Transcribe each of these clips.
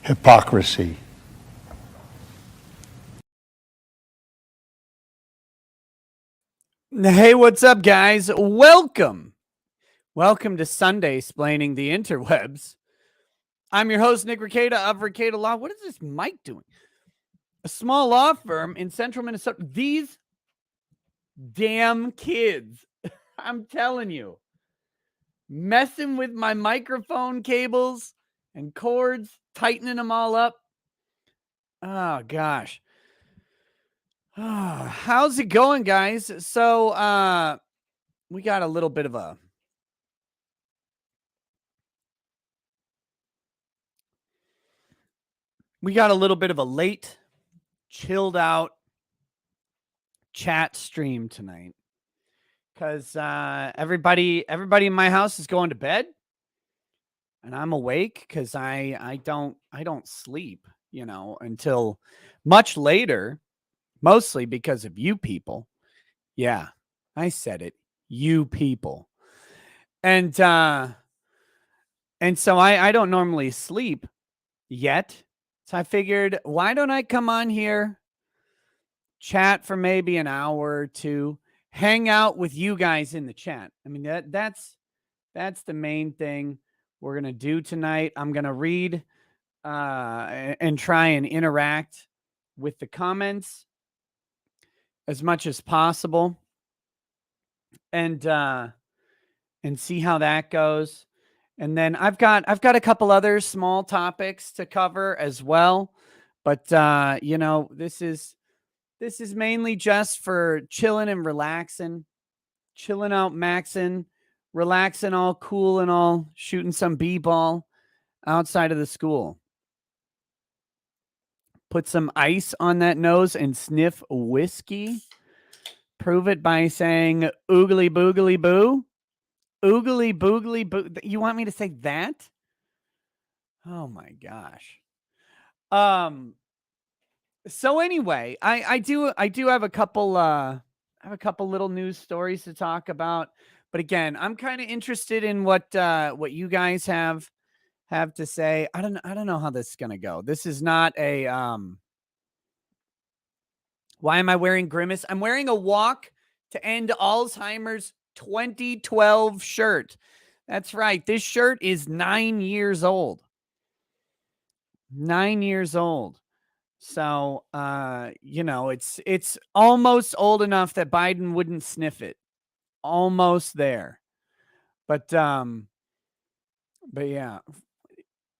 Hypocrisy. Hey, what's up, guys? Welcome to Sunday Splaining the Interwebs. I'm your host, Nick Rekieta of Rekieta Law. What is this mic doing? A small law firm in central Minnesota. These damn kids, I'm telling you, messing with my microphone cables and cords, tightening them all up. Oh, gosh. How's it going, guys? So, we got a little bit of a late, chilled out chat stream tonight because everybody in my house is going to bed, and I'm awake because I don't sleep, until much later, mostly because of you people. Yeah, I said it, you people, and so I don't normally sleep yet. So I figured, why don't I come on here, chat for maybe an hour or two, hang out with you guys in the chat. I mean, that's the main thing we're going to do tonight. I'm going to read and try and interact with the comments as much as possible and see how that goes. And then I've got a couple other small topics to cover as well. But this is mainly just for chilling and relaxing, chilling out, maxing, relaxing, all cool and all, shooting some b-ball outside of the school. Put some ice on that nose and sniff whiskey. Prove it by saying oogly boogly boo. Oogly boogly boo. You want me to say that? Oh my gosh. So anyway, I do have a couple little news stories to talk about, but again, I'm kind of interested in what you guys have to say. I don't know how this is going to go. This is not a why am I wearing Grimace? I'm wearing a Walk to End Alzheimer's 2012 shirt. That's right. This shirt is 9 years old. 9 years old. So, it's almost old enough that Biden wouldn't sniff it. Almost there. But yeah.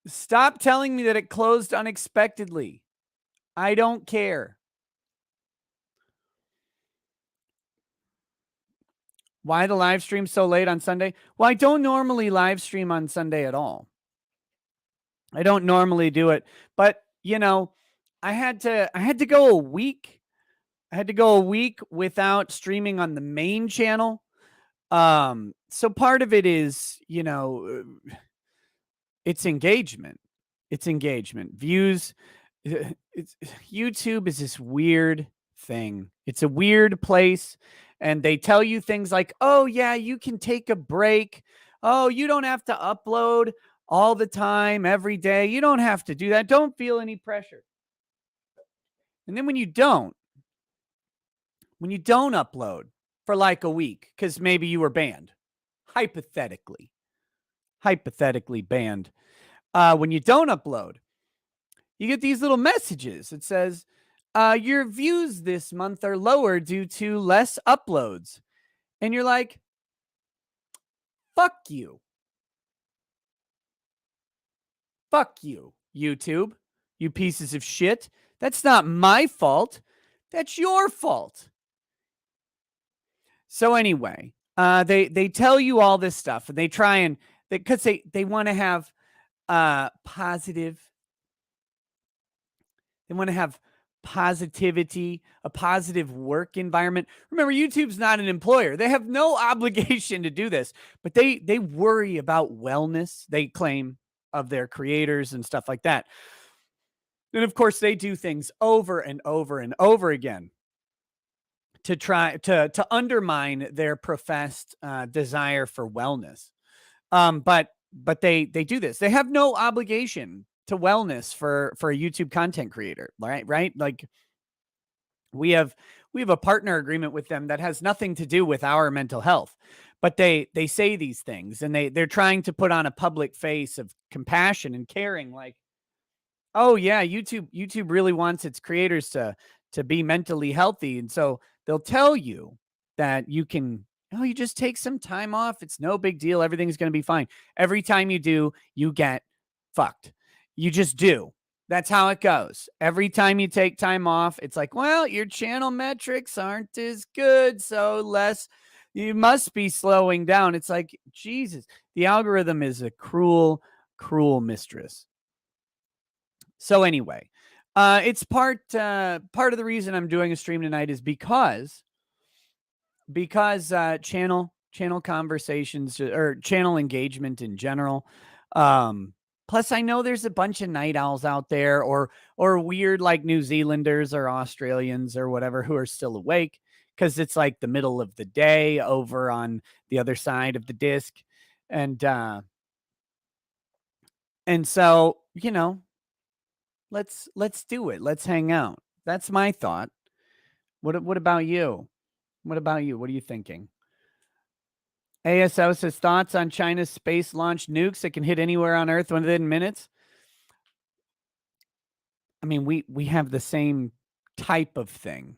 Stop telling me that it closed unexpectedly. I don't care. Why the live stream so late on Sunday? Well, I don't normally live stream on Sunday at all. I don't normally do it, but I had to go a week. I had to go a week without streaming on the main channel. So part of it is, it's engagement. It's engagement. Views. YouTube is this weird thing. It's a weird place. And they tell you things like, oh, yeah, you can take a break. Oh, you don't have to upload all the time, every day. You don't have to do that. Don't feel any pressure. And then when you don't upload for like a week, because maybe you were banned, hypothetically banned, when you don't upload, you get these little messages. It says, your views this month are lower due to less uploads. And you're like, fuck you. Fuck you, YouTube, you pieces of shit. That's not my fault. That's your fault. So anyway, they tell you all this stuff, and they try and because they want to have positive. They want to have positivity, a positive work environment. Remember, YouTube's not an employer. They have no obligation to do this, but they worry about wellness, they claim, of their creators and stuff like that. And of course, they do things over and over and over again to try to undermine their professed desire for wellness. But they do this. They have no obligation to wellness for a YouTube content creator, right? Right? Like we have a partner agreement with them that has nothing to do with our mental health. But they say these things, and they're trying to put on a public face of compassion and caring, like, oh yeah, YouTube really wants its creators to be mentally healthy, and so they'll tell you that you can, oh, you just take some time off. It's no big deal. Everything's going to be fine. Every time you do, you get fucked. You just do. That's how it goes. Every time you take time off, it's like, well, your channel metrics aren't as good, so less you must be slowing down. It's like, Jesus, the algorithm is a cruel, cruel mistress. So anyway, it's part of the reason I'm doing a stream tonight is because channel conversations or channel engagement in general. Plus, I know there's a bunch of night owls out there, or weird like New Zealanders or Australians or whatever who are still awake because it's like the middle of the day over on the other side of the disc, and so let's do it. Let's hang out. That's my thought. What about you? What about you? What are you thinking? ASO says thoughts on China's space launch nukes that can hit anywhere on Earth within minutes. I mean, we have the same type of thing.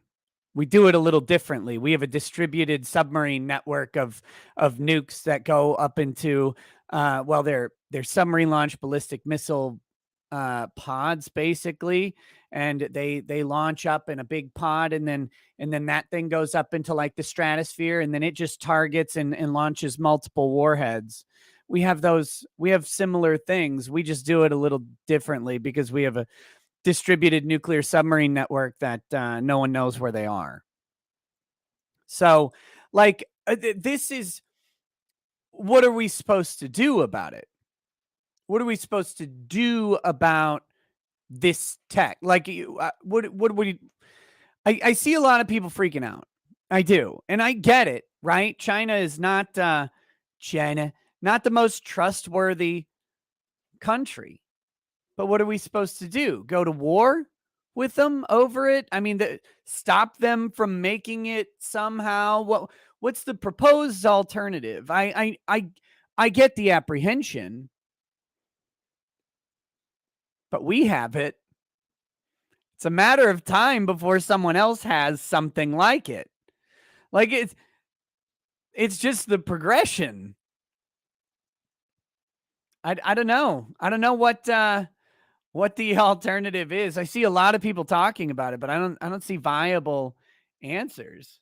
We do it a little differently. We have a distributed submarine network of nukes that go up into they're submarine launched ballistic missile pods basically, and they launch up in a big pod, and then that thing goes up into like the stratosphere, and then it just targets and launches multiple warheads. We have similar things. We just do it a little differently because we have a distributed nuclear submarine network that no one knows where they are. So, like, this is, what are we supposed to do about it? What are we supposed to do about this tech? Like, what would you? I see a lot of people freaking out. I do, and I get it. Right? China is not not the most trustworthy country. But what are we supposed to do? Go to war with them over it? I mean, stop them from making it somehow? What's the proposed alternative? I get the apprehension, but we have it. It's a matter of time before someone else has something like it. Like it's just the progression. I don't know. I don't know what the alternative is. I see a lot of people talking about it, but I don't see viable answers.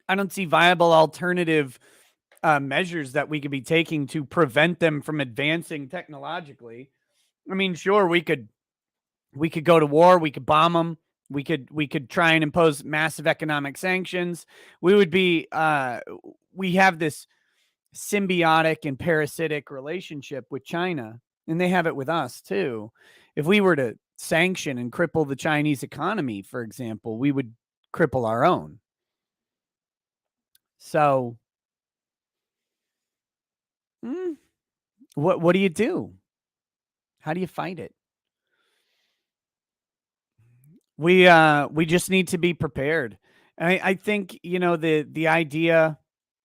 I don't see viable alternative measures that we could be taking to prevent them from advancing technologically. I mean, sure, we could go to war, we could bomb them, we could try and impose massive economic sanctions. We would be we have this symbiotic and parasitic relationship with China, and they have it with us too. If we were to sanction and cripple the Chinese economy, for example, we would cripple our own. So, what do you do? How do you fight it? We just need to be prepared. And I think, the idea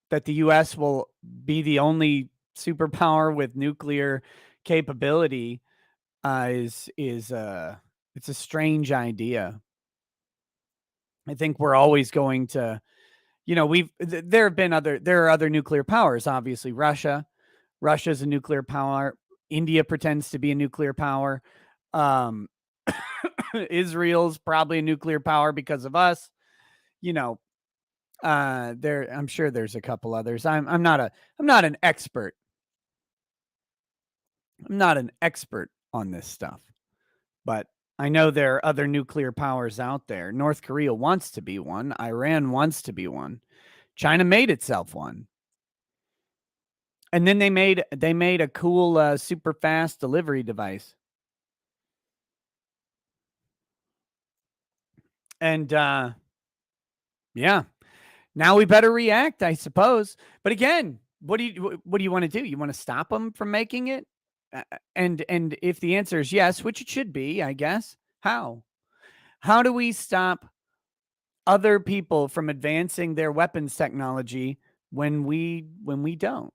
that the US will be the only superpower with nuclear capability is it's a strange idea. I think we're always going to, there are other nuclear powers, obviously. Russia's a nuclear power. India pretends to be a nuclear power. Israel's probably a nuclear power because of us. I'm sure there's a couple others. I'm not an expert. I'm not an expert on this stuff, but I know there are other nuclear powers out there. North Korea wants to be one. Iran wants to be one. China made itself one. And then they made a cool super fast delivery device. And yeah, now we better react, I suppose. But again, what do you want to do? You want to stop them from making it? And if the answer is yes, which it should be, I guess, how? How do we stop other people from advancing their weapons technology when we don't?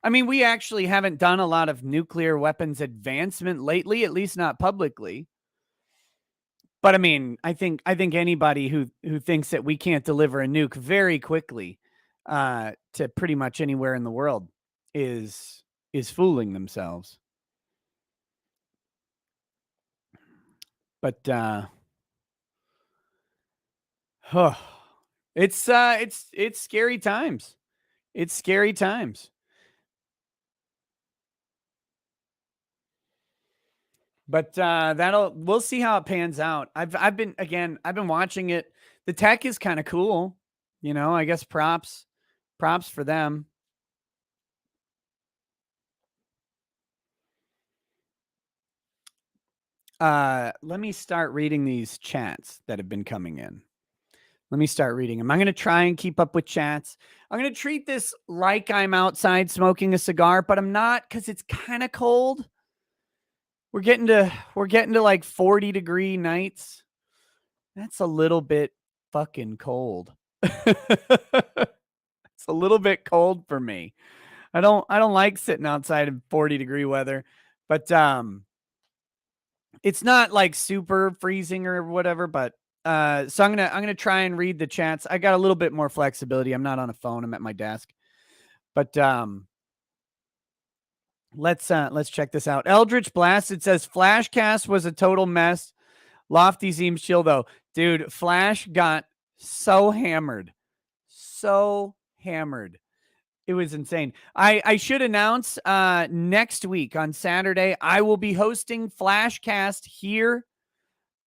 I mean, we actually haven't done a lot of nuclear weapons advancement lately, at least not publicly. But I mean, I think anybody who thinks that we can't deliver a nuke very quickly to pretty much anywhere in the world is fooling themselves. But huh, it's scary times. It's scary times. But we'll see how it pans out. I've been watching it. The tech is kind of cool. I guess props for them. Let me start reading these chats that have been coming in. Let me start reading them. I'm going to try and keep up with chats. I'm going to treat this like I'm outside smoking a cigar, but I'm not because it's kind of cold. We're getting to like 40-degree nights. That's a little bit fucking cold. It's a little bit cold for me. I don't like sitting outside in 40-degree weather, but it's not like super freezing or whatever, but so I'm gonna try and read the chats. I got a little bit more flexibility. I'm not on a phone. I'm at my desk. But let's check this out. Eldritch Blasted says Flashcast was a total mess. Lofty seems chill though. Dude, Flash got so hammered. So hammered. It was insane. I should announce next week on Saturday, I will be hosting Flashcast here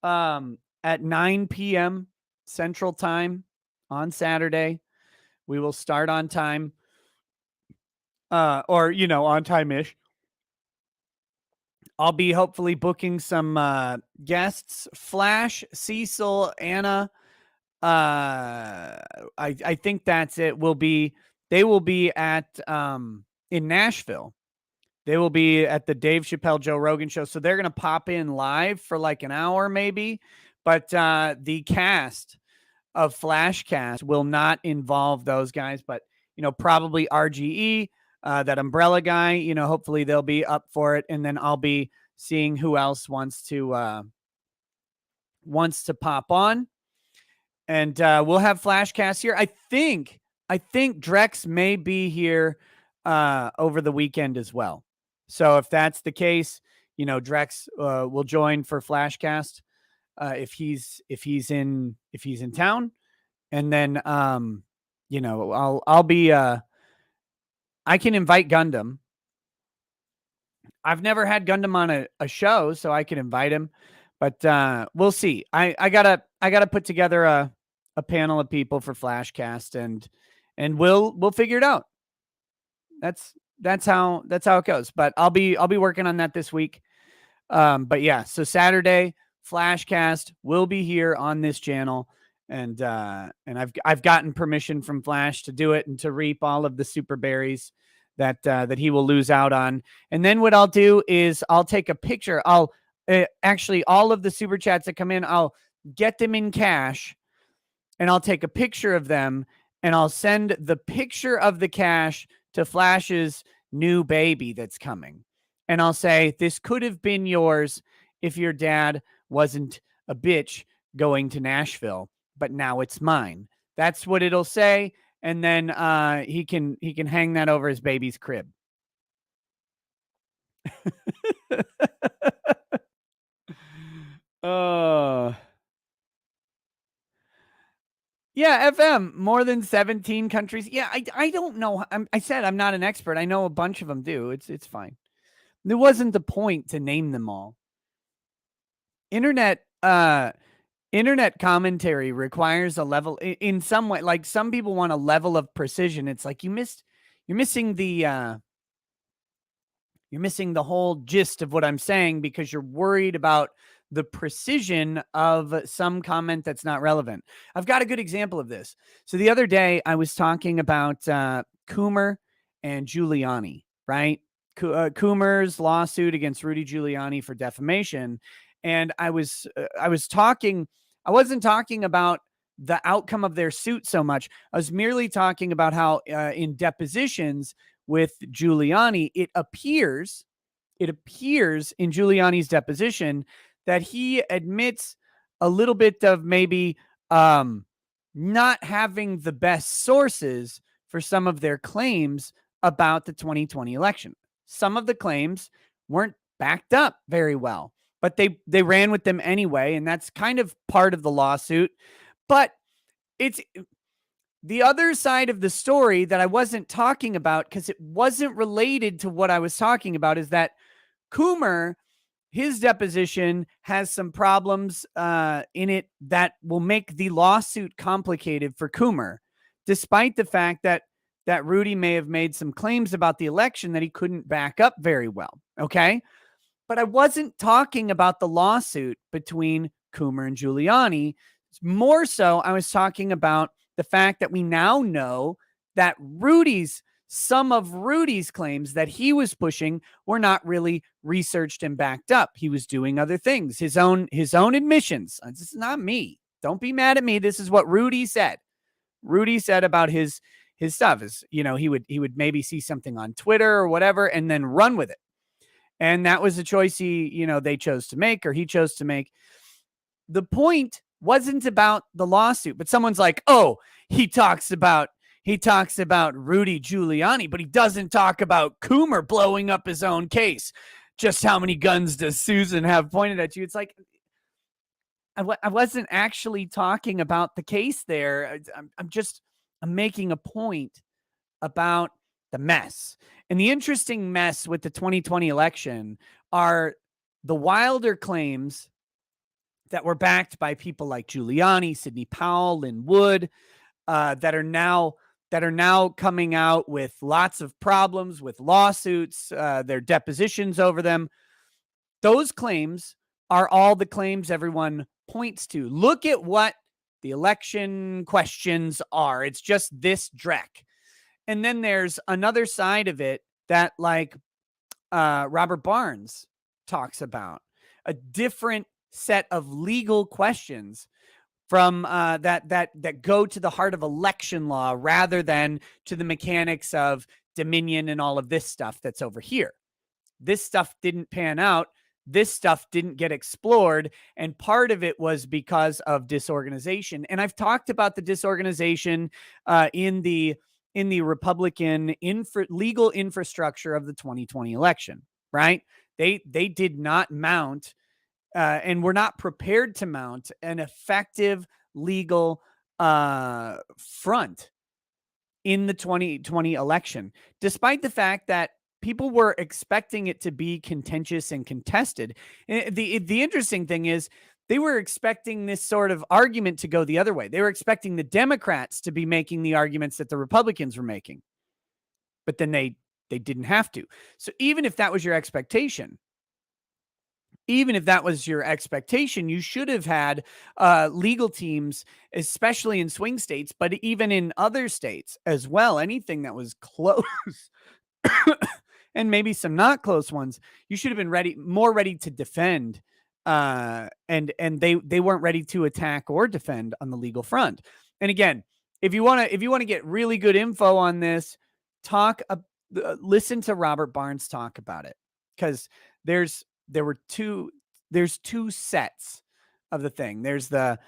at 9 p.m. Central Time on Saturday. We will start on time. Or on time-ish. I'll be hopefully booking some guests. Flash, Cecil, Anna. I think that's it. They will be at in Nashville. They will be at the Dave Chappelle Joe Rogan show. So they're gonna pop in live for like an hour, maybe. But the cast of Flashcast will not involve those guys, but probably RGE, that umbrella guy, hopefully they'll be up for it. And then I'll be seeing who else wants to pop on. And we'll have Flashcast here. I think Drex may be here over the weekend as well. So if that's the case, Drex will join for Flashcast if he's in town. And then I'll be I can invite Gundam. I've never had Gundam on a show, so I can invite him. But we'll see. I gotta put together a panel of people for Flashcast, and we'll figure it out. That's how it goes. But I'll be working on that this week. But yeah, so Saturday Flashcast will be here on this channel, and I've gotten permission from Flash to do it and to reap all of the super berries that he will lose out on. And then what I'll do is I'll take a picture. I'll actually all of the super chats that come in, I'll get them in cash, and I'll take a picture of them, and I'll send the picture of the cash to Flash's new baby that's coming. And I'll say, this could have been yours if your dad wasn't a bitch going to Nashville, but now it's mine. That's what it'll say. And then he can hang that over his baby's crib. Yeah, FM, more than 17 countries. Yeah, I don't know. I said I'm not an expert. I know a bunch of them do. It's fine. There wasn't the point to name them all. Internet commentary requires a level in some way. Like some people want a level of precision. It's like you're missing the whole gist of what I'm saying because you're worried about the precision of some comment that's not relevant. I've got a good example of this. So the other day I was talking about Coomer and Giuliani, right? Coomer's lawsuit against Rudy Giuliani for defamation, and I wasn't talking about the outcome of their suit so much. I was merely talking about how in depositions with Giuliani, it appears in Giuliani's deposition that he admits a little bit of maybe not having the best sources for some of their claims about the 2020 election. Some of the claims weren't backed up very well, but they ran with them anyway, and that's kind of part of the lawsuit. But it's the other side of the story that I wasn't talking about because it wasn't related to what I was talking about is that Coomer, his deposition has some problems in it that will make the lawsuit complicated for Coomer, despite the fact that Rudy may have made some claims about the election that he couldn't back up very well. Okay. But I wasn't talking about the lawsuit between Coomer and Giuliani. More so, I was talking about the fact that we now know that some of Rudy's claims that he was pushing were not really researched and backed up. He was doing other things, his own admissions. This is not me. Don't be mad at me. This is what Rudy said. Rudy said about his stuff is, he would maybe see something on Twitter or whatever and then run with it. And that was a choice they chose to make, or he chose to make. The point wasn't about the lawsuit, but someone's like, oh, he talks about Rudy Giuliani, but he doesn't talk about Coomer blowing up his own case. Just how many guns does Susan have pointed at you? It's like, I wasn't actually talking about the case there. I'm making a point about the mess. And the interesting mess with the 2020 election are the wilder claims that were backed by people like Giuliani, Sidney Powell, Lynn Wood, that are now coming out with lots of problems with lawsuits, their depositions over them. Those claims are all the claims everyone points to. Look at what the election questions are. It's just this dreck. And then there's another side of it that Robert Barnes talks about, a different set of legal questions from that go to the heart of election law rather than to the mechanics of Dominion and all of this stuff that's over here. This stuff didn't pan out. This stuff didn't get explored. And part of it was because of disorganization. And I've talked about the disorganization in the Republican legal infrastructure of the 2020 election, right? They did not mount and were not prepared to mount an effective legal front in the 2020 election, despite the fact that people were expecting it to be contentious and contested. The interesting thing is they were expecting this sort of argument to go the other way. They were expecting the Democrats to be making the arguments that the Republicans were making, but then they didn't have to. So even if that was your expectation, you should have had legal teams, especially in swing states, but even in other states as well. Anything that was close and maybe some not close ones, you should have been more ready to defend. And they weren't ready to attack or defend on the legal front. And again, if you want to get really good info on this, listen to Robert Barnes talk about it, because there's two sets of the thing. There's the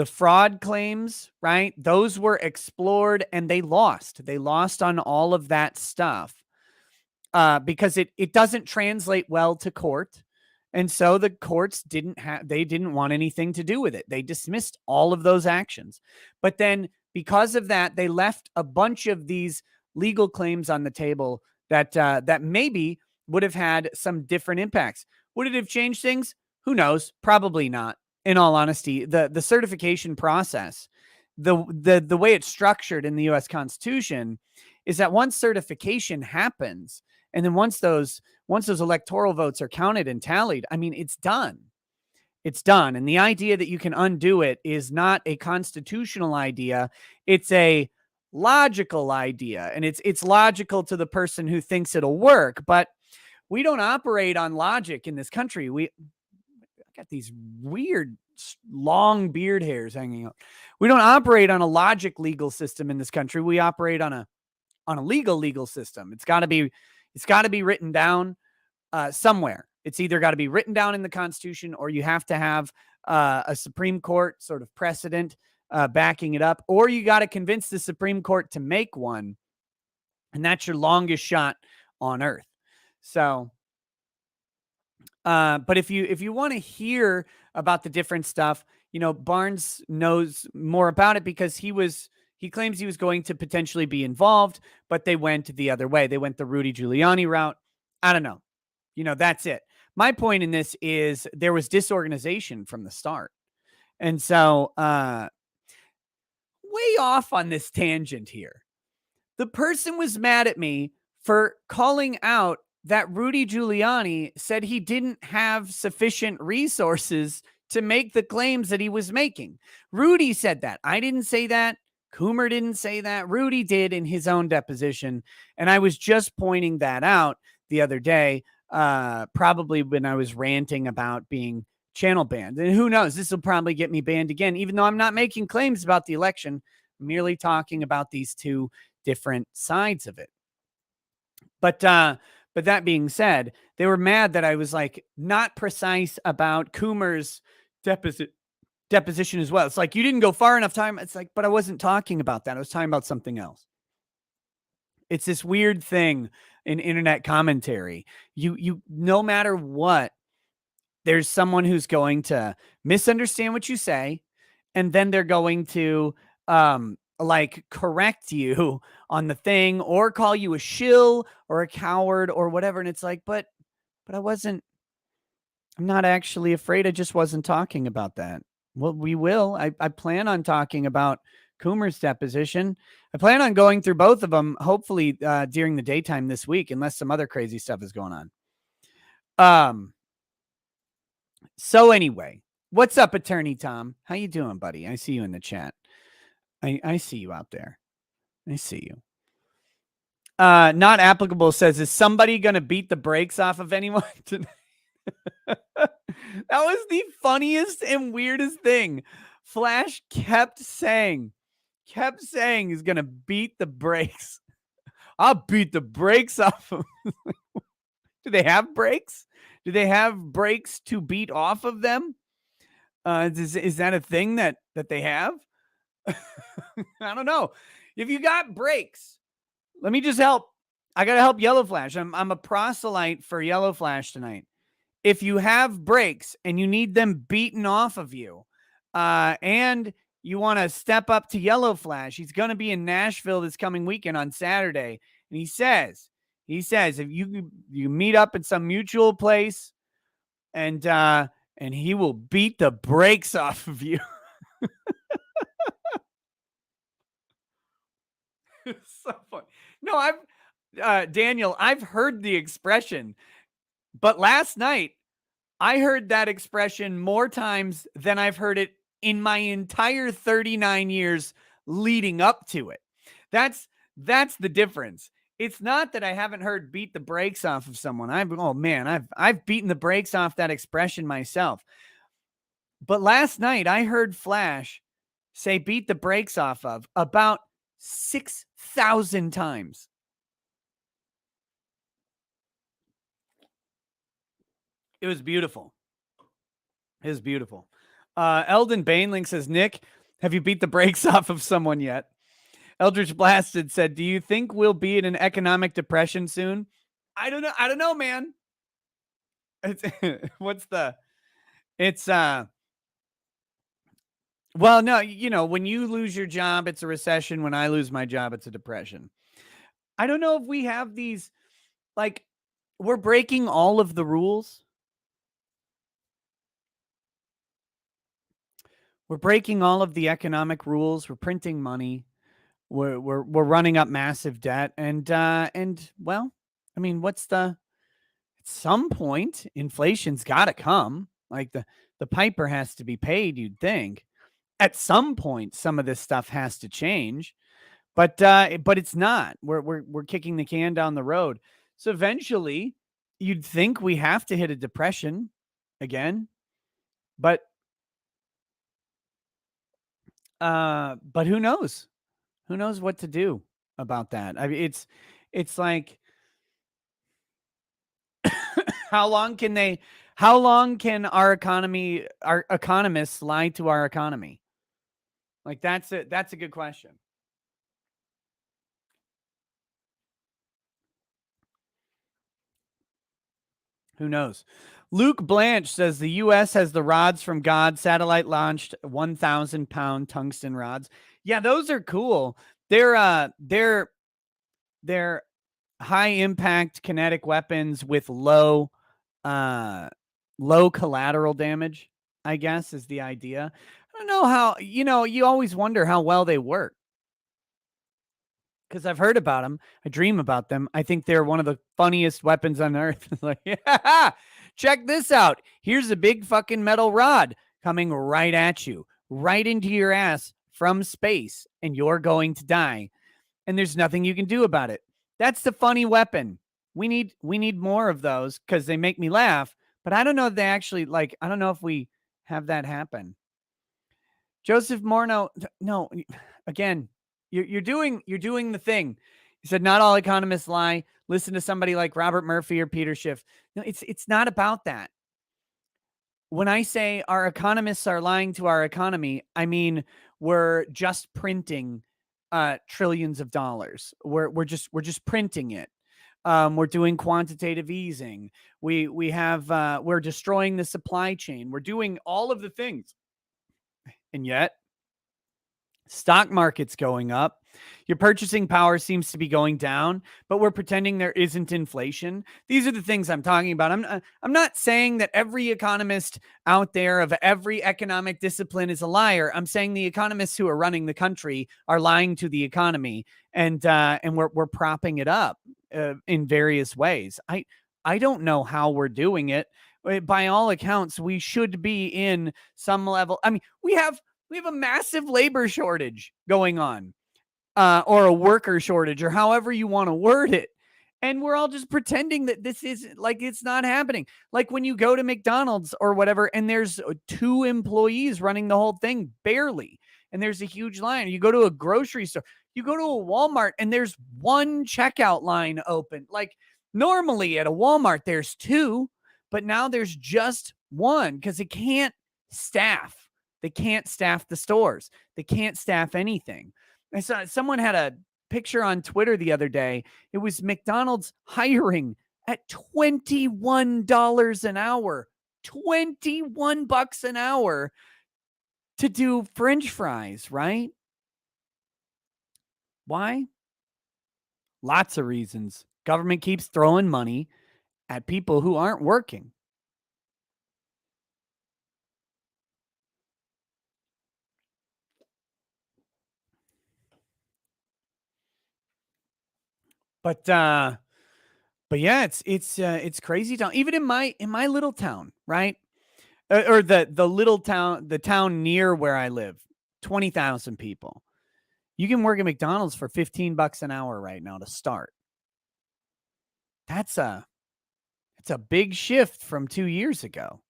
fraud claims, right? Those were explored and they lost. They lost on all of that stuff because it doesn't translate well to court. And so the courts didn't want anything to do with it. They dismissed all of those actions. But then because of that, they left a bunch of these legal claims on the table that maybe would have had some different impacts. Would it have changed things? Who knows? Probably not. In all honesty, the certification process, the way it's structured in the U.S. Constitution is that once certification happens, And then once those electoral votes are counted and tallied, I mean, it's done. It's done. And the idea that you can undo it is not a constitutional idea. It's a logical idea. And it's logical to the person who thinks it'll work. But we don't operate on logic in this country. We got these weird long beard hairs hanging out. We don't operate on a logic legal system in this country. We operate on a legal system. It's got to be written down somewhere. It's either got to be written down in the Constitution, or you have to have a Supreme Court sort of precedent backing it up, or you got to convince the Supreme Court to make one, and that's your longest shot on earth. So, but if you want to hear about the different stuff, Barnes knows more about it because he claims he was going to potentially be involved, but they went the other way. They went the Rudy Giuliani route. I don't know. That's it. My point in this is there was disorganization from the start. And so, way off on this tangent here. The person was mad at me for calling out that Rudy Giuliani said he didn't have sufficient resources to make the claims that he was making. Rudy said that. I didn't say that. Coomer didn't say that. Rudy did in his own deposition. And I was just pointing that out the other day, probably when I was ranting about being channel banned. And who knows, this will probably get me banned again, even though I'm not making claims about the election, I'm merely talking about these two different sides of it. But that being said, they were mad that I was like not precise about Coomer's deposition as well. It's like, you didn't go far enough time. It's like, but I wasn't talking about that. I was talking about something else. It's this weird thing in internet commentary. You no matter what, there's someone who's going to misunderstand what you say, and then they're going to like correct you on the thing or call you a shill or a coward or whatever. And it's like, but I'm not actually afraid. I just wasn't talking about that. Well, we will. I plan on talking about Coomer's deposition. I plan on going through both of them, hopefully during the daytime this week, unless some other crazy stuff is going on. So anyway, what's up, Attorney Tom? How you doing, buddy? I see you in the chat. I see you out there. I see you. Not applicable says, is somebody going to beat the brakes off of anyone tonight? That was the funniest and weirdest thing. Flash kept saying he's going to beat the brakes. I'll beat the brakes off of them. Do they have brakes? Do they have brakes to beat off of them? Is that a thing that they have? I don't know. If you got brakes, let me just help. I got to help Yellow Flash. I'm a proselyte for Yellow Flash tonight. If you have brakes and you need them beaten off of you, and you want to step up to Yellow Flash, he's going to be in Nashville this coming weekend on Saturday. And he says, if you meet up at some mutual place and he will beat the brakes off of you. It's so funny. No, Daniel, I've heard the expression, but last night I heard that expression more times than I've heard it in my entire 39 years leading up to it. That's the difference. It's not that I haven't heard beat the brakes off of someone. I've beaten the brakes off that expression myself. But last night I heard Flash say beat the brakes off of about 6,000 times. It was beautiful. Eldon Bainling says, Nick, have you beat the brakes off of someone yet? Eldridge Blasted said, do you think we'll be in an economic depression soon? I don't know, man. Well, no, when you lose your job, it's a recession. When I lose my job, it's a depression. I don't know if we have these, like, we're breaking all of the rules. We're breaking all of the economic rules. We're printing money. We're running up massive debt. And well, I mean, at some point, inflation's got to come. Like the piper has to be paid, you'd think. At some point, some of this stuff has to change, but it's not. We're kicking the can down the road. So eventually, you'd think we have to hit a depression again, but but who knows? Who knows what to do about that? I mean, it's like how long can they? How long can our economists lie to our economy? Like that's a good question. Who knows? Luke Blanche says the U.S. has the rods from God satellite launched 1,000-pound tungsten rods. Yeah, those are cool. They're high impact kinetic weapons with uh, low collateral damage. I guess is the idea. I don't know how. You always wonder how well they work because I've heard about them. I dream about them. I think they're one of the funniest weapons on earth. Like, yeah, check this out. Here's a big fucking metal rod coming right at you, right into your ass from space, and you're going to die. And there's nothing you can do about it. That's the funny weapon. We need more of those because they make me laugh. But I don't know if they actually like. I don't know if we have that happen. Joseph Morno, no, again, you're doing the thing. He said not all economists lie. Listen to somebody like Robert Murphy or Peter Schiff. No, it's not about that. When I say our economists are lying to our economy, I mean we're just printing trillions of dollars. We're just printing it. We're doing quantitative easing. We're destroying the supply chain. We're doing all of the things. And yet, stock market's going up. Your purchasing power seems to be going down, but we're pretending there isn't inflation. These are the things I'm talking about. I'm not saying that every economist out there of every economic discipline is a liar. I'm saying the economists who are running the country are lying to the economy, and we're propping it up in various ways. I don't know how we're doing it. By all accounts, we should be in some level. I mean, we have a massive labor shortage going on, or a worker shortage, or however you want to word it. And we're all just pretending that this is like it's not happening. Like when you go to McDonald's or whatever, and there's two employees running the whole thing barely, and there's a huge line. You go to a grocery store, you go to a Walmart, and there's one checkout line open. Like normally at a Walmart, there's two, but now there's just one because they can't staff. They can't staff the stores. They can't staff anything. I saw someone had a picture on Twitter the other day. It was McDonald's hiring at $21 an hour. $21 an hour to do French fries, right? Why? Lots of reasons. Government keeps throwing money at people who aren't working. But yeah, it's crazy town. Even in my little town, right? Or the little town, the town near where I live, 20,000 people. You can work at McDonald's for $15 an hour right now to start. That's a it's a big shift from 2 years ago.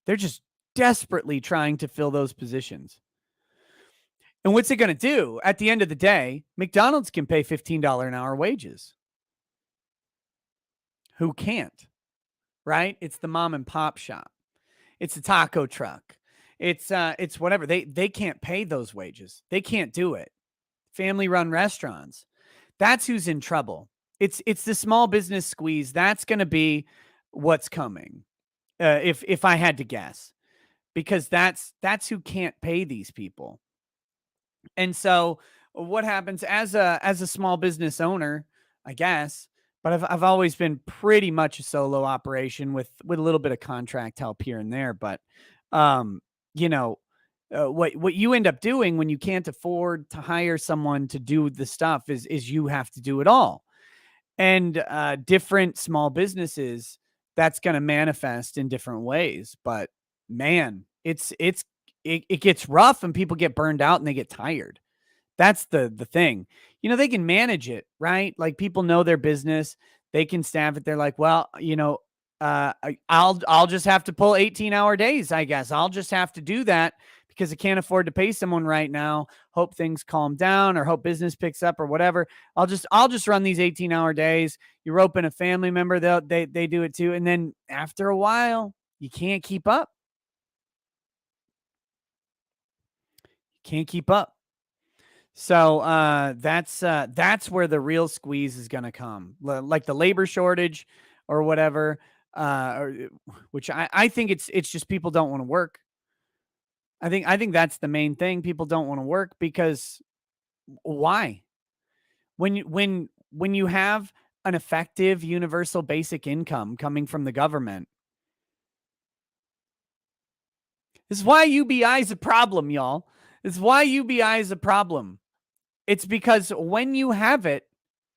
They're just desperately trying to fill those positions. And what's it going to do? At the end of the day, McDonald's can pay $15 an hour wages. Who can't? Right? It's the mom and pop shop. It's a taco truck. It's whatever. They can't pay those wages. They can't do it. Family run restaurants. That's who's in trouble. It's the small business squeeze. That's going to be what's coming. If I had to guess, because that's who can't pay these people. And so what happens as a small business owner, I guess, but I've always been pretty much a solo operation with a little bit of contract help here and there, but um you know what you end up doing when you can't afford to hire someone to do the stuff is you have to do it all. And different small businesses, that's going to manifest in different ways. But man, it gets rough and people get burned out and they get tired. That's the thing. They can manage it, right? Like people know their business. They can staff it. They're like, well, I'll just have to pull 18-hour days, I guess. I'll just have to do that because I can't afford to pay someone right now. Hope things calm down or hope business picks up or whatever. I'll just run these 18-hour days. You rope in a family member, they do it too. And then after a while, you can't keep up. Can't keep up. So that's where the real squeeze is going to come, like the labor shortage or whatever. Which I think it's just people don't want to work. I think that's the main thing. People don't want to work because why? When you have an effective universal basic income coming from the government, this is why UBI is a problem, y'all. This is why UBI is a problem. It's because when you have it,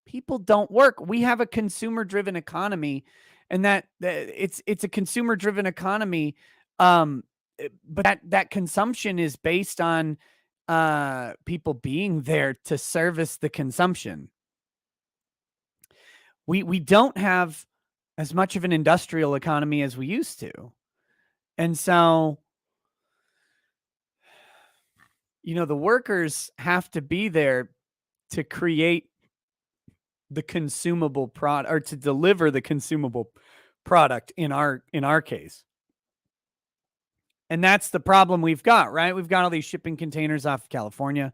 people don't work. We have a consumer-driven economy, and it's a consumer-driven economy. But that consumption is based on people being there to service the consumption. We don't have as much of an industrial economy as we used to, and so the workers have to be there to create the consumable product or to deliver the consumable product in our case. And that's the problem we've got, right? We've got all these shipping containers off of California.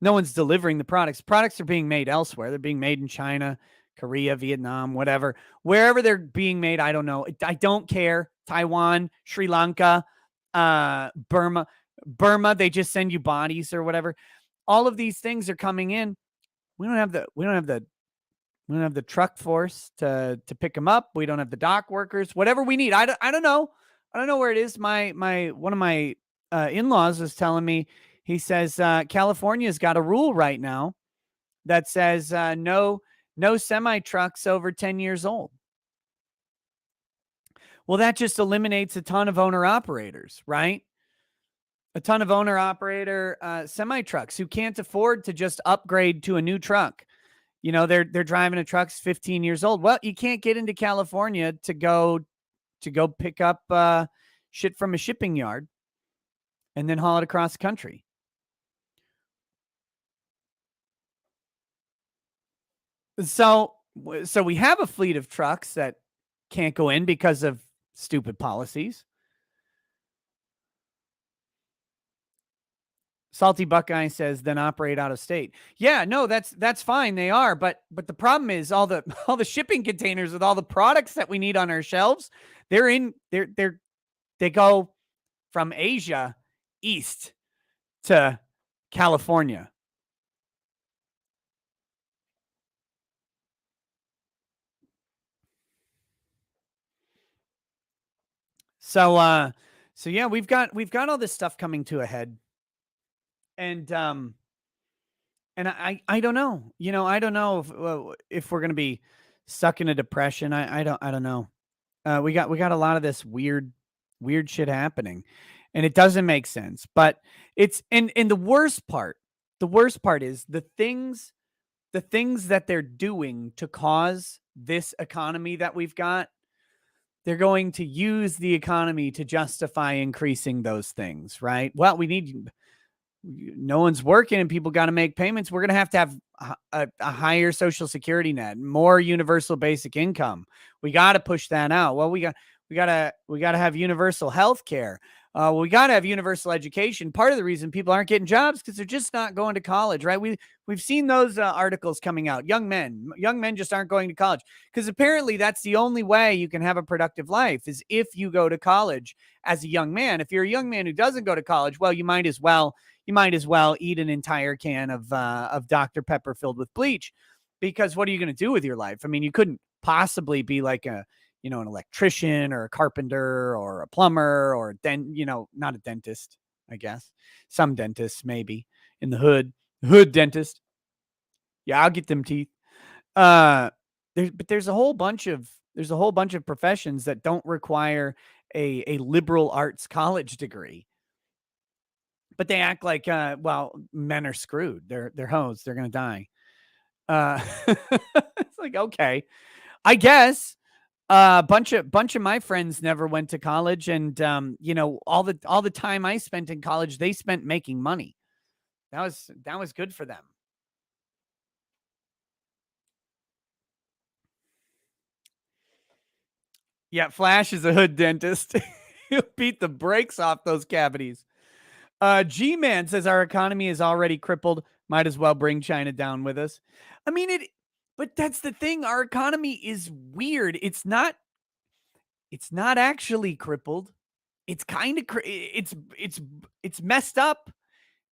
No one's delivering the products. Products are being made elsewhere. They're being made in China, Korea, Vietnam, whatever. Wherever they're being made, I don't know. I don't care. Taiwan, Sri Lanka, Burma, they just send you bodies or whatever. All of these things are coming in. We don't have the truck force to pick them up. We don't have the dock workers. Whatever we need, I don't know. I don't know where it is. My one of my in-laws was telling me. He says California's got a rule right now that says no semi trucks over 10 years old. Well, that just eliminates a ton of owner operators, right? A ton of owner operator semi trucks who can't afford to just upgrade to a new truck. They're driving a truck's 15 years old. Well, you can't get into California to go pick up shit from a shipping yard and then haul it across the country. So we have a fleet of trucks that can't go in because of stupid policies. Salty Buckeye says, then operate out of state. Yeah, no, that's fine. They are, but the problem is all the shipping containers with all the products that we need on our shelves. They go from Asia east to California. So yeah, we've got all this stuff coming to a head. And I don't know. I don't know if we're going to be stuck in a depression. I don't know. We got a lot of this weird shit happening, and it doesn't make sense. But it's and the worst part is the things that they're doing to cause this economy that we've got. They're going to use the economy to justify increasing those things, right? Well, no one's working and people got to make payments. We're going to have a higher social security net, more universal basic income. We got to push that out. Well, we got to have universal health care. We got to have universal education. Part of the reason people aren't getting jobs because they're just not going to college, right? We've seen those articles coming out. Young men just aren't going to college because apparently that's the only way you can have a productive life is if you go to college as a young man. If you're a young man who doesn't go to college, well, you might as well eat an entire can of Dr. Pepper filled with bleach, because what are you going to do with your life? I mean, you couldn't possibly be like an electrician or a carpenter or a plumber or not a dentist, I guess. Some dentists maybe in the hood dentist. Yeah, I'll get them teeth. There's a whole bunch of professions that don't require a liberal arts college degree, but they act like well, men are screwed. They're hoes. They're gonna die. It's like, okay, I guess. Bunch of my friends never went to college, and all the time I spent in college, they spent making money. That was good for them. Yeah, Flash is a hood dentist. He'll beat the brakes off those cavities. G-Man says our economy is already crippled. Might as well bring China down with us. I mean it, but that's the thing. Our economy is weird. It's not actually crippled. It's kind of it's messed up.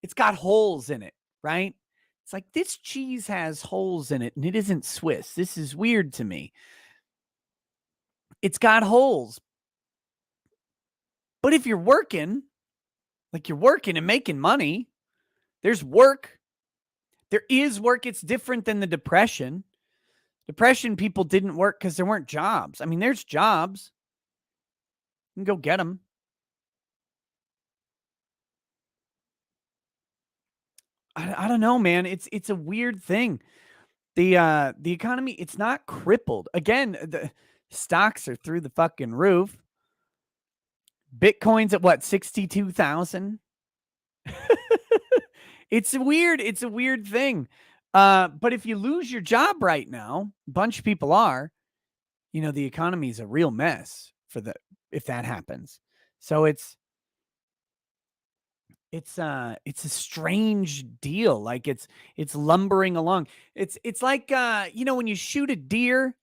It's got holes in it, right? It's like this cheese has holes in it and it isn't Swiss. This is weird to me. It's got holes. But if you're working, like you're working and making money, there's work. There is work. It's different than the Depression. Depression, people didn't work because there weren't jobs. I mean, there's jobs. You can go get them. I don't know, man. It's a weird thing. The economy, it's not crippled. Again, the stocks are through the fucking roof. Bitcoin's at what, 62,000? It's a weird thing. But if you lose your job right now, a bunch of people are, the economy's a real mess if that happens. So it's a strange deal. Like it's lumbering along. It's like when you shoot a deer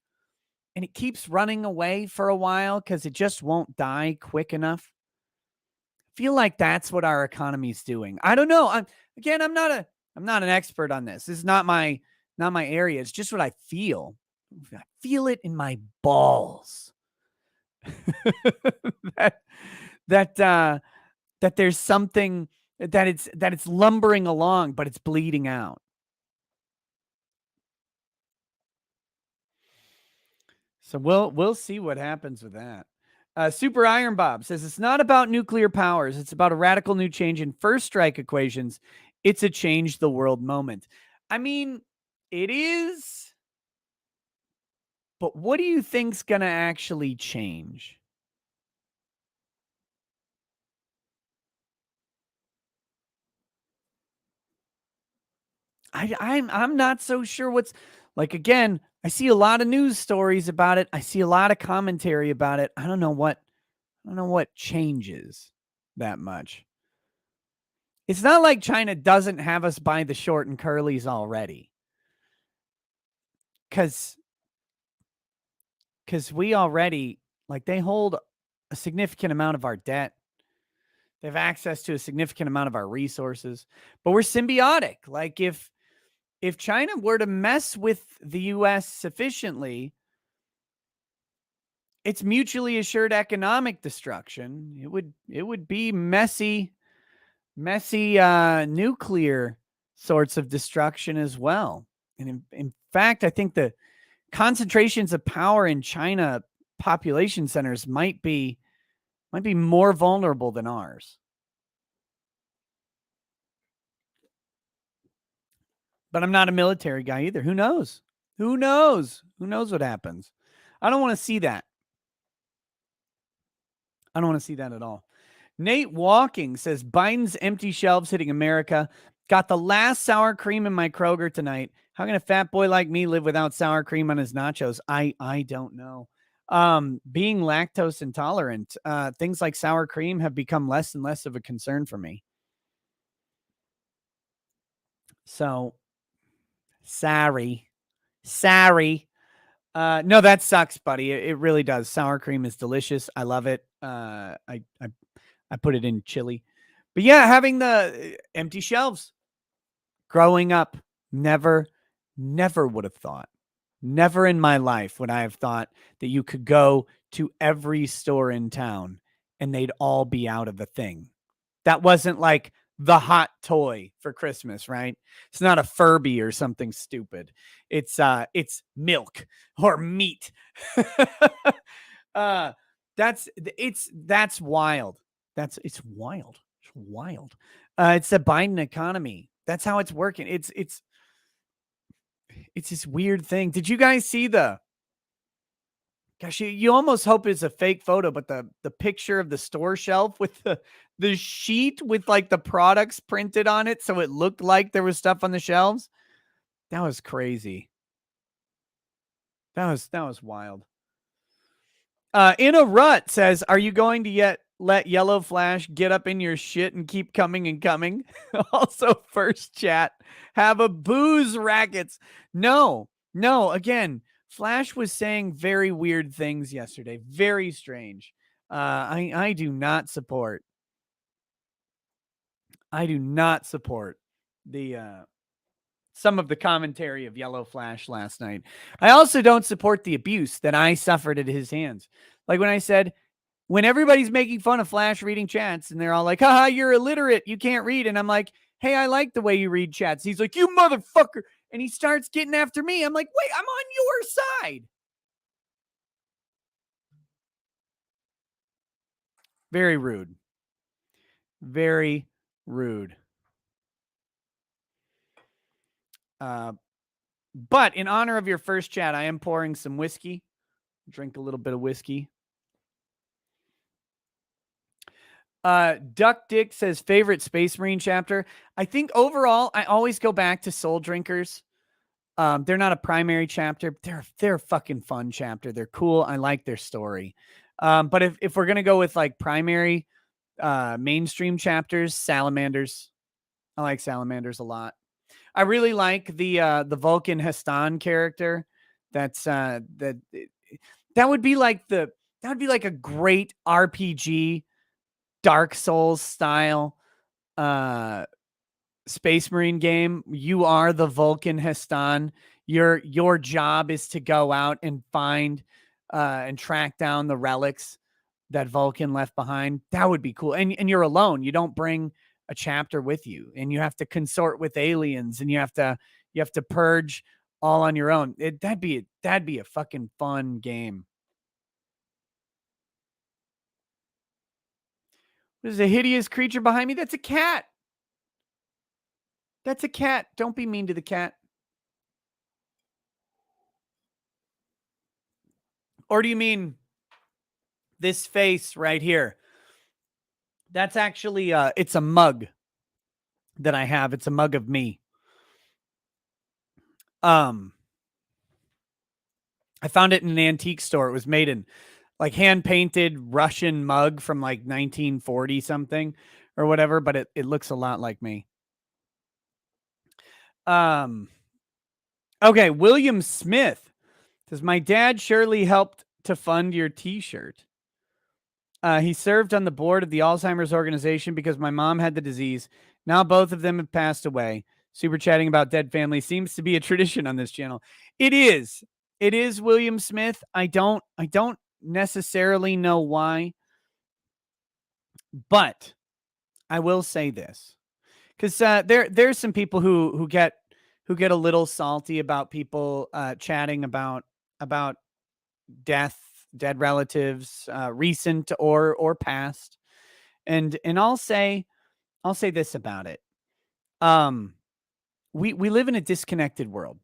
and it keeps running away for a while because it just won't die quick enough. I feel like that's what our economy's doing. I don't know. I'm not an expert on this. This is not my area. It's just what I feel. I feel it in my balls. that that there's something that it's lumbering along, but it's bleeding out. So we'll see what happens with that. Super Iron Bob says it's not about nuclear powers. It's about a radical new change in first strike equations. It's a change the world moment. I mean, it is, but what do you think's going to actually change? I'm not so sure what's like. Again, I see a lot of news stories about it. I see a lot of commentary about it. I don't know what changes that much. It's not like China doesn't have us by the short and curlies already. Cause we already, like, they hold a significant amount of our debt. They have access to a significant amount of our resources, but we're symbiotic. Like if China were to mess with the US sufficiently, it's mutually assured economic destruction. It would be messy nuclear sorts of destruction as well. And in fact, I think the concentrations of power in China population centers might be more vulnerable than ours. But I'm not a military guy either. Who knows? Who knows? Who knows what happens? I don't want to see that. I don't want to see that at all. Nate Walking says Biden's empty shelves hitting America. Got the last sour cream in my Kroger tonight. How can a fat boy like me live without sour cream on his nachos? I don't know. Being lactose intolerant, things like sour cream have become less and less of a concern for me. So sorry. No, that sucks, buddy. It really does. Sour cream is delicious. I love it. I put it in chili. But yeah, having the empty shelves. Growing up, never would have thought. Never in my life would I have thought that you could go to every store in town and they'd all be out of a thing. That wasn't like the hot toy for Christmas, right? It's not a Furby or something stupid. It's milk or meat. uh that's wild. It's wild. It's wild. It's the Biden economy. That's how it's working. It's this weird thing. Did you guys see the gosh, you almost hope it's a fake photo, but the picture of the store shelf with the sheet with like the products printed on it, so it looked like there was stuff on the shelves. That was crazy. That was wild. In a rut says, "Are you going to yet let Yellow Flash get up in your shit and keep coming and coming?" Also, first chat, have a booze rackets. No, no. Again, Flash was saying very weird things yesterday. Very strange. I do not support. I do not support the some of the commentary of Yellow Flash last night. I also don't support the abuse that I suffered at his hands. Like when I said, when everybody's making fun of Flash reading chats and they're all like, haha, you're illiterate, you can't read. And I'm like, hey, I like the way you read chats. He's like, you motherfucker. And he starts getting after me. I'm like, wait, I'm on your side. Very rude. Very rude. But in honor of your first chat, I am pouring some whiskey. Drink a little bit of whiskey. Duck Dick says favorite Space Marine chapter. I think overall, I always go back to Soul Drinkers. They're not a primary chapter. They're a fucking fun chapter. They're cool. I like their story. But if we're gonna go with like primary mainstream chapters, Salamanders. I like Salamanders a lot. I really like the Vulcan Heston character. That would be like a great RPG Dark Souls style Space Marine game. You are the Vulcan Heston. Your job is to go out and find and track down the relics that Vulcan left behind. That would be cool. And you're alone. You don't bring a chapter with you, and you have to consort with aliens, and you have to purge all on your own. That'd be a fucking fun game. There's a hideous creature behind me. That's a cat. That's a cat. Don't be mean to the cat. Or do you mean this face right here? That's actually it's a mug that I have. It's a mug of me. I found it in an antique store. It was made in like hand painted Russian mug from like 1940 something or whatever, but it looks a lot like me. Okay, William Smith says, my dad surely helped to fund your t-shirt. He served on the board of the Alzheimer's organization because my mom had the disease. Now both of them have passed away. Super chatting about dead family seems to be a tradition on this channel. It is. It is, William Smith. I don't necessarily know why, but I will say this. Because there's some people who get a little salty about people chatting about death, dead relatives, recent or past, and I'll say this about it. We live in a disconnected world,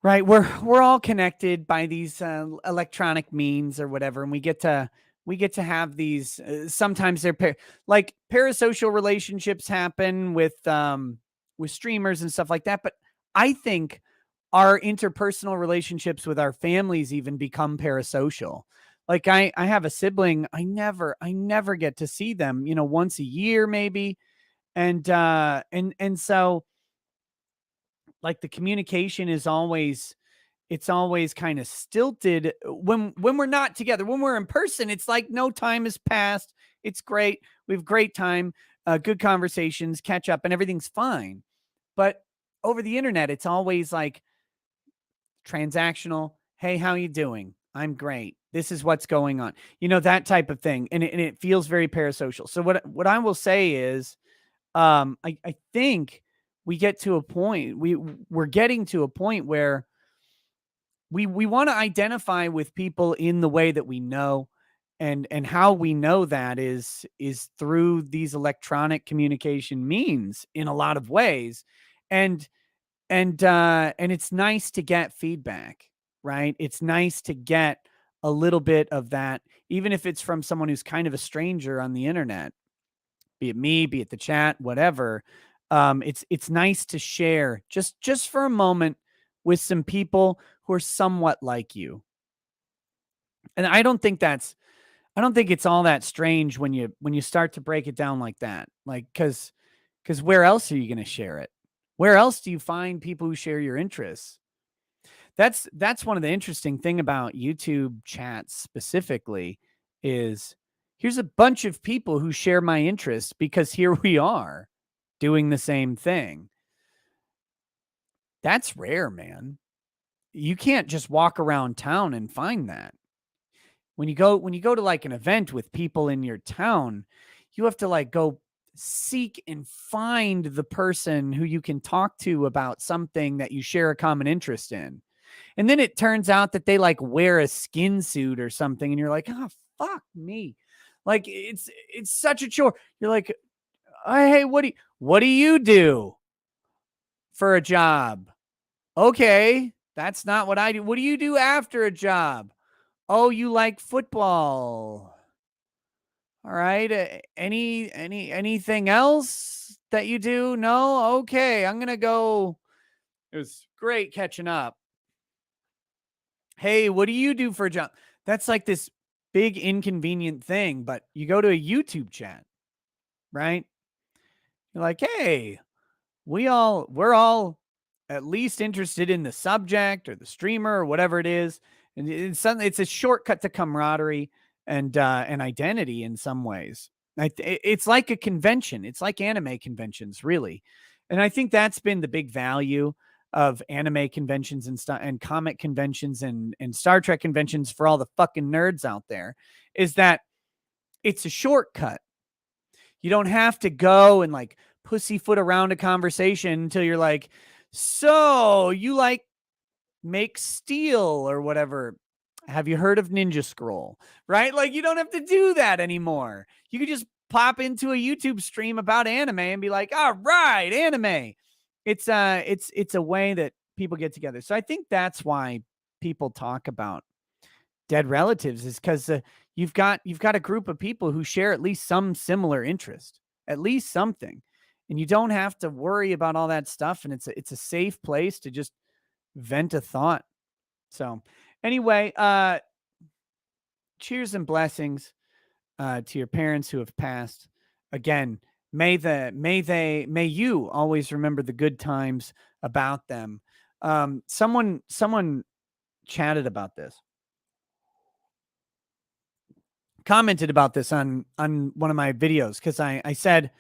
right? We're all connected by these electronic means or whatever, and we get to have these. Sometimes they're like parasocial relationships happen with streamers and stuff like that. But I think our interpersonal relationships with our families even become parasocial. Like I have a sibling. I never get to see them. Once a year maybe, and so like the communication is always kind of stilted when we're not together. When we're in person, it's like no time has passed. It's great. We have great time, good conversations, catch up, and everything's fine. But over the internet, it's always like transactional. Hey, how you doing? I'm great. This is what's going on. That type of thing. And it feels very parasocial. So what I will say is, I think we get to a point, we're getting to a point where we want to identify with people in the way that we know, and how we know that is through these electronic communication means in a lot of ways. And and uh and it's nice to get feedback, right? It's nice to get a little bit of that, even if it's from someone who's kind of a stranger on the internet, be it me, be it the chat, whatever. It's nice to share just for a moment with some people who are somewhat like you. And I don't think it's all that strange when you start to break it down like that. Like, because where else are you going to share it? Where else do you find people who share your interests? That's one of the interesting thing about YouTube chats specifically is, here's a bunch of people who share my interests because here we are doing the same thing. That's rare, man. You can't just walk around town and find that. When you go to like an event with people in your town, you have to like go seek and find the person who you can talk to about something that you share a common interest in. And then it turns out that they like wear a skin suit or something, and you're like, "Oh, fuck me." Like it's such a chore. You're like, "Hey, what do you do for a job?" Okay, that's not what I do. What do you do after a job? Oh, you like football. All right. Anything else that you do? No? Okay, I'm going to go. It was great catching up. Hey, what do you do for a job? That's like this big inconvenient thing, but you go to a YouTube chat, right? You're like, "Hey, we're all at least interested in the subject or the streamer or whatever it is." And it's a shortcut to camaraderie and identity in some ways. It's like a convention. It's like anime conventions, really. And I think that's been the big value of anime conventions and comic conventions and Star Trek conventions for all the fucking nerds out there, is that it's a shortcut. You don't have to go and like pussyfoot around a conversation until you're like, "So you like make steel or whatever. Have you heard of Ninja Scroll?" Right? Like, you don't have to do that anymore. You could just pop into a YouTube stream about anime and be like, "All right, anime." It's a way that people get together. So I think that's why people talk about dead relatives, is because you've got a group of people who share at least some similar interest, at least something, and you don't have to worry about all that stuff. And it's a safe place to just vent a thought. So anyway, cheers and blessings to your parents who have passed. Again, may you always remember the good times about them. Someone chatted about this, commented about this on one of my videos, because I said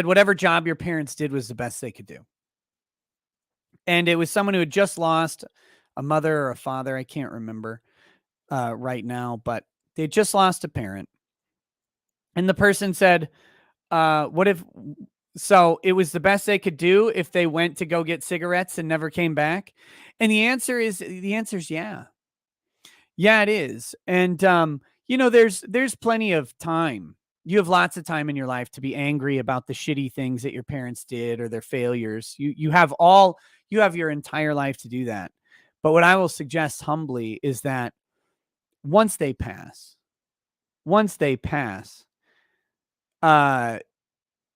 whatever job your parents did was the best they could do. And it was someone who had just lost a mother or a father. I can't remember right now, but they just lost a parent. And the person said, what if, so it was the best they could do if they went to go get cigarettes and never came back? And the answer is yeah. Yeah, it is. And, there's plenty of time. You have lots of time in your life to be angry about the shitty things that your parents did or their failures. You have your entire life to do that. But what I will suggest humbly is that once they pass, once they pass, uh,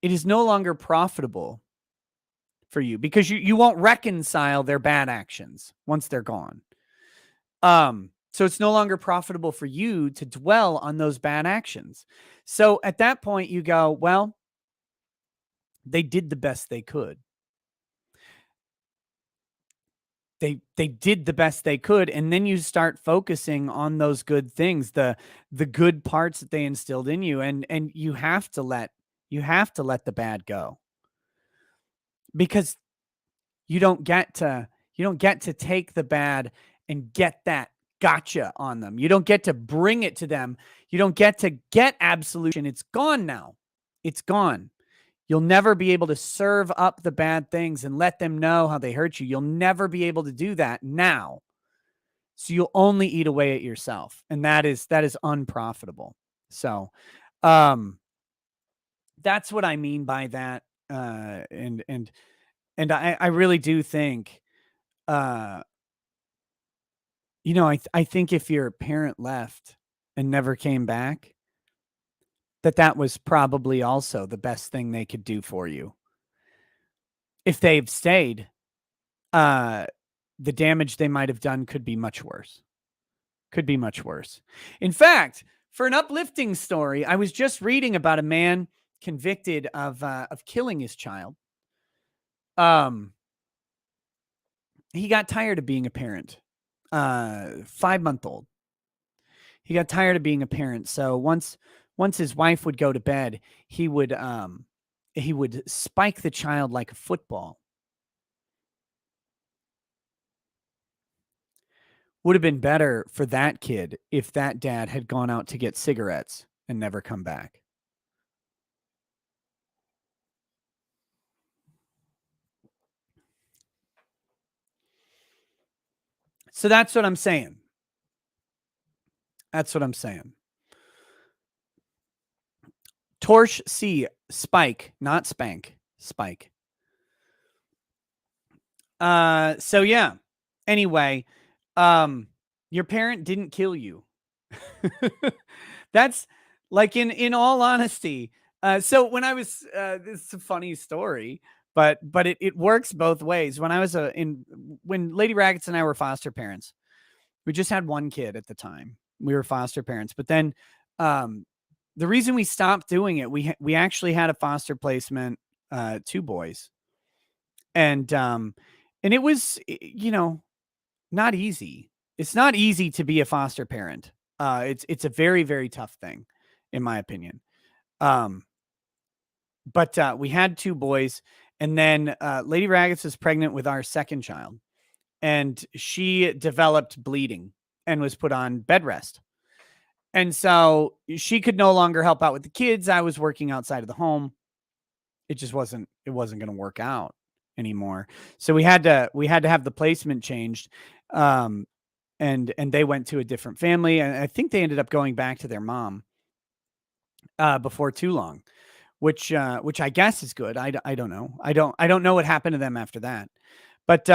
it is no longer profitable for you, because you won't reconcile their bad actions once they're gone. So it's no longer profitable for you to dwell on those bad actions. So at that point you go, well, they did the best they could. They did the best they could, and then you start focusing on those good things, the good parts that they instilled in you, and you have to let the bad go, because you don't get to take the bad and get that gotcha on them. You don't get to bring it to them. You don't get to get absolution. It's gone now. It's gone. You'll never be able to serve up the bad things and let them know how they hurt you. You'll never be able to do that now. So you'll only eat away at yourself. And that is unprofitable. So that's what I mean by that. And I really do think, I think if your parent left and never came back, that was probably also the best thing they could do for you. If they've stayed, the damage they might have done could be much worse. Could be much worse. In fact, for an uplifting story, I was just reading about a man convicted of killing his child. He got tired of being a parent. 5-month-old. He got tired of being a parent. So once his wife would go to bed, he would spike the child like a football. Would have been better for that kid if that dad had gone out to get cigarettes and never come back. So that's what I'm saying. That's what I'm saying. Torch C, spike, not spank, spike. So yeah. Anyway, your parent didn't kill you. That's like in all honesty. So when I was, this is a funny story, but it works both ways. When I was when Lady Raggets and I were foster parents, we just had one kid at the time. We were foster parents, but then, the reason we stopped doing it, we actually had a foster placement, 2 boys, and it was, not easy. It's not easy to be a foster parent. It's a very, very tough thing, in my opinion. But we had 2 boys, and then Lady Raggets was pregnant with our second child, and she developed bleeding and was put on bed rest. And so she could no longer help out with the kids. I was working outside of the home. It just wasn't going to work out anymore. So we had to have the placement changed. And they went to a different family, and I think they ended up going back to their mom before too long, which I guess is good. I don't know. I don't know what happened to them after that. But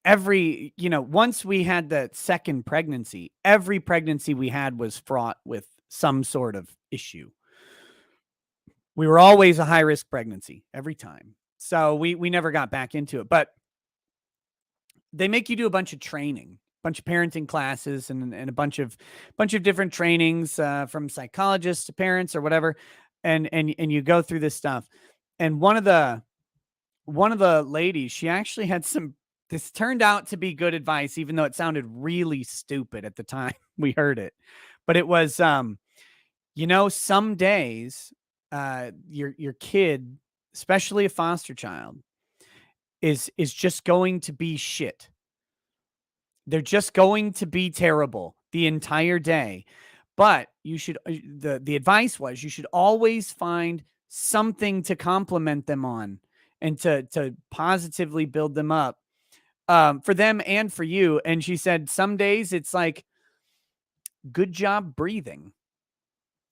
once we had that second pregnancy, every pregnancy we had was fraught with some sort of issue. We were always a high risk pregnancy every time. So we never got back into it, but they make you do a bunch of training, bunch of parenting classes, and a bunch of different trainings, from psychologists to parents or whatever. And you go through this stuff. And one of the ladies, she actually had this turned out to be good advice, even though it sounded really stupid at the time we heard it. But it was, some days, your kid, especially a foster child, is just going to be shit. They're just going to be terrible the entire day. But you should, the advice was, you should always find something to compliment them on and to positively build them up, for them and for you. And she said, some days it's like, good job breathing,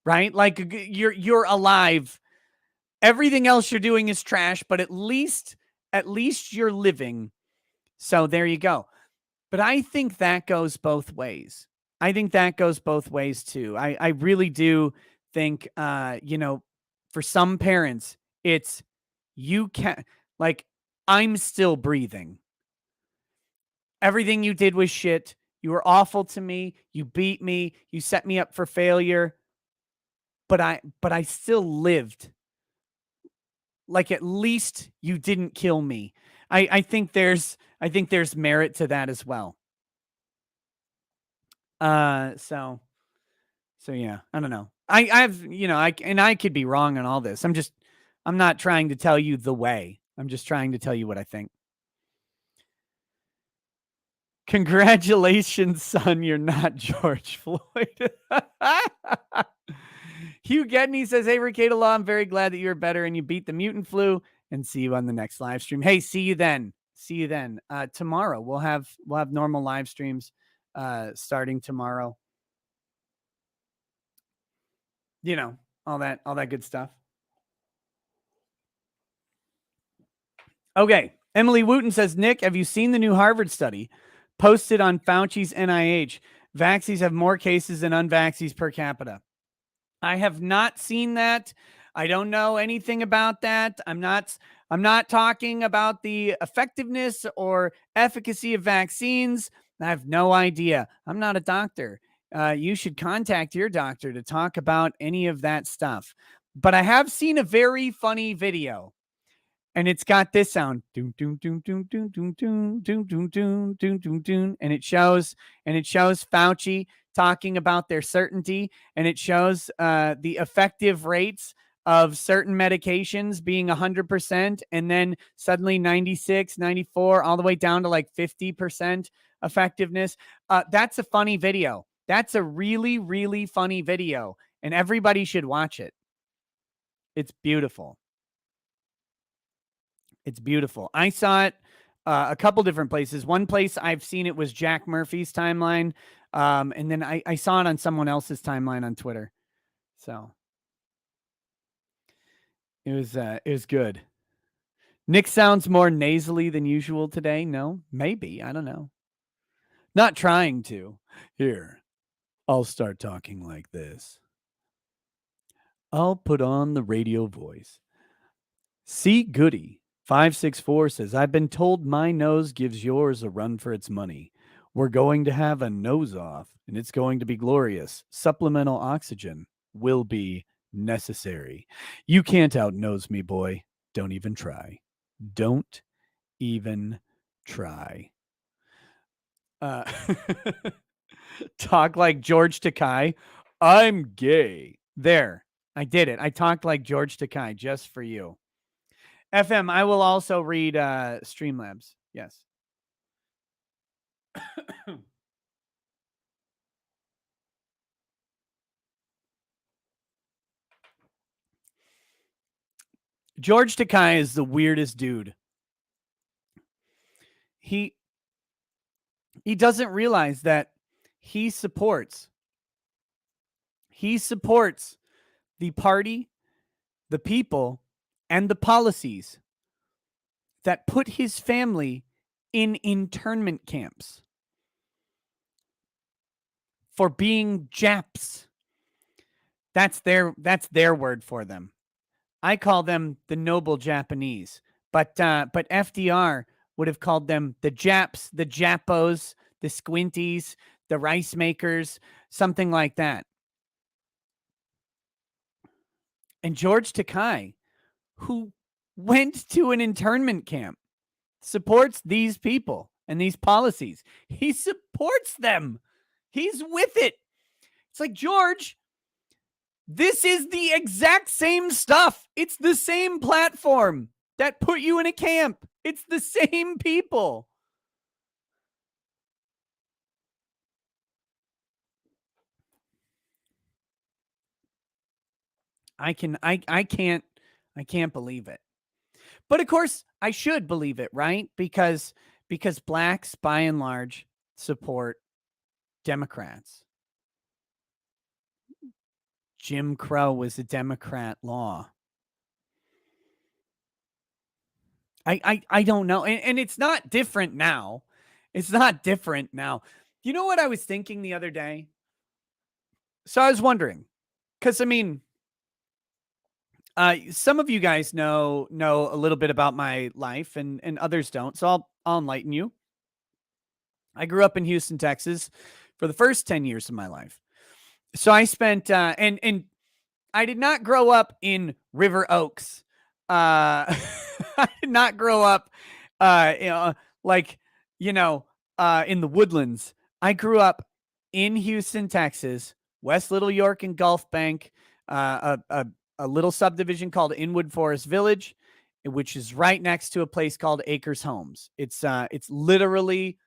right? Like, you're alive. Everything else you're doing is trash, but at least you're living. So there you go. But I think that goes both ways. I think that goes both ways too. I really do think, for some parents, it's, you can, like, I'm still breathing. Everything you did was shit. You were awful to me. You beat me. You set me up for failure. But I still lived. Like, at least you didn't kill me. I think there's merit to that as well. So yeah, I don't know. I could be wrong on all this. I'm not trying to tell you the way. I'm just trying to tell you what I think. Congratulations, son. You're not George Floyd. Hugh Gedney says, hey, Ricada Law, I'm very glad that you're better and you beat the mutant flu, and see you on the next live stream. Hey, see you then. See you then. Tomorrow we'll have normal live streams starting tomorrow. You know, all that good stuff. Okay. Emily Wooten says, Nick, have you seen the new Harvard study posted on Fauci's NIH? Vaxies have more cases than unvaxies per capita. I have not seen that. I don't know anything about that. I'm not talking about the effectiveness or efficacy of vaccines. I have no idea. I'm not a doctor. You should contact your doctor to talk about any of that stuff. But I have seen a very funny video. And it's got this sound, doom, doom, doom, doom, doom, doom, doom, doom, doom, doom, doom, doom, doom, and it shows Fauci talking about their certainty, and it shows the effective rates of certain medications being 100%, and then suddenly 96, 94, all the way down to like 50% effectiveness. That's a funny video. That's a really, really funny video, and everybody should watch it. It's beautiful. It's beautiful. I saw it a couple different places. One place I've seen it was Jack Murphy's timeline. And then I saw it on someone else's timeline on Twitter. So it was good. Nick sounds more nasally than usual today. No, maybe. I don't know. Not trying to. Here, I'll start talking like this. I'll put on the radio voice. See Goody 564 says, I've been told my nose gives yours a run for its money. We're going to have a nose off, and it's going to be glorious. Supplemental oxygen will be necessary. You can't outnose me, boy. Don't even try. Don't even try. Talk like George Takei. I'm gay. There. I did it. I talked like George Takei just for you. FM, I will also read Streamlabs. Yes. George Takei is the weirdest dude. He doesn't realize that he supports the party, the people, and the policies that put his family in internment camps for being Japs. That's their word for them. I call them the noble Japanese, but FDR would have called them the Japs, the Japos, the Squinties, the rice makers, something like that. And George Takei, who went to an internment camp, supports these people and these policies. He supports them. He's with it. It's like, George, this is the exact same stuff. It's the same platform that put you in a camp. It's the same people. I can't believe it. But of course, I should believe it, right? Because blacks, by and large, support Democrats. Jim Crow was a Democrat law. I don't know. And it's not different now. It's not different now. You know what I was thinking the other day? So I was wondering, because I mean, some of you guys know a little bit about my life, and others don't. So I'll enlighten you. I grew up in Houston, Texas, for the first 10 years of my life. So I spent and I did not grow up in River Oaks. I did not grow up in the woodlands. I grew up in Houston, Texas, West Little York and Gulf Bank, a little subdivision called Inwood Forest Village, which is right next to a place called Acres Homes. It's literally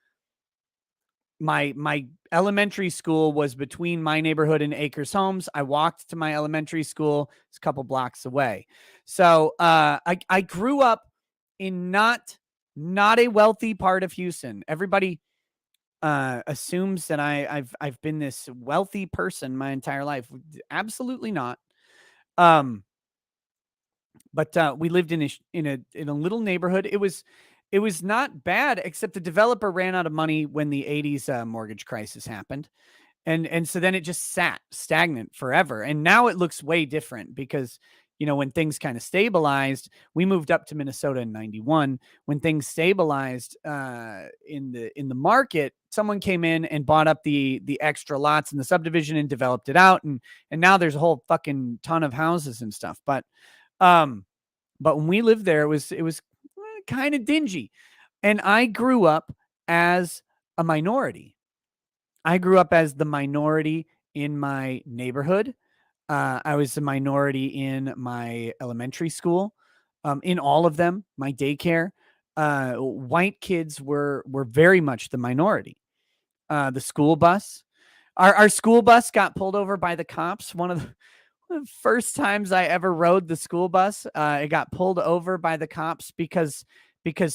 my elementary school was between my neighborhood and Acres Homes. I walked to my elementary school. It's a couple blocks away. So I grew up in not a wealthy part of Houston. Everybody assumes that I've been this wealthy person my entire life. Absolutely not. But we lived in a little neighborhood. It was not bad, except the developer ran out of money when the 80s mortgage crisis happened. And so then it just sat stagnant forever. And now it looks way different because, when things kind of stabilized, we moved up to Minnesota in 91. When things stabilized in the market, someone came in and bought up the extra lots in the subdivision and developed it out. And now there's a whole fucking ton of houses and stuff. But when we lived there, it was kind of dingy. And I grew up as a minority. I grew up as the minority in my neighborhood. I was a minority in my elementary school, in all of them, my daycare. White kids were very much the minority. The school bus, our school bus got pulled over by the cops. One of the first times I ever rode the school bus, it got pulled over by the cops because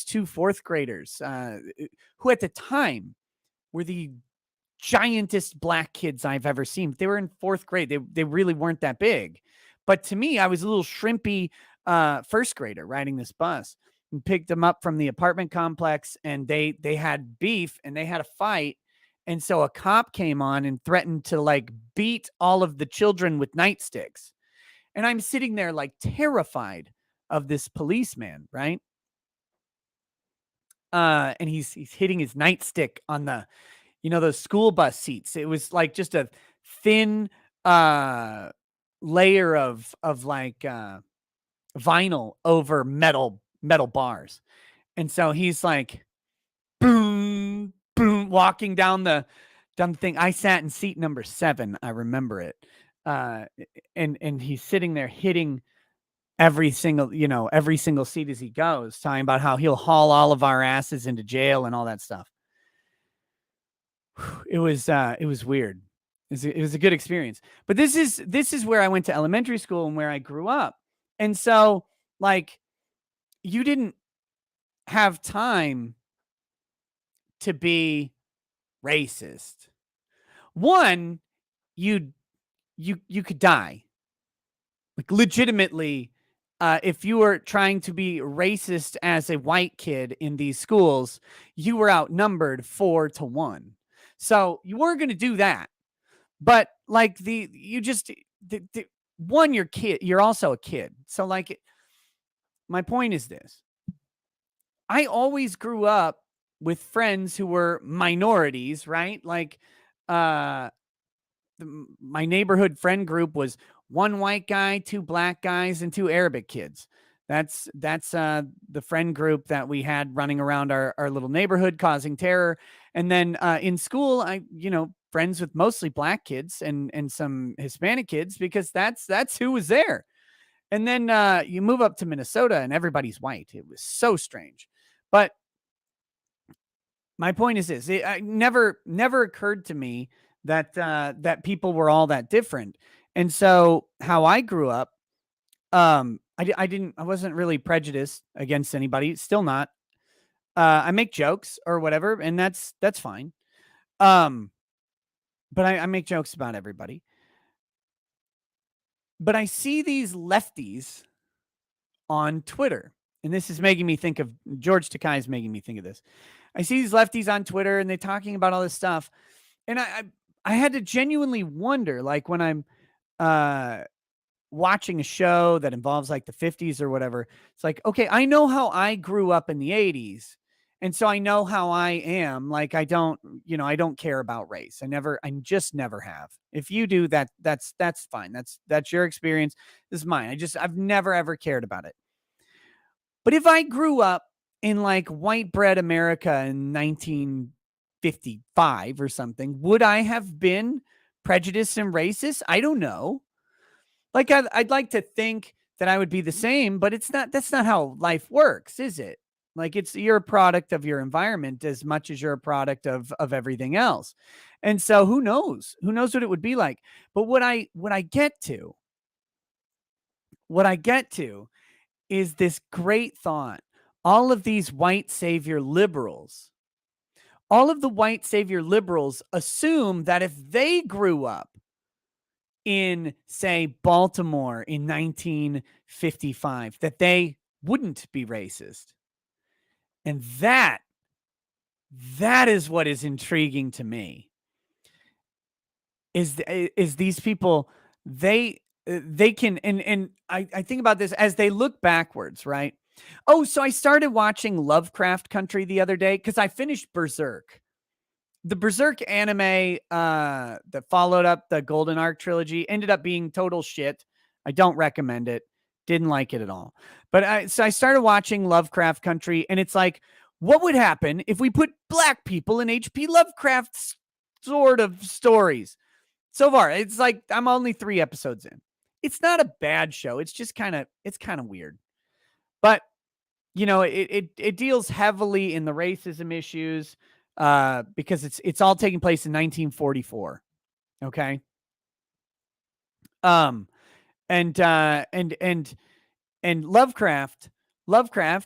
two fourth graders, who at the time were the giantest black kids I've ever seen. They were in fourth grade. They really weren't that big. But to me, I was a little shrimpy first grader riding this bus, and picked them up from the apartment complex, and they had beef and they had a fight. And so a cop came on and threatened to like beat all of the children with nightsticks. And I'm sitting there like terrified of this policeman, right? And he's hitting his nightstick on those school bus seats. It was like just a thin layer of like vinyl over metal bars. And so he's like boom, boom, walking down the thing. I sat in seat number 7. I remember it. And he's sitting there hitting every single seat as he goes, talking about how he'll haul all of our asses into jail and all that stuff. It was weird. It was a good experience. But this is where I went to elementary school and where I grew up. And so like you didn't have time to be racist. One, you could die. Like legitimately, if you were trying to be racist as a white kid in these schools, you were outnumbered 4-1. So you weren't going to do that. But like one, you're also a kid. So like, my point is this. I always grew up with friends who were minorities, right? Like, my neighborhood friend group was one white guy, 2 black guys, and 2 Arabic kids. That's the friend group that we had running around our little neighborhood causing terror. And then in school, I friends with mostly black kids and some Hispanic kids because that's who was there. And then you move up to Minnesota and everybody's white. It was so strange. But my point is this: it never occurred to me that people were all that different. And so how I grew up, I wasn't really prejudiced against anybody. Still not. I make jokes or whatever, and that's fine. But I make jokes about everybody. But I see these lefties on Twitter, and this is making me think of George Takei is making me think of this. I see these lefties on Twitter, and they're talking about all this stuff, and I had to genuinely wonder, like when I'm watching a show that involves like the 50s or whatever, it's like, okay, I know how I grew up in the 80s. And so I know how I am. Like, I don't care about race. I just never have. If you do that, that's fine. That's your experience. This is mine. I've never, ever cared about it. But if I grew up in like white bread America in 1955 or something, would I have been prejudiced and racist? I don't know. Like, I'd like to think that I would be the same, but that's not how life works, is it? Like you're a product of your environment as much as you're a product of everything else. And so who knows? Who knows what it would be like? But what I get to is this great thought. All of these white savior liberals, all of the white savior liberals assume that if they grew up in, say, Baltimore in 1955, that they wouldn't be racist. And that is what is intriguing to me. Is these people, they can, and I think about this as they look backwards, right? Oh, so I started watching Lovecraft Country the other day because I finished Berserk. The Berserk anime that followed up the Golden Arc trilogy ended up being total shit. I don't recommend it. Didn't like it at all. But I started watching Lovecraft Country, and it's like, what would happen if we put black people in H.P. Lovecraft's sort of stories? So far, it's like I'm only 3 episodes in. It's not a bad show. It's just kind of weird. But it deals heavily in the racism issues because it's all taking place in 1944. Okay. And Lovecraft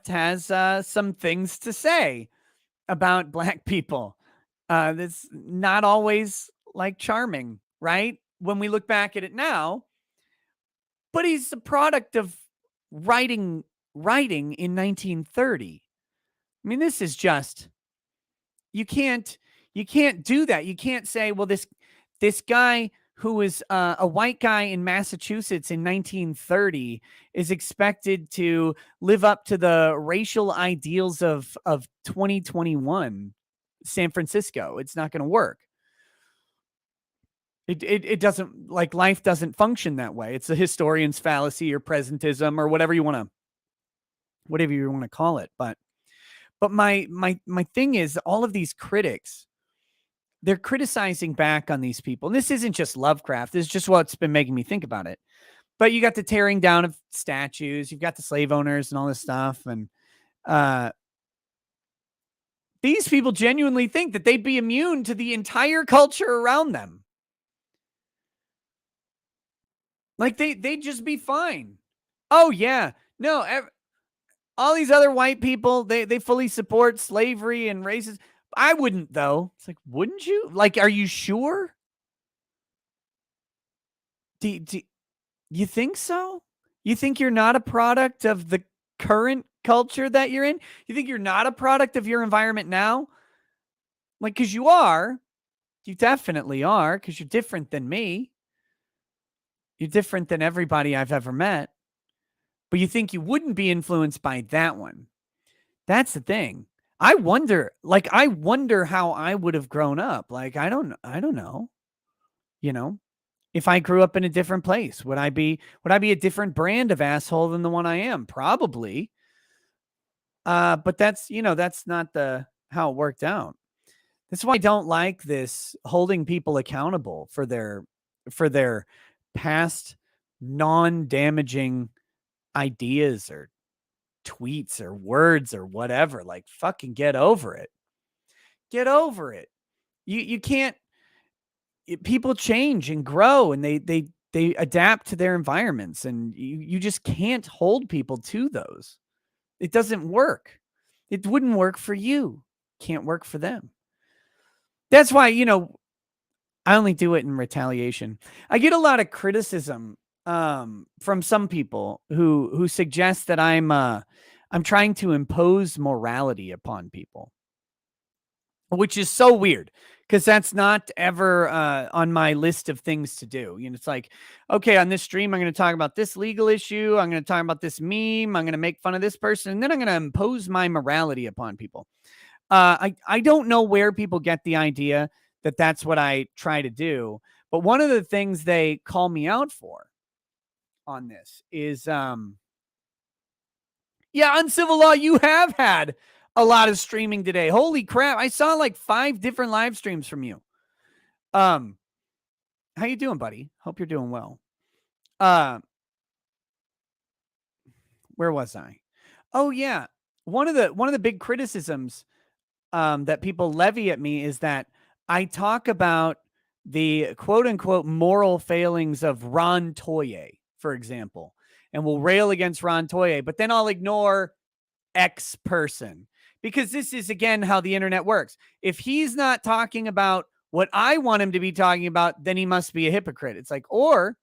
has some things to say about black people. That's not always like charming, right? When we look back at it now, but he's a product of writing in 1930. I mean, this is just, you can't do that. You can't say, well, this guy who was a white guy in Massachusetts in 1930 is expected to live up to the racial ideals of 2021 San Francisco. It's not going to work. It doesn't, like, life doesn't function that way. It's a historian's fallacy or presentism or whatever you want to call it. But my thing is, all of these critics, they're criticizing back on these people. And this isn't just Lovecraft. This is just what's been making me think about it. But you got the tearing down of statues. You've got the slave owners and all this stuff. And these people genuinely think that they'd be immune to the entire culture around them. Like they'd just be fine. Oh, yeah. No, all these other white people, they fully support slavery and racism. I wouldn't, though. It's like, wouldn't you? Like, are you sure? Do you think so? You think you're not a product of the current culture that you're in? You think you're not a product of your environment now? Like, because you are. You definitely are, because you're different than me. You're different than everybody I've ever met. But you think you wouldn't be influenced by that one. That's the thing. I wonder how I would have grown up. Like, I don't know. If I grew up in a different place, would I be a different brand of asshole than the one I am? Probably. But that's not how it worked out. That's why I don't like this holding people accountable for their past non-damaging ideas or tweets or words or whatever. Like, fucking get over it. Get over it. You can't. People change and grow, and they adapt to their environments, and you just can't hold people to those. It doesn't work. It wouldn't work for you. Can't work for them. That's why, I only do it in retaliation. I get a lot of criticism from some people who suggest that I'm trying to impose morality upon people, which is so weird because that's not ever on my list of things to do. It's like, okay, on this stream, I'm going to talk about this legal issue. I'm going to talk about this meme. I'm going to make fun of this person. And then I'm going to impose my morality upon people. I don't know where people get the idea that that's what I try to do. But one of the things they call me out for on this is, Uncivil Law, you have had a lot of streaming today. Holy crap. I saw like 5 different live streams from you. How you doing, buddy? Hope you're doing well. Where was I? Oh, yeah. one of the big criticisms that people levy at me is that I talk about the quote unquote moral failings of Ron Toye, for example, and will rail against Ron Toye, but then I'll ignore X person, because this is again how the internet works. If he's not talking about what I want him to be talking about, then he must be a hypocrite. It's like, or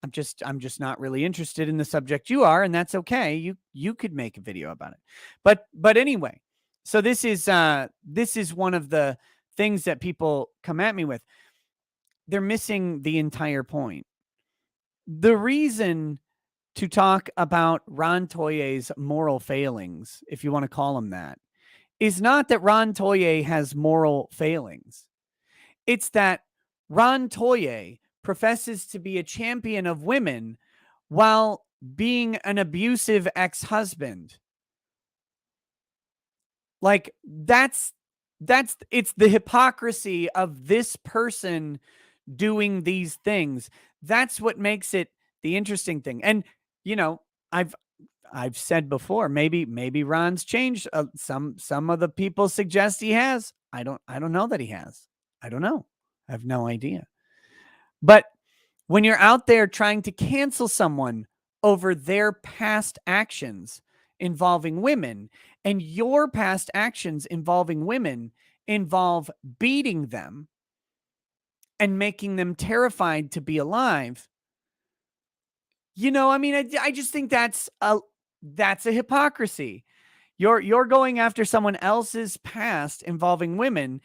I'm just not really interested in the subject you are, and that's okay. You could make a video about it. But anyway, so this is one of the things that people come at me with. They're missing the entire point. The reason to talk about Ron Toye's moral failings, if you want to call him that, is not that Ron Toye has moral failings. It's that Ron Toye professes to be a champion of women while being an abusive ex-husband. Like that's it's the hypocrisy of this person doing these things. That's what makes it the interesting thing. And you know, I've said before, maybe Ron's changed. Some of the people suggest he has. I don't know that he has. I don't know. I have no idea. But when you're out there trying to cancel someone over their past actions involving women, and your past actions involving women involve beating them and making them terrified to be alive, you know, I mean, I just think that's a hypocrisy. You're going after someone else's past involving women,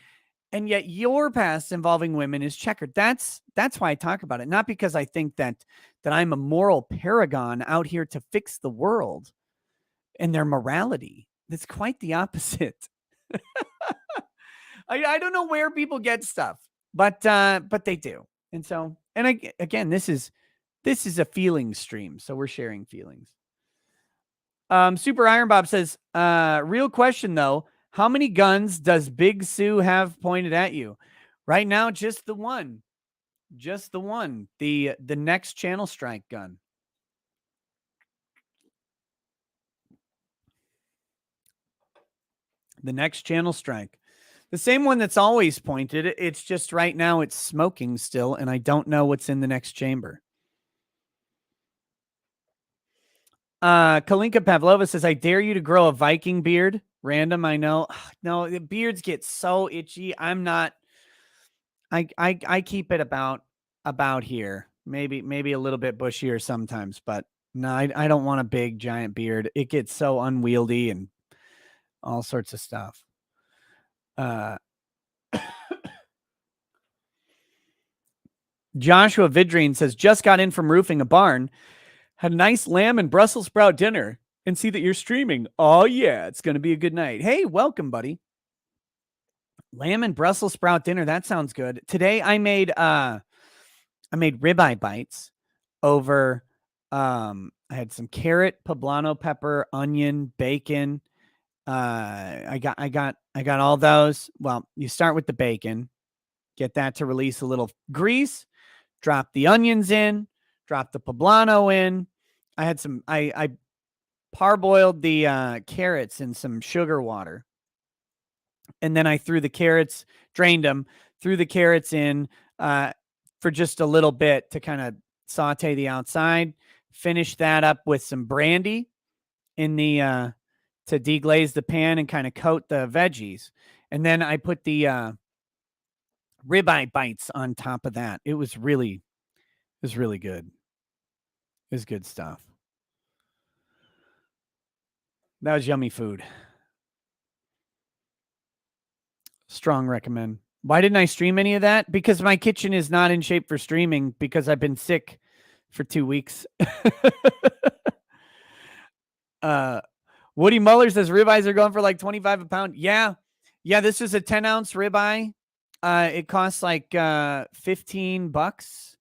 and yet your past involving women is checkered. That's why I talk about it, not because I think that I'm a moral paragon out here to fix the world and their morality. That's quite the opposite. I don't know where people get stuff, but they do. And so, and again, this is a feeling stream, so we're sharing feelings. Super Iron Bob says, real question though, how many guns does Big Sue have pointed at you? Right now, just the one. Just the one. The next channel strike gun. The next channel strike. The same one that's always pointed. It's just right now it's smoking still, and I don't know what's in the next chamber. Kalinka Pavlova says, I dare you to grow a Viking beard. Random, I know. No, the beards get so itchy. I'm not. I keep it about here. Maybe a little bit bushier sometimes, but no, I don't want a big giant beard. It gets so unwieldy and all sorts of stuff. Joshua Vidrine says, just got in from roofing a barn. Had a nice lamb and Brussels sprout dinner, and see that you're streaming. Oh yeah, it's going to be a good night. Hey, welcome, buddy. Lamb and Brussels sprout dinner. That sounds good. Today I made ribeye bites over I had some carrot, poblano pepper, onion, bacon. I got all those. Well, you start with the bacon, get that to release a little grease, drop the onions in, drop the poblano in. I had some I parboiled the carrots in some sugar water. And then I threw the carrots, drained them, threw the carrots in for just a little bit to kind of saute the outside. Finished that up with some brandy in the to deglaze the pan and kind of coat the veggies. And then I put the ribeye bites on top of that. It was really good. It was good stuff. That was yummy food. Strong recommend. Why didn't I stream any of that? Because my kitchen is not in shape for streaming because I've been sick for 2 weeks. Woody Muller says ribeyes are going for like 25 a pound. Yeah. This is a 10-ounce ribeye. It costs like $15,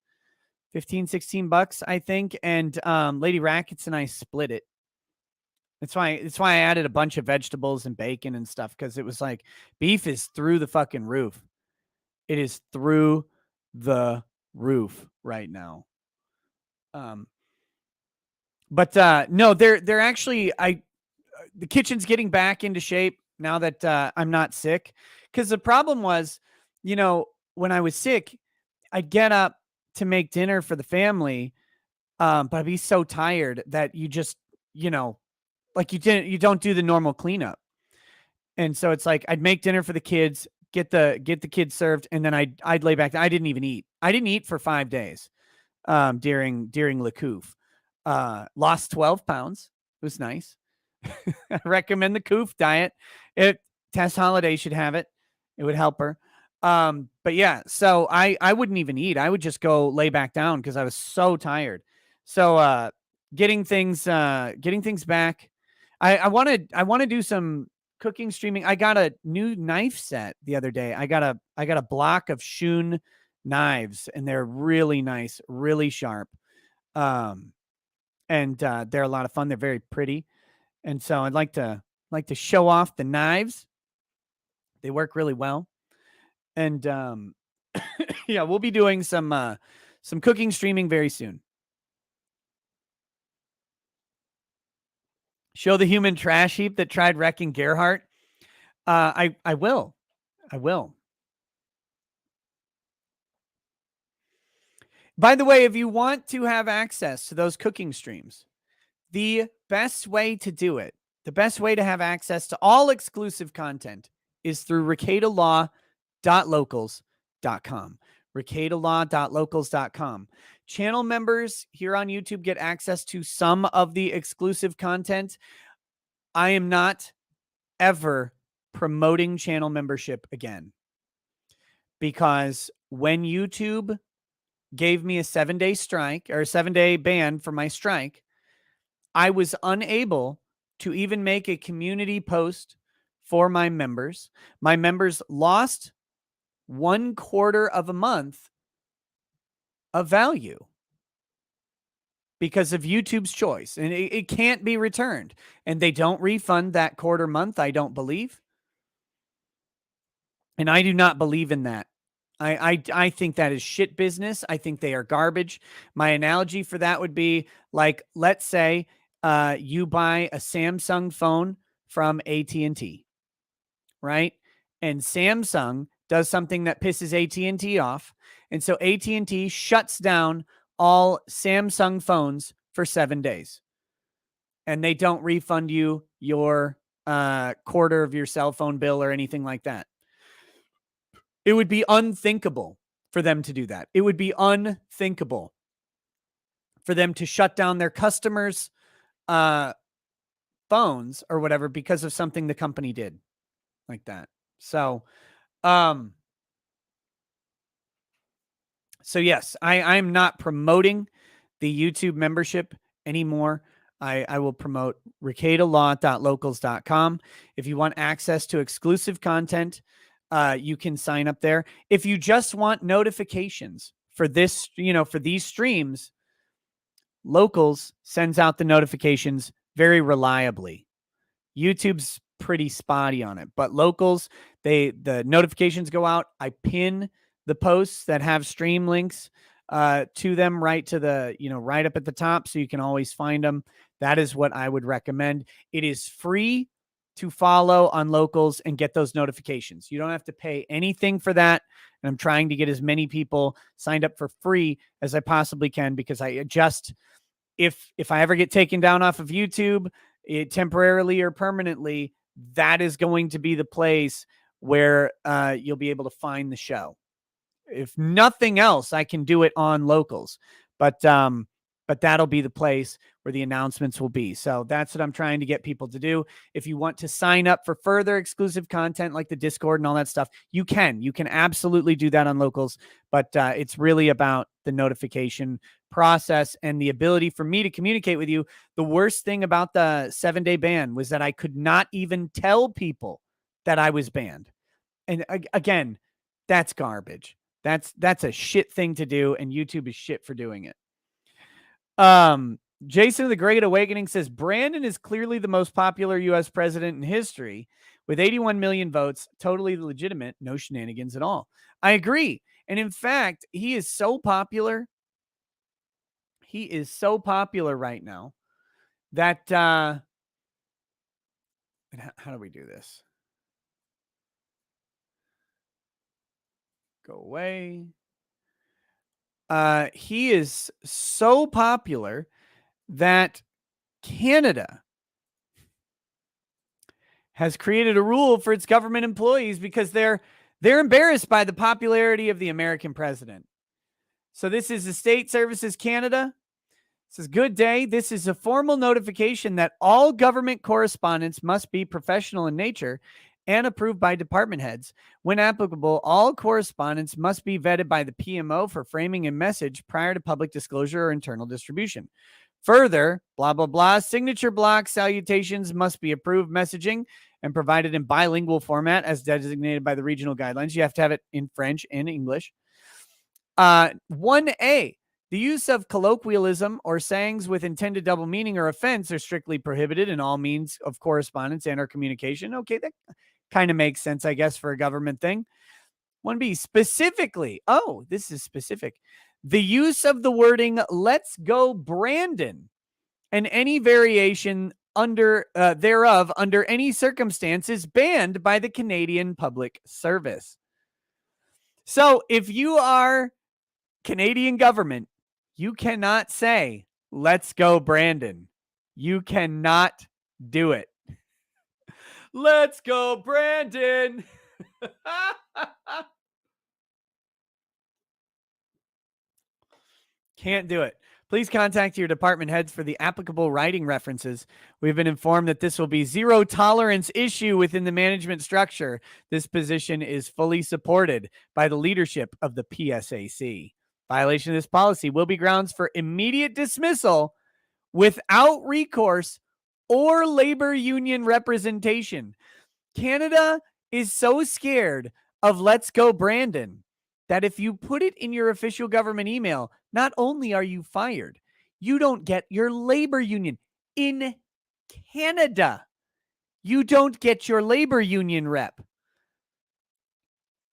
15, $16, I think. And Lady Rackets and I split it. That's why I added a bunch of vegetables and bacon and stuff, because it was like beef is through the fucking roof. It is through the roof right now. But no, they're actually the kitchen's getting back into shape now that I'm not sick. Because the problem was, when I was sick, I'd get up to make dinner for the family, but I'd be so tired that you just, you know, like you don't do the normal cleanup. And so it's like I'd make dinner for the kids, get the kids served, and then I'd lay back. I didn't even eat. I didn't eat for 5 days during LaCouf. Lost 12 pounds. It was nice. I recommend the Coof diet. It Tess Holiday should have it. It would help her. But yeah, so I wouldn't even eat. I would just go lay back down because I was so tired. So getting things back. I want to do some cooking streaming. I got a new knife set the other day. I got a block of Shun knives, and they're really nice, really sharp. Um, and they're a lot of fun. They're very pretty. And so I'd like to show off the knives. They work really well. And yeah, we'll be doing some cooking streaming very soon. Show the human trash heap that tried wrecking Gerhardt. I will. I will. By the way, if you want to have access to those cooking streams, the best way to do it, the best way to have access to all exclusive content is through ricadalaw.locals.com. ricadalaw.locals.com. Channel members here on YouTube get access to some of the exclusive content. I am not ever promoting channel membership again, because when YouTube gave me a 7-day strike or a 7-day ban for my strike, I was unable to even make a community post for my members. My members lost 1/4 of a month of value because of YouTube's choice, and it can't be returned. And they don't refund that quarter month, I don't believe. And I do not believe in that. I think that is shit business. I think they are garbage. My analogy for that would be like, let's say you buy a Samsung phone from AT&T, right? And Samsung does something that pisses AT&T off, and so AT&T shuts down all Samsung phones for 7 days, and they don't refund you your quarter of your cell phone bill or anything like that. It would be unthinkable for them to do that. It would be unthinkable for them to shut down their customers' phones or whatever because of something the company did like that. So, um, so yes, I'm not promoting the YouTube membership anymore. I will promote ricadalaw.locals.com. If you want access to exclusive content, you can sign up there. If you just want notifications for this, for these streams, Locals sends out the notifications very reliably. YouTube's pretty spotty on it, but Locals, the notifications go out. I pin the posts that have stream links to them right to the, right up at the top, so you can always find them. That is what I would recommend. It is free to follow on Locals and get those notifications. You don't have to pay anything for that. And I'm trying to get as many people signed up for free as I possibly can, because I just, if I ever get taken down off of YouTube, temporarily or permanently, that is going to be the place where you'll be able to find the show. If nothing else, I can do it on Locals, but that'll be the place where the announcements will be. So that's what I'm trying to get people to do. If you want to sign up for further exclusive content like the Discord and all that stuff, you can absolutely do that on Locals, but it's really about the notification process and the ability for me to communicate with you. The worst thing about the 7-day ban was that I could not even tell people that I was banned. And again, that's garbage. That's a shit thing to do, and YouTube is shit for doing it. Jason of the Great Awakening says Brandon is clearly the most popular U.S. president in history with 81 million votes. Totally legitimate. No shenanigans at all. I agree. And in fact, he is so popular. He is so popular right now that And how do we do this? Go away. He is so popular that Canada has created a rule for its government employees because they're embarrassed by the popularity of the American president. So this is the State Services Canada. It says, good day. This is a formal notification that all government correspondence must be professional in nature and approved by department heads. When applicable, all correspondence must be vetted by the PMO for framing and message prior to public disclosure or internal distribution. Further, blah, blah, blah, signature block salutations must be approved messaging and provided in bilingual format as designated by the regional guidelines. You have to have it in French and English. 1A, the use of colloquialism or sayings with intended double meaning or offense are strictly prohibited in all means of correspondence and or communication. Okay, that kind of makes sense, I guess, for a government thing. 1B, specifically, oh, this is specific. The use of the wording, let's go Brandon, and any variation under thereof under any circumstances banned by the Canadian Public Service. So if you are Canadian government, you cannot say, let's go Brandon. You cannot do it. Let's go Brandon. Can't do it. Please contact your department heads for the applicable writing references. We've been informed that this will be zero tolerance issue within the management structure. This position is fully supported by the leadership of the PSAC. Violation of this policy will be grounds for immediate dismissal without recourse or labor union representation. Canada is so scared of let's go Brandon that if you put it in your official government email, not only are you fired, you don't get your labor union. In Canada, you don't get your labor union rep.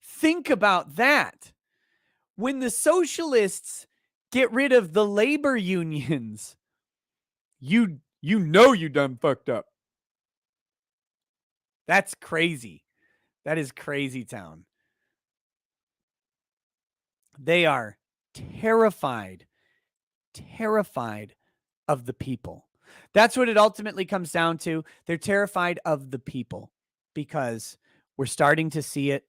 Think about that. When the socialists get rid of the labor unions, you know you done fucked up. That's crazy. That is crazy town. They are terrified of the people. That's what it ultimately comes down to. They're terrified of the people because we're starting to see it.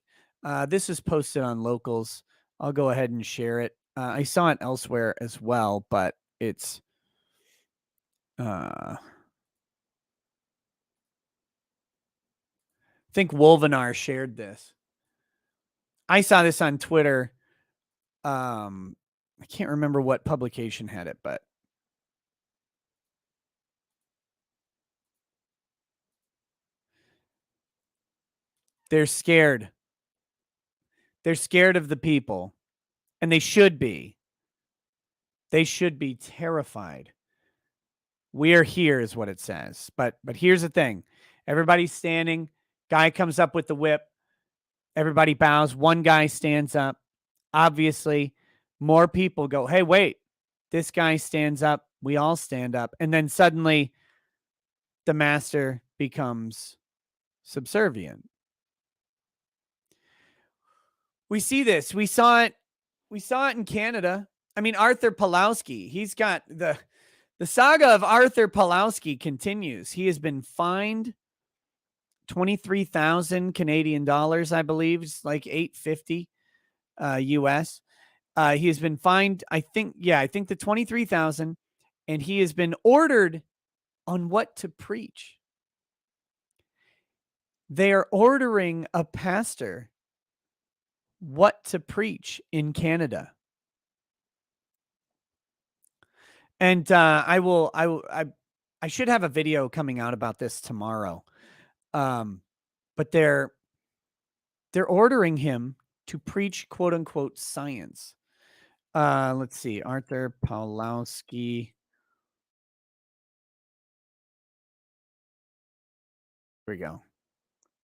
This is posted on Locals. I'll go ahead and share it. I saw it elsewhere as well, but it's I think Wolvenar shared this. I saw this on Twitter. I can't remember what publication had it, but they're scared. They're scared of the people, and they should be. They should be terrified. We are here is what it says. But here's the thing. Everybody's standing. Guy comes up with the whip. Everybody bows. One guy stands up. Obviously, more people go, hey, wait. This guy stands up. We all stand up. And then suddenly the master becomes subservient. We see this. We saw it in Canada. I mean, Arthur Pawlowski, he's got the saga of Arthur Pawlowski continues. He has been fined 23,000 Canadian dollars, I believe. It's like $850 US. He has been fined, I think the 23,000, and he has been ordered on what to preach. They are ordering a pastor what to preach in Canada. And I should have a video coming out about this tomorrow. But they're ordering him to preach quote unquote science. Let's see, Arthur Pawlowski. Here we go.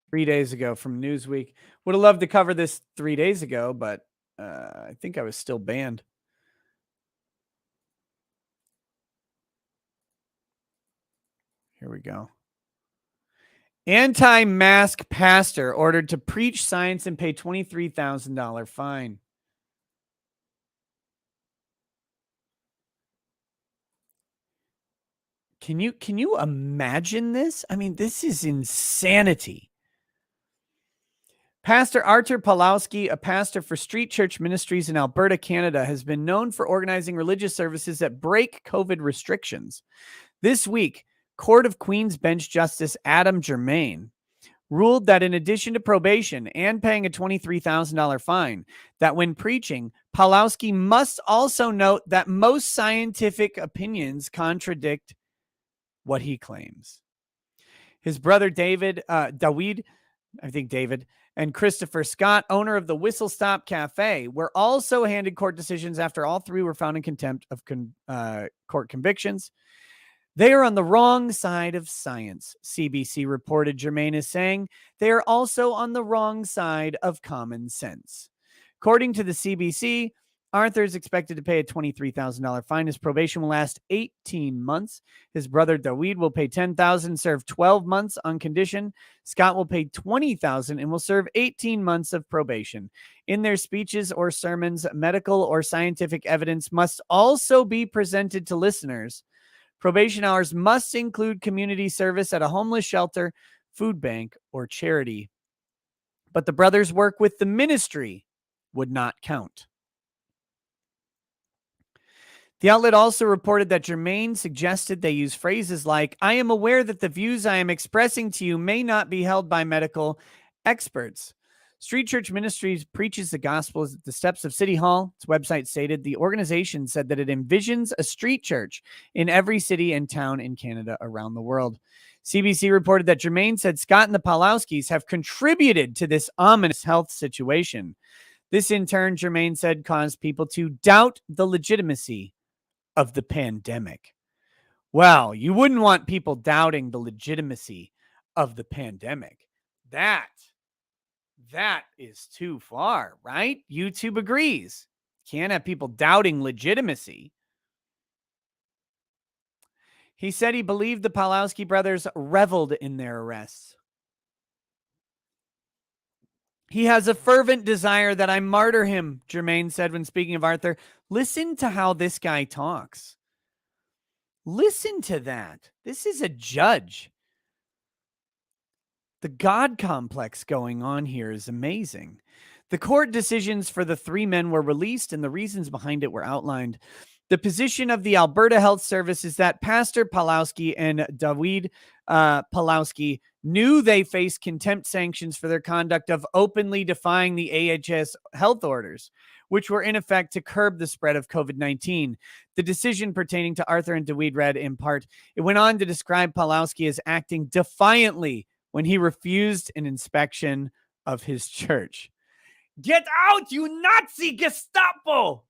3 days ago from Newsweek. Would have loved to cover this 3 days ago, but I think I was still banned. Here we go. Anti-mask pastor ordered to preach science and pay $23,000 fine. Can you imagine this? I mean, this is insanity. Pastor Artur Pawlowski, a pastor for Street Church Ministries in Alberta, Canada, has been known for organizing religious services that break COVID restrictions. This week, Court of Queen's Bench Justice Adam Germain ruled that in addition to probation and paying a $23,000 fine, that when preaching, Pawlowski must also note that most scientific opinions contradict what he claims. His brother David, and Christopher Scott, owner of the Whistle Stop Cafe, were also handed court decisions after all three were found in contempt of court convictions. They are on the wrong side of science, CBC reported. Germain is saying they are also on the wrong side of common sense. According to the CBC, Arthur is expected to pay a $23,000 fine. His probation will last 18 months. His brother David will pay $10,000 and serve 12 months on condition. Scott will pay $20,000 and will serve 18 months of probation. In their speeches or sermons, medical or scientific evidence must also be presented to listeners. Probation hours must include community service at a homeless shelter, food bank, or charity. But the brothers' work with the ministry would not count. The outlet also reported that Germain suggested they use phrases like, "I am aware that the views I am expressing to you may not be held by medical experts." Street Church Ministries preaches the gospel at the steps of City Hall. Its website stated the organization said that it envisions a street church in every city and town in Canada around the world. CBC reported that Germain said Scott and the Pawlowskis have contributed to this ominous health situation. This, in turn, Germain said, caused people to doubt the legitimacy of the pandemic. Well, you wouldn't want people doubting the legitimacy of the pandemic. That is too far, right? YouTube agrees. Can't have people doubting legitimacy. He said he believed the Pawlowski brothers reveled in their arrests. He has a fervent desire that I martyr him, Germain said when speaking of Arthur. Listen to how this guy talks. Listen to that. This is a judge. The God complex going on here is amazing. The court decisions for the three men were released and the reasons behind it were outlined. The position of the Alberta Health Service is that Pastor Pawlowski and David Pawlowski knew they faced contempt sanctions for their conduct of openly defying the AHS health orders, which were in effect to curb the spread of COVID-19. The decision pertaining to Arthur and David read in part, it went on to describe Pawlowski as acting defiantly when he refused an inspection of his church. Get out, you Nazi Gestapo!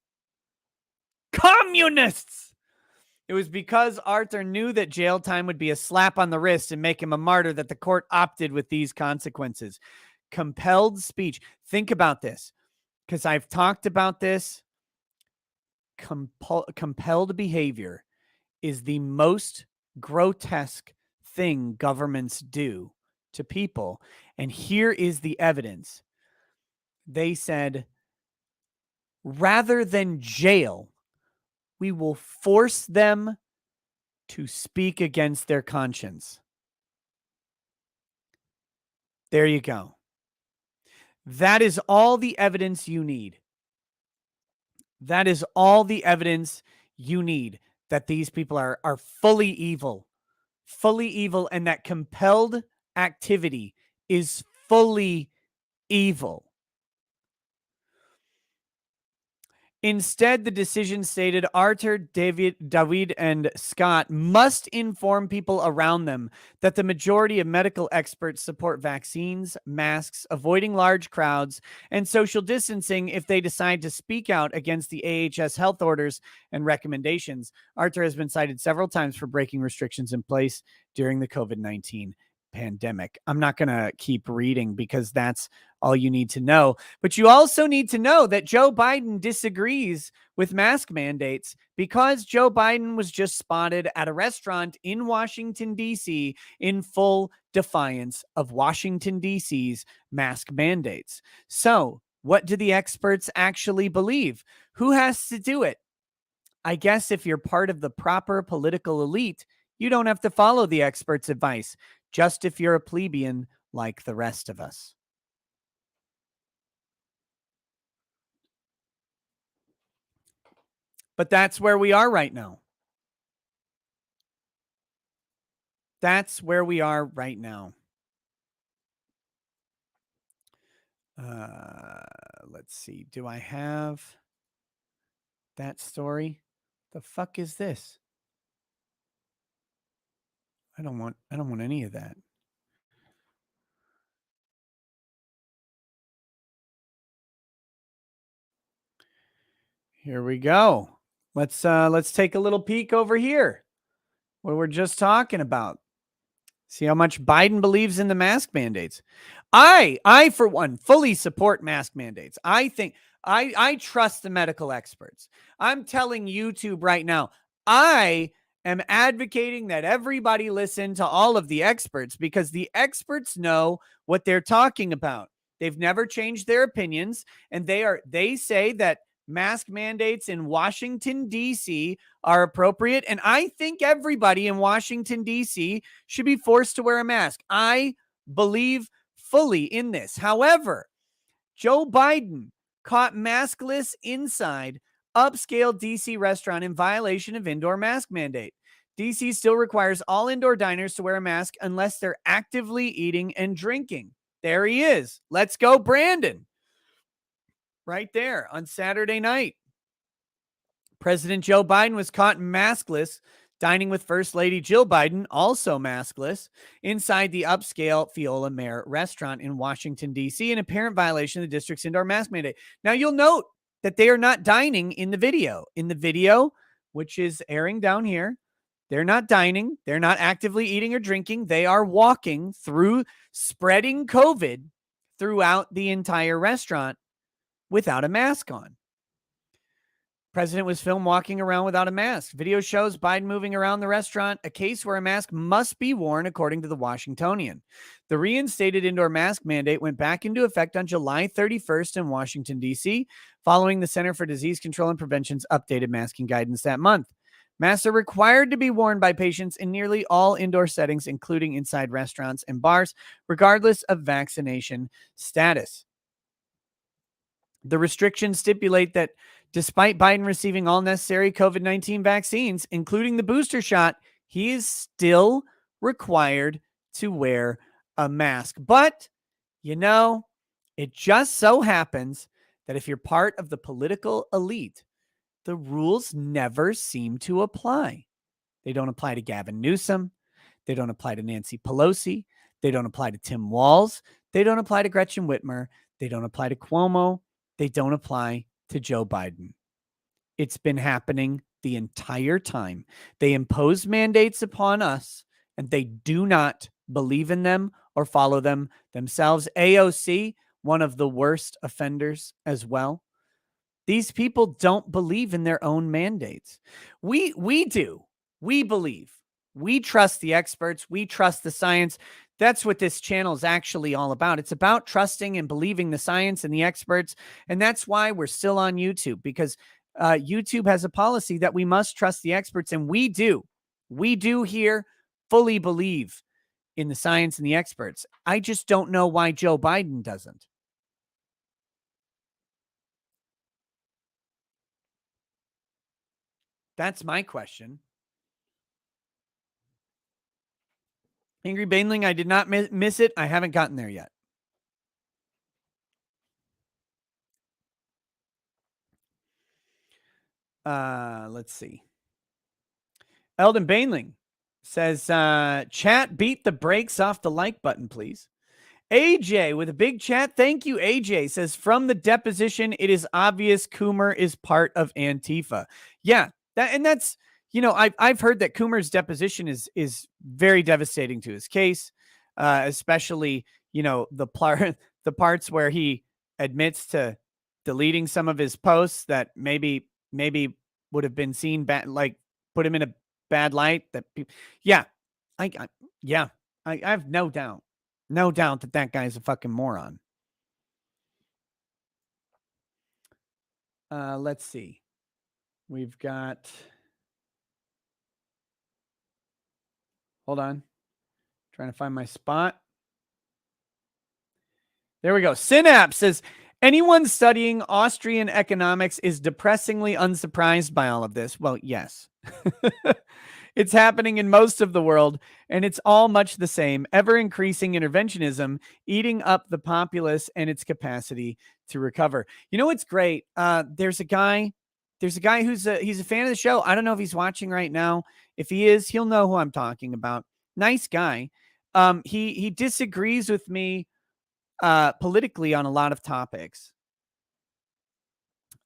Communists! It was because Arthur knew that jail time would be a slap on the wrist and make him a martyr that the court opted with these consequences. Compelled speech. Think about this, because I've talked about this. Compelled behavior is the most grotesque thing governments do to people. And here is the evidence. They said, rather than jail, we will force them to speak against their conscience. There you go. That is all the evidence you need. That is all the evidence you need that these people are fully evil, and that compelled activity is fully evil. Instead, the decision stated Arthur, David, and Scott must inform people around them that the majority of medical experts support vaccines, masks, avoiding large crowds, and social distancing if they decide to speak out against the AHS health orders and recommendations. Arthur has been cited several times for breaking restrictions in place during the COVID-19 pandemic. I'm not going to keep reading because that's all you need to know. But you also need to know that Joe Biden disagrees with mask mandates because Joe Biden was just spotted at a restaurant in Washington, D.C. in full defiance of Washington, D.C.'s mask mandates. So, what do the experts actually believe? Who has to do it? I guess if you're part of the proper political elite, you don't have to follow the experts' advice, just if you're a plebeian like the rest of us. But that's where we are right now. That's where we are right now. Let's see. Do I have that story? The fuck is this? I don't want any of that. Here we go. Let's take a little peek over here. What we're just talking about. See how much Biden believes in the mask mandates. I for one fully support mask mandates. I think I trust the medical experts. I'm telling YouTube right now, I am advocating that everybody listen to all of the experts because the experts know what they're talking about. They've never changed their opinions, and they say that mask mandates in Washington D.C. are appropriate, and I think everybody in Washington D.C. should be forced to wear a mask. I believe fully in this. However, Joe Biden caught maskless inside upscale DC restaurant in violation of indoor mask mandate. DC still requires all indoor diners to wear a mask unless they're actively eating and drinking. There he is. Let's go, Brandon. Right there on Saturday night. President Joe Biden was caught maskless dining with First Lady Jill Biden, also maskless, inside the upscale Fiola Mare restaurant in Washington, D.C., in apparent violation of the district's indoor mask mandate. Now, you'll note that they are not dining in the video. In the video, which is airing down here, they're not dining. They're not actively eating or drinking. They are walking through, spreading COVID throughout the entire restaurant without a mask on. President was filmed walking around without a mask. Video shows Biden moving around the restaurant, a case where a mask must be worn, according to the Washingtonian. The reinstated indoor mask mandate went back into effect on July 31st in Washington, D.C., following the Center for Disease Control and Prevention's updated masking guidance that month. Masks are required to be worn by patients in nearly all indoor settings, including inside restaurants and bars, regardless of vaccination status. The restrictions stipulate that despite Biden receiving all necessary COVID-19 vaccines, including the booster shot, he is still required to wear a mask. But, it just so happens that if you're part of the political elite, the rules never seem to apply. They don't apply to Gavin Newsom. They don't apply to Nancy Pelosi. They don't apply to Tim Walz. They don't apply to Gretchen Whitmer. They don't apply to Cuomo. They don't apply to Joe Biden. It's been happening the entire time. They impose mandates upon us, and they do not believe in them or follow them themselves. AOC, one of the worst offenders as well. These people don't believe in their own mandates. We do. We believe. We trust the experts. We trust the science. That's what this channel is actually all about. It's about trusting and believing the science and the experts. And that's why we're still on YouTube, because YouTube has a policy that we must trust the experts. And we do. We do here fully believe in the science and the experts. I just don't know why Joe Biden doesn't. That's my question. Angry Baneling, I did not miss it. I haven't gotten there yet. Let's see. Eldon Baneling says, chat, beat the brakes off the like button, please. AJ with a big chat. Thank you, AJ. Says, from the deposition, it is obvious Coomer is part of Antifa. Yeah, that's, I've heard that Coomer's deposition is very devastating to his case. especially, the the parts where he admits to deleting some of his posts that maybe would have been seen bad, like put him in a bad light. Yeah, I yeah, I have no doubt that that guy's a fucking moron. Let's see. We've got. Hold on. Trying to find my spot. There we go. Synapse says anyone studying Austrian economics is depressingly unsurprised by all of this. Well, yes. It's happening in most of the world, and it's all much the same. Ever increasing interventionism, eating up the populace and its capacity to recover. You know what's great? There's a guy he's a fan of the show. I don't know if he's watching right now. If he is, he'll know who I'm talking about. Nice guy. He disagrees with me politically on a lot of topics.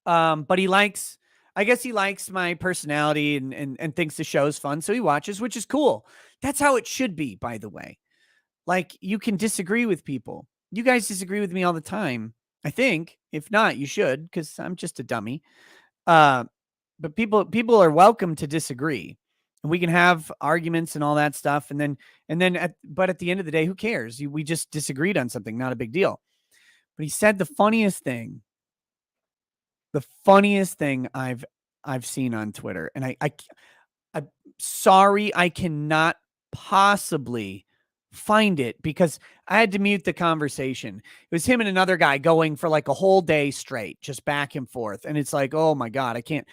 But I guess he likes my personality and thinks the show's fun. So he watches, which is cool. That's how it should be, by the way. Like, you can disagree with people. You guys disagree with me all the time, I think. If not, you should, because I'm just a dummy. But people are welcome to disagree. And we can have arguments and all that stuff. But at the end of the day, who cares? We just disagreed on something, not a big deal. But he said the funniest thing I've seen on Twitter. And I'm sorry, I cannot possibly find it because I had to mute the conversation. It was him and another guy going for like a whole day straight, just back and forth. And it's like, oh my God, I can't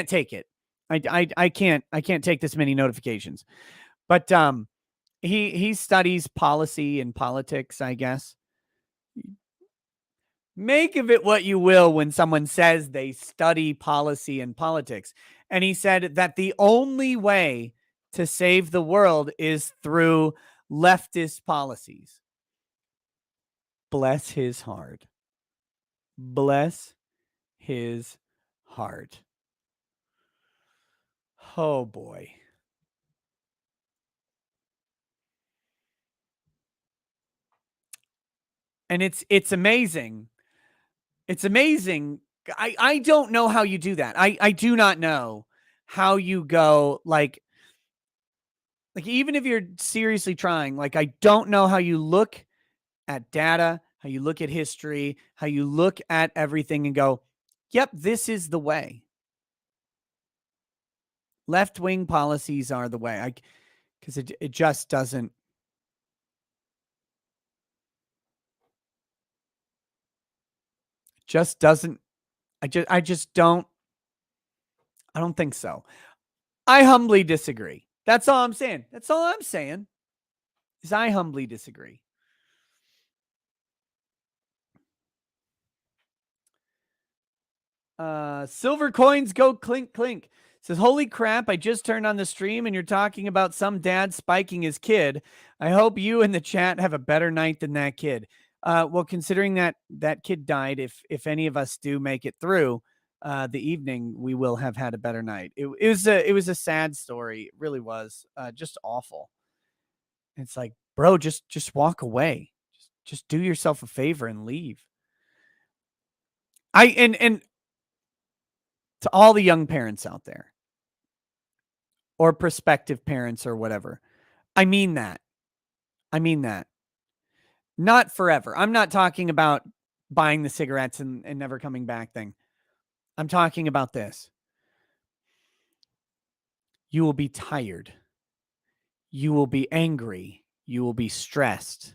take it. I can't take this many notifications. But he studies policy and politics, I guess. Make of it what you will when someone says they study policy and politics. And he said that the only way to save the world is through leftist policies. Bless his heart. Bless his heart. Oh boy. And it's amazing. It's amazing. I don't know how you do that. I do not know how you go like even if you're seriously trying, like I don't know how you look at data, how you look at history, how you look at everything and go, yep, this is the way. Left-wing policies are the way. Because it just doesn't. Just doesn't. I just don't. I don't think so. I humbly disagree. That's all I'm saying. That's all I'm saying. Is I humbly disagree. Silver coins go clink clink. Says, holy crap, I just turned on the stream and you're talking about some dad spiking his kid. I hope you in the chat have a better night than that kid. Well, considering that kid died, if any of us do make it through the evening, we will have had a better night. It was a sad story. It really was just awful. It's like, bro, just walk away. Just do yourself a favor and leave. And to all the young parents out there or prospective parents or whatever, I mean that. Not forever. I'm not talking about buying the cigarettes and never coming back thing. I'm talking about this. You will be tired. You will be angry. You will be stressed.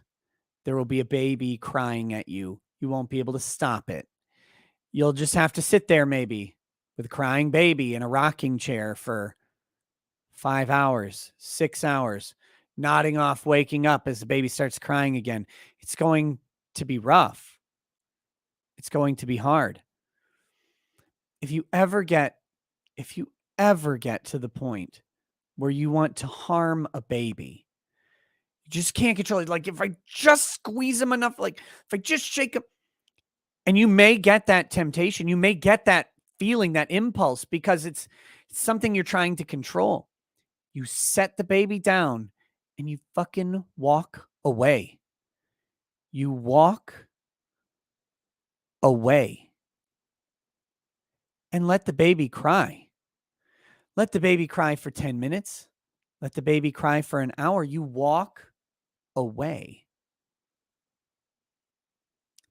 There will be a baby crying at you. You won't be able to stop it. You'll just have to sit there maybe with a crying baby in a rocking chair for 5 hours, 6 hours, nodding off, waking up as the baby starts crying again. It's going to be rough. It's going to be hard. If you ever get to the point where you want to harm a baby, you just can't control it. Like if I just squeeze him enough, like if I just shake him, and you may get that temptation, you may get that feeling, that impulse, because it's something you're trying to control. You set the baby down and you fucking walk away. You walk away and let the baby cry. Let the baby cry for 10 minutes. Let the baby cry for an hour. You walk away.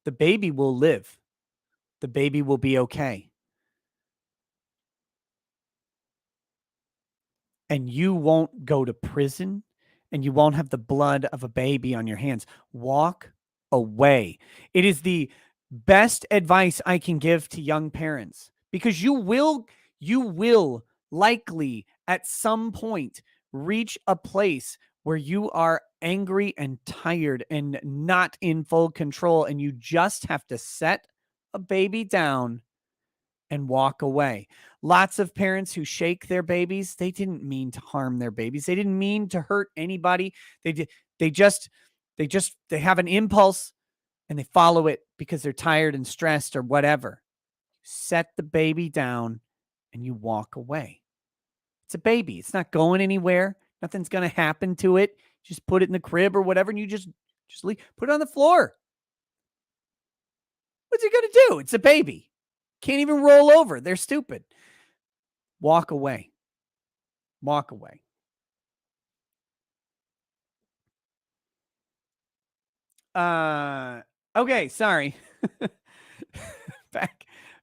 The baby will live. The baby will be okay. And you won't go to prison and you won't have the blood of a baby on your hands. Walk away. It is the best advice I can give to young parents because you will likely at some point reach a place where you are angry and tired and not in full control, and you just have to set a baby down and walk away. Lots of parents who shake their babies, they didn't mean to harm their babies. They didn't mean to hurt anybody. They just they have an impulse and they follow it because they're tired and stressed or whatever. Set the baby down and you walk away. It's a baby. It's not going anywhere. Nothing's going to happen to it. Just put it in the crib or whatever and you just leave, put it on the floor. What's it going to do? It's a baby. Can't even roll over. They're stupid. Walk away. Walk away. Okay, sorry.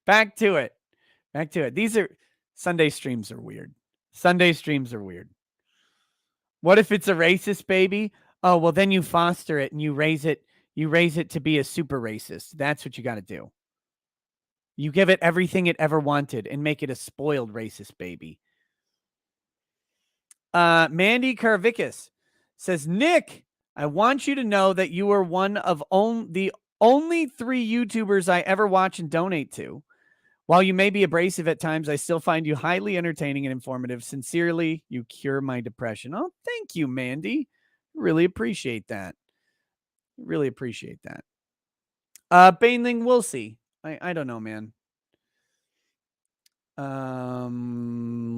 back to it. Back to it. These are Sunday streams are weird. Sunday streams are weird. What if it's a racist baby? Oh, well then you foster it and you raise it to be a super racist. That's what you got to do. You give it everything it ever wanted and make it a spoiled racist baby. Mandy Karvikis says, Nick, I want you to know that you are one of the only 3 YouTubers I ever watch and donate to. While you may be abrasive at times, I still find you highly entertaining and informative. Sincerely, you cure my depression. Oh, thank you, Mandy. Really appreciate that. Really appreciate that. Baneling, we'll see. I don't know, man.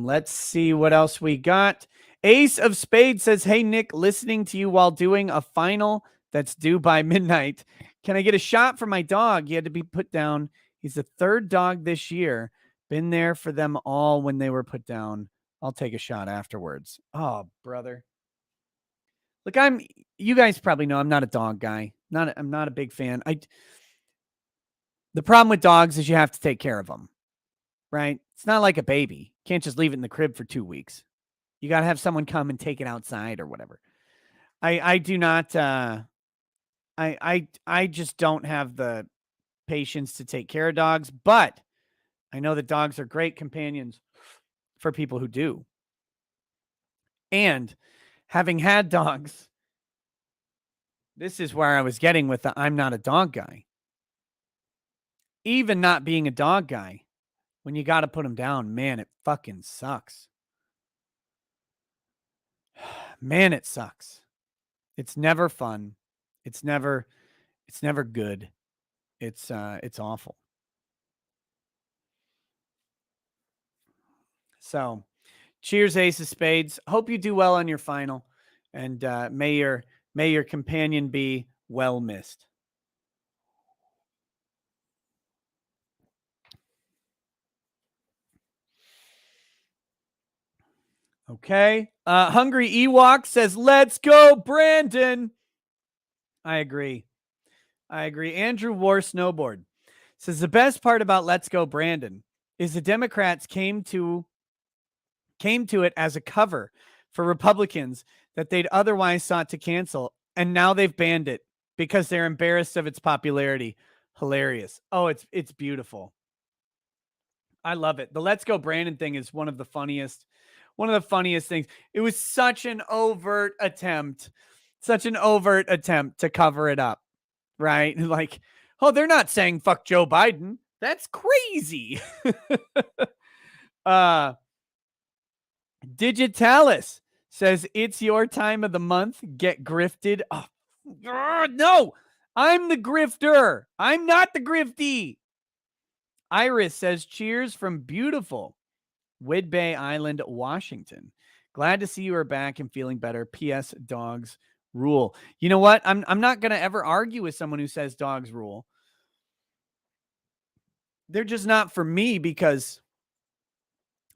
Let's see what else we got. Ace of Spades says, hey, Nick, listening to you while doing a final that's due by midnight. Can I get a shot for my dog? He had to be put down. He's the 3rd dog this year. Been there for them all when they were put down. I'll take a shot afterwards. Oh, brother. Look, you guys probably know I'm not a dog guy. I'm not a big fan. The problem with dogs is you have to take care of them, right? It's not like a baby. You can't just leave it in the crib for 2 weeks. You got to have someone come and take it outside or whatever. I do not, I just don't have the patience to take care of dogs, but I know that dogs are great companions for people who do. And having had dogs, this is where I was getting with the I'm not a dog guy. Even not being a dog guy, when you got to put them down, man, it fucking sucks. Man, it sucks. It's never fun. It's never good. It's awful. So, cheers, Ace of Spades. Hope you do well on your final, and may your companion be well missed. Okay. Hungry Ewok says, let's go, Brandon. I agree. Andrew War Snowboard says, the best part about Let's Go, Brandon is the Democrats came to it as a cover for Republicans that they'd otherwise sought to cancel, and now they've banned it because they're embarrassed of its popularity. Hilarious. Oh, it's beautiful. I love it. The Let's Go, Brandon thing is one of the funniest things. It was such an overt attempt to cover it up, right? Like, oh, they're not saying fuck Joe Biden. That's crazy. Digitalis says, it's your time of the month. Get grifted. Oh, no, I'm the grifter. I'm not the grifty. Iris says, cheers from beautiful Whidbey Island, Washington. Glad to see you are back and feeling better. P.S. Dogs Rule. You know what? I'm not going to ever argue with someone who says dogs rule. They're just not for me because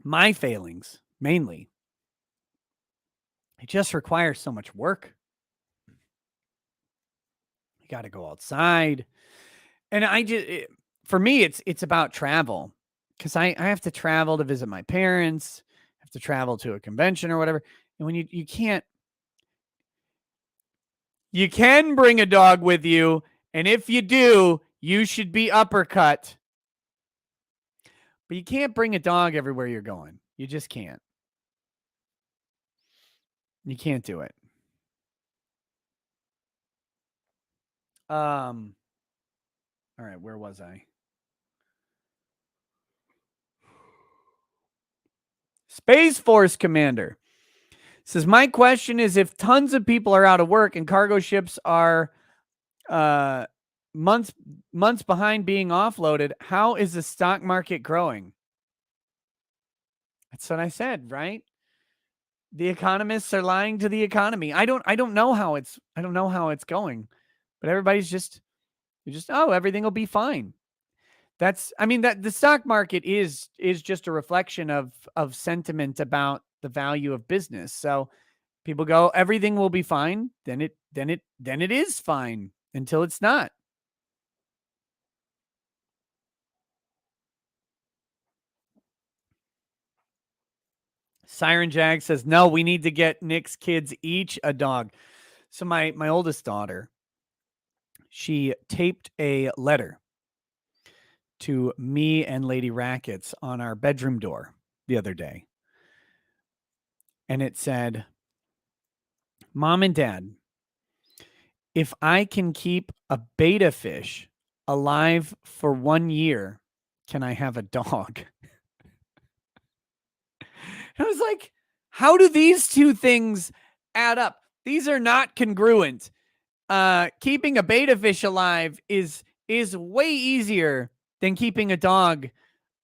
my failings, mainly, it just requires so much work. You got to go outside. And for me, it's about travel because I have to travel to visit my parents, have to travel to a convention or whatever. And when you can't, you can bring a dog with you. And if you do, you should be uppercut. But you can't bring a dog everywhere you're going. You just can't. You can't do it. All right, where was I? Space Force Commander says, my question is, if tons of people are out of work and cargo ships are months behind being offloaded, how is the stock market growing? That's what I said, right? The economists are lying to the economy. I don't know how it's going, but everybody's just everything will be fine. That the stock market is just a reflection of sentiment about the value of business. So people go, everything will be fine. Then it is fine until it's not. Siren Jag says, no, we need to get Nick's kids each a dog. So my oldest daughter, she taped a letter to me and Lady Rackets on our bedroom door the other day. And it said, Mom and Dad, if I can keep a beta fish alive for 1 year, can I have a dog? I was like, how do these two things add up? These are not congruent. Keeping a beta fish alive is way easier than keeping a dog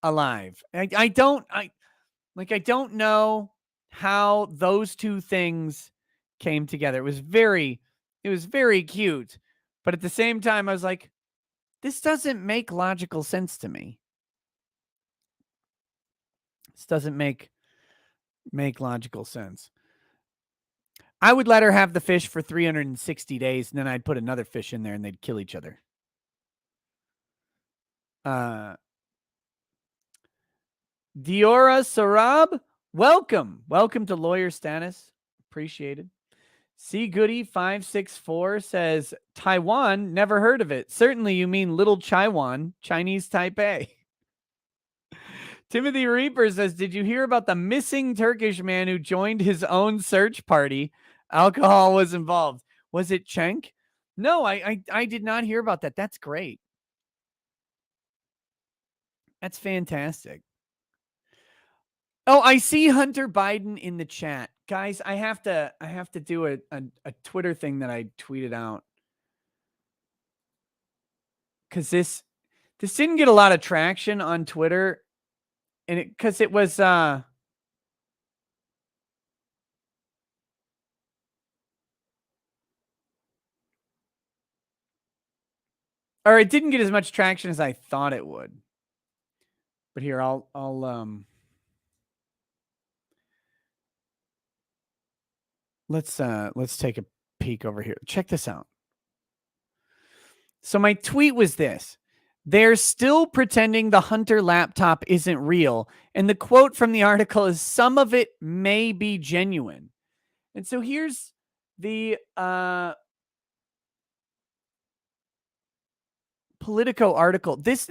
alive. I don't know how those two things came together. It was very cute. But at the same time, I was like, this doesn't make logical sense to me. This doesn't make logical sense. I would let her have the fish for 360 days, and then I'd put another fish in there, and they'd kill each other. Diora Sarab, welcome to Lawyer Status. Appreciated. C Goody 564 says, Taiwan, never heard of it. Certainly you mean Little Taiwan, Chinese Taipei. Timothy Reaper says, did you hear about the missing Turkish man who joined his own search party? Alcohol was involved. Was it Cenk? No, I did not hear about that. That's great. That's fantastic. Oh, I see Hunter Biden in the chat. Guys, I have to do a Twitter thing that I tweeted out. Cuz this didn't get a lot of traction on Twitter, and cuz it was or it didn't get as much traction as I thought it would. But here I'll let's take a peek over here. Check this out. So my tweet was this: they're still pretending the Hunter laptop isn't real. And the quote from the article is, some of it may be genuine. And so here's the Politico article. This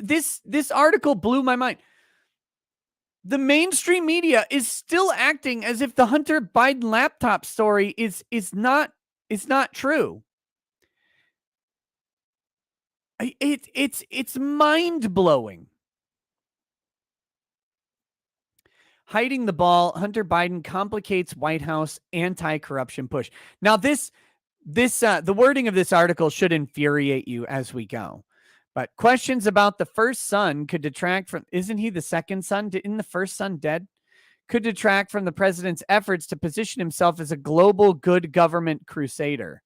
article blew my mind. The mainstream media is still acting as if the Hunter Biden laptop story is not true. It's mind-blowing. Hiding the ball, Hunter Biden complicates White House anti-corruption push. Now the wording of this article should infuriate you as we go. But questions about the first son could detract from, isn't he the second son? Isn't the first son dead? Could detract from the president's efforts to position himself as a global good government crusader.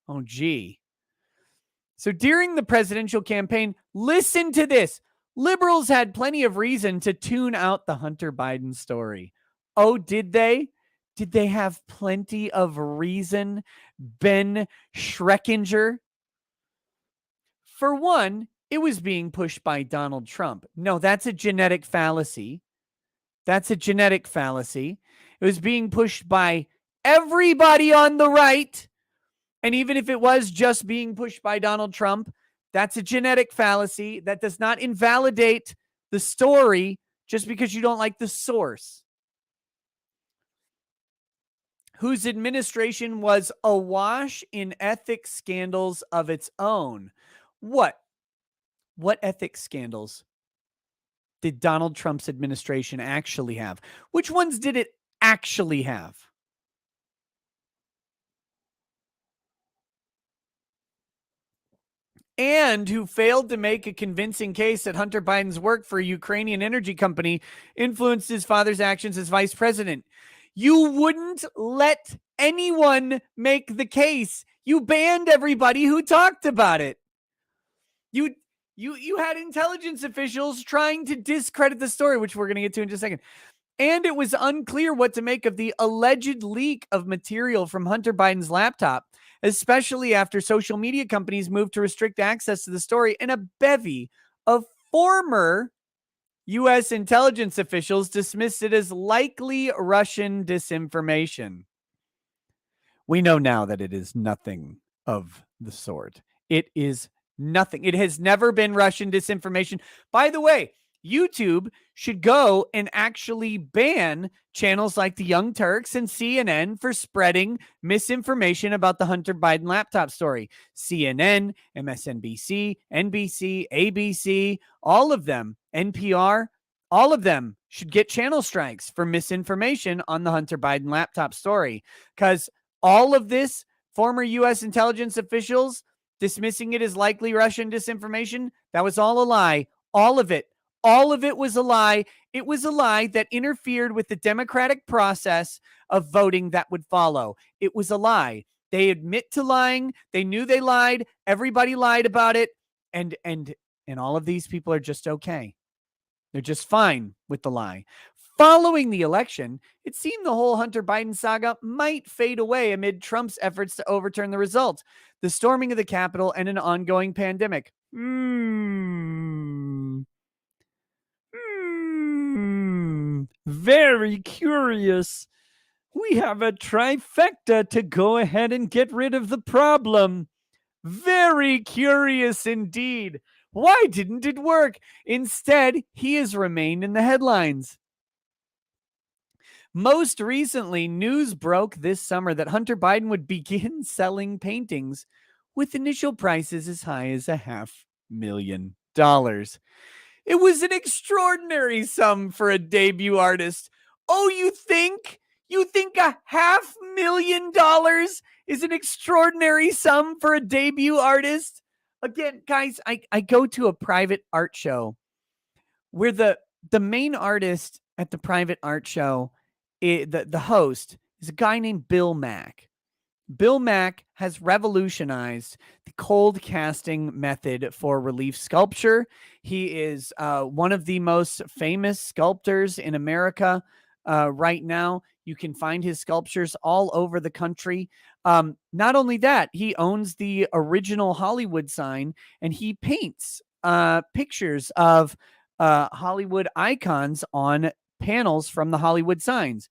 Oh, gee. So during the presidential campaign, listen to this. Liberals had plenty of reason to tune out the Hunter Biden story. Oh, did they? Did they have plenty of reason? Ben Schreckinger? For one, it was being pushed by Donald Trump. No, that's a genetic fallacy. That's a genetic fallacy. It was being pushed by everybody on the right. And even if it was just being pushed by Donald Trump, that's a genetic fallacy. That does not invalidate the story just because you don't like the source. Whose administration was awash in ethics scandals of its own. What? What ethics scandals did Donald Trump's administration actually have? Which ones did it actually have? And who failed to make a convincing case that Hunter Biden's work for a Ukrainian energy company influenced his father's actions as vice president. You wouldn't let anyone make the case. You banned everybody who talked about it. You had intelligence officials trying to discredit the story, which we're going to get to in just a second. And it was unclear what to make of the alleged leak of material from Hunter Biden's laptop, especially after social media companies moved to restrict access to the story, and a bevy of former U.S. intelligence officials dismissed it as likely Russian disinformation. We know now that it is nothing of the sort. It is nothing. It has never been Russian disinformation. By the way, YouTube should go and actually ban channels like the Young Turks and CNN for spreading misinformation about the Hunter Biden laptop story. CNN, MSNBC, NBC, ABC, all of them, NPR, all of them should get channel strikes for misinformation on the Hunter Biden laptop story. Because all of this, former U.S. intelligence officials dismissing it as likely Russian disinformation, that was all a lie. All of it. All of it was a lie. It was a lie that interfered with the democratic process of voting that would follow. It was a lie. They admit to lying. They knew they lied. Everybody lied about it. And all of these people are just okay. They're just fine with the lie. Following the election, it seemed the whole Hunter Biden saga might fade away amid Trump's efforts to overturn the results, the storming of the Capitol, and an ongoing pandemic. Very curious. We have a trifecta to go ahead and get rid of the problem. Very curious indeed. Why didn't it work? Instead, he has remained in the headlines. Most recently, news broke this summer that Hunter Biden would begin selling paintings with initial prices as high as $500,000. It was an extraordinary sum for a debut artist. Oh, you think? You think $500,000 is an extraordinary sum for a debut artist? Again, guys, I go to a private art show where the main artist at the private art show, the host, is a guy named Bill Mack. Bill Mack has revolutionized the cold casting method for relief sculpture. He is one of the most famous sculptors in America right now. You can find his sculptures all over the country. Not only that, he owns the original Hollywood sign, and he paints pictures of Hollywood icons on panels from the Hollywood signs.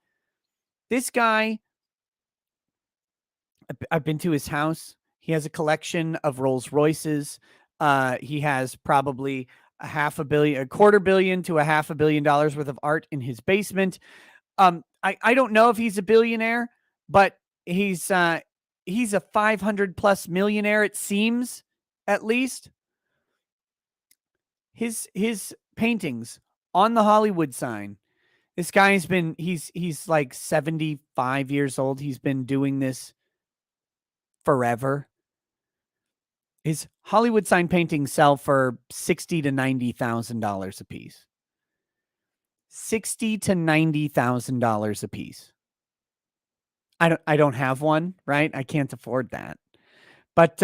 This guy, I've been to his house. He has a collection of Rolls Royces. He has probably a $250 million to $500 million worth of art in his basement. I don't know if he's a billionaire, but he's a 500+ millionaire, it seems, at least. His paintings on the Hollywood sign. This guy's been he's like 75 years old. He's been doing this forever. His Hollywood sign paintings sell for $60,000 to $90,000 a piece. $60,000 to $90,000 a piece. I don't have one, right? I can't afford that. But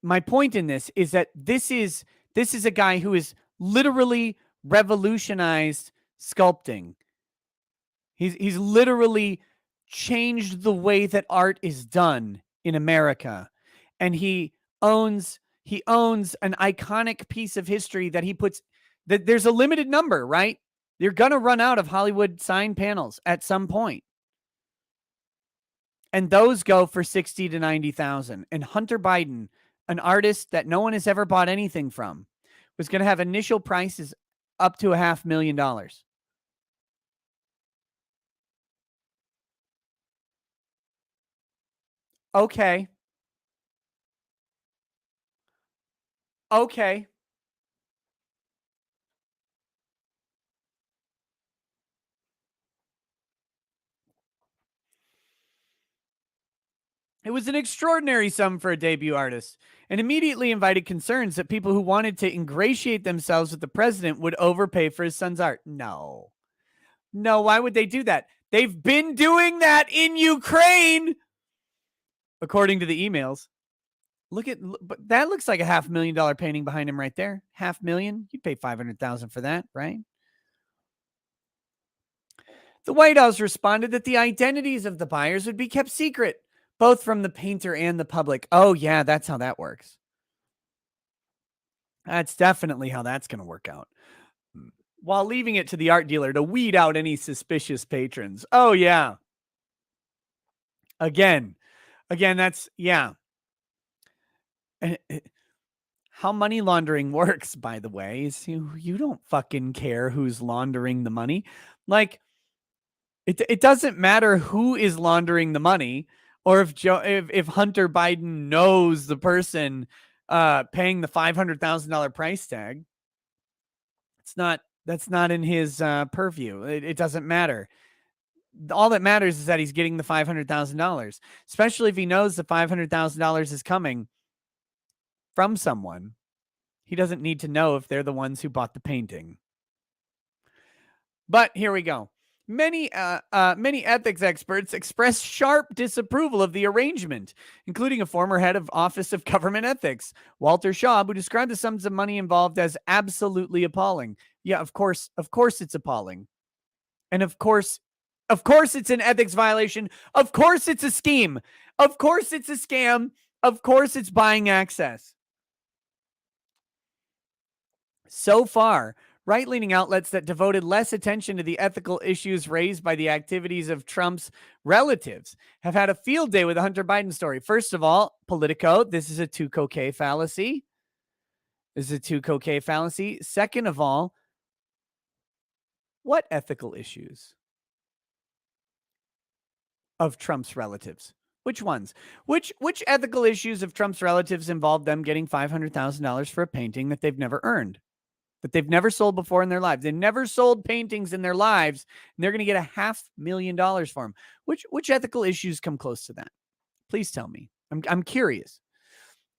my point in this is that this is a guy who is literally revolutionized sculpting. He's literally changed the way that art is done in America. And he owns an iconic piece of history that he puts that there's a limited number, right? You're going to run out of Hollywood sign panels at some point. And those go for 60 to 90,000. And Hunter Biden, an artist that no one has ever bought anything from, was going to have initial prices up to $500,000. Okay. Okay. It was an extraordinary sum for a debut artist and immediately invited concerns that people who wanted to ingratiate themselves with the president would overpay for his son's art. No. No, why would they do that? They've been doing that in Ukraine, according to the emails. But that looks like a $500,000 painting behind him right there. $500,000. You'd pay $500,000 for that, right? The White House responded that the identities of the buyers would be kept secret, both from the painter and the public. Oh, yeah, that's how that works. That's definitely how that's going to work out. While leaving it to the art dealer to weed out any suspicious patrons. Oh, yeah. Again, that's, yeah. How money laundering works, by the way, is you don't fucking care who's laundering the money. Like, it doesn't matter who is laundering the money, or if Hunter Biden knows the person paying the $500,000 price tag. That's not in his purview. It doesn't matter. All that matters is that he's getting the $500,000, especially if he knows the $500,000 is coming from someone. He doesn't need to know if they're the ones who bought the painting. But here we go. Many ethics experts expressed sharp disapproval of the arrangement, including a former head of Office of Government Ethics, Walter Shaw, who described the sums of money involved as absolutely appalling. Yeah, of course it's appalling. And of course it's an ethics violation. Of course it's a scheme. Of course it's a scam. Of course it's buying access. So far, right-leaning outlets that devoted less attention to the ethical issues raised by the activities of Trump's relatives have had a field day with the Hunter Biden story. First of all, Politico, this is a two-coquet fallacy. Second of all, what ethical issues of Trump's relatives? Which ones? Which ethical issues of Trump's relatives involved them getting $500,000 for a painting that they've never earned? That they've never sold before in their lives. They never sold paintings in their lives, and they're going to get $500,000 for them. Which ethical issues come close to that? Please tell me. I'm curious.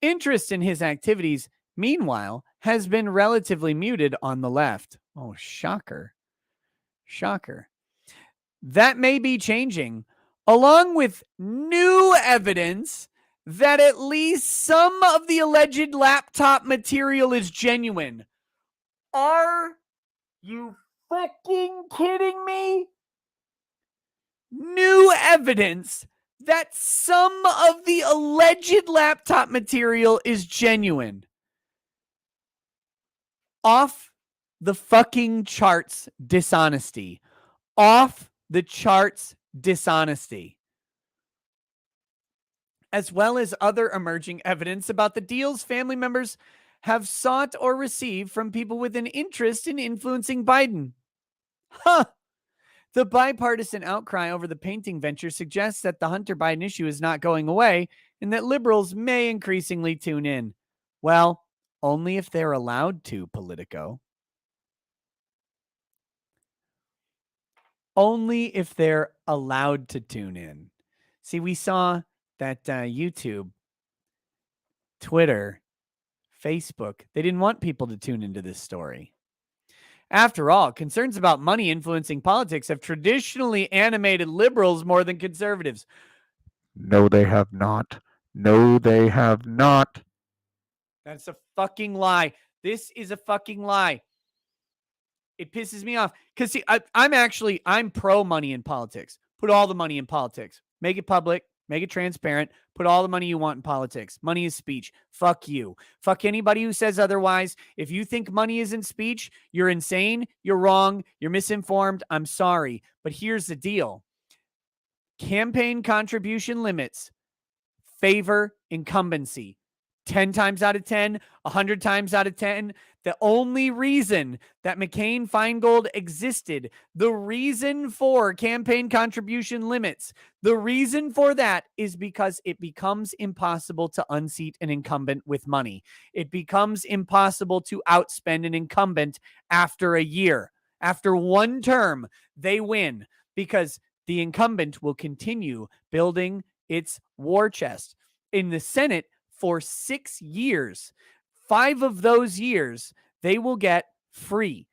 Interest in his activities, meanwhile, has been relatively muted on the left. Oh, shocker. Shocker. That may be changing, along with new evidence that at least some of the alleged laptop material is genuine. Are you fucking kidding me? New evidence that some of the alleged laptop material is genuine. Off the fucking charts dishonesty. Off the charts dishonesty. As well as other emerging evidence about the deals family members have sought or received from people with an interest in influencing Biden. Huh. The bipartisan outcry over the painting venture suggests that the Hunter Biden issue is not going away and that liberals may increasingly tune in. Well, only if they're allowed to, Politico. Only if they're allowed to tune in. See, we saw that YouTube, Twitter, Facebook, they didn't want people to tune into this story. After all, concerns about money influencing politics have traditionally animated liberals more than conservatives. No, they have not. No, they have not. That's a fucking lie. This is a fucking lie. It pisses me off because see, I'm pro money in politics. Put all the money in politics. Make it public. Make it transparent. Put all the money you want in politics. Money is speech. Fuck you. Fuck anybody who says otherwise. If you think money isn't speech, you're insane. You're wrong. You're misinformed. I'm sorry. But here's the deal. Campaign contribution limits favor incumbency. 10 times out of 10, 100 times out of 10. The only reason that McCain-Feingold existed, the reason for campaign contribution limits, the reason for that is because it becomes impossible to unseat an incumbent with money. It becomes impossible to outspend an incumbent after a year. After one term, they win because the incumbent will continue building its war chest. In the Senate, for 6 years, 5 of those years, they will get free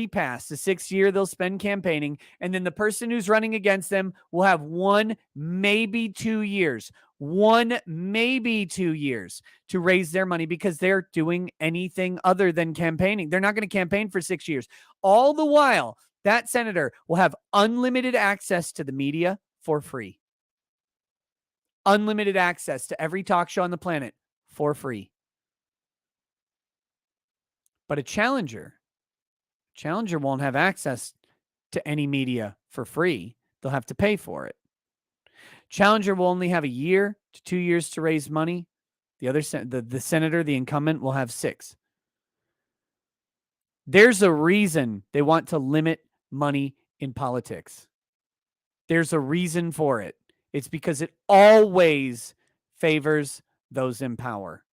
pass. The 6th year they'll spend campaigning, and then the person who's running against them will have 1, maybe 2 years, 1, maybe 2 years to raise their money because they're doing anything other than campaigning. They're not going to campaign for 6 years. All the while, that senator will have unlimited access to the media for free. Unlimited access to every talk show on the planet for free. But a challenger won't have access to any media for free. They'll have to pay for it. Challenger will only have a year to 2 years to raise money. The senator, the incumbent, will have 6. There's a reason they want to limit money in politics. There's a reason for it. It's because it always favors those in power.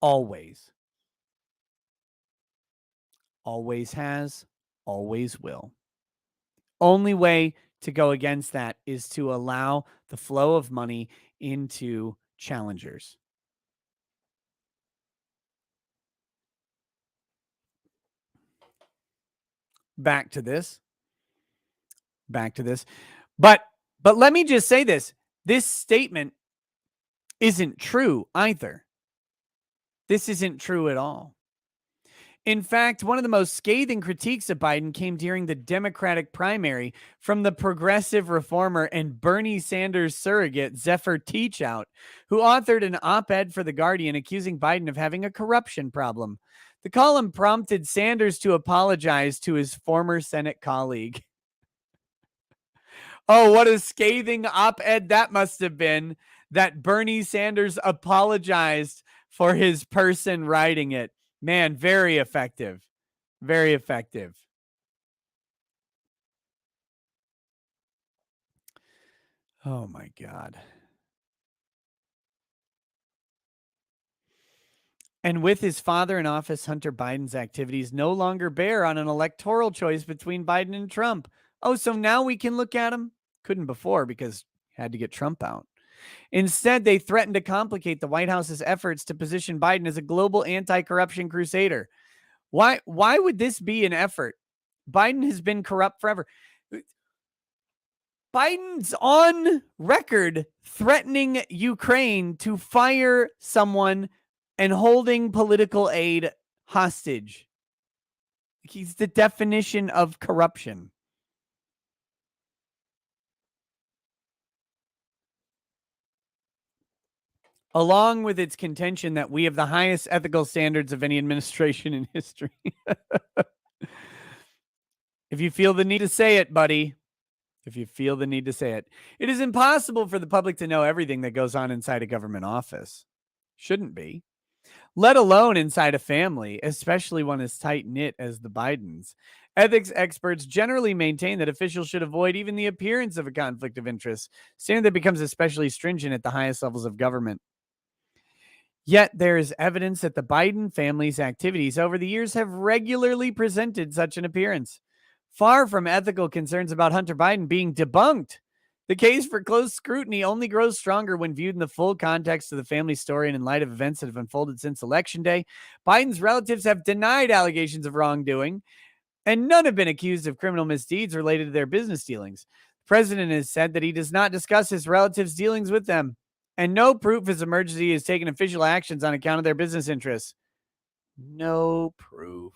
Always. Always has, always will. Only way to go against that is to allow the flow of money into challengers. Back to this. But let me just say this. This statement isn't true either. This isn't true at all. In fact, one of the most scathing critiques of Biden came during the Democratic primary from the progressive reformer and Bernie Sanders surrogate Zephyr Teachout, who authored an op-ed for The Guardian accusing Biden of having a corruption problem. The column prompted Sanders to apologize to his former Senate colleague. Oh, what a scathing op-ed that must have been, that Bernie Sanders apologized for his person writing it. Man, very effective. Very effective. Oh, my God. And with his father in office, Hunter Biden's activities no longer bear on an electoral choice between Biden and Trump. Oh, so now we can look at him? Couldn't before because had to get Trump out. Instead, they threatened to complicate the White House's efforts to position Biden as a global anti-corruption crusader. Why would this be an effort? Biden has been corrupt forever. Biden's on record threatening Ukraine to fire someone and holding political aid hostage. He's the definition of corruption. Along with its contention that we have the highest ethical standards of any administration in history. If you feel the need to say it, buddy, if you feel the need to say it, it is impossible for the public to know everything that goes on inside a government office. Shouldn't be. Let alone inside a family, especially one as tight-knit as the Bidens. Ethics experts generally maintain that officials should avoid even the appearance of a conflict of interest, standard that becomes especially stringent at the highest levels of government. Yet there is evidence that the Biden family's activities over the years have regularly presented such an appearance. Far from ethical concerns about Hunter Biden being debunked, The case for close scrutiny only grows stronger when viewed in the full context of the family story and in light of events that have unfolded since Election Day. Biden's relatives have denied allegations of wrongdoing, and none have been accused of criminal misdeeds related to their business dealings. The president has said that he does not discuss his relatives' dealings with them, and no proof has emerged that he has taken official actions on account of their business interests. No proof.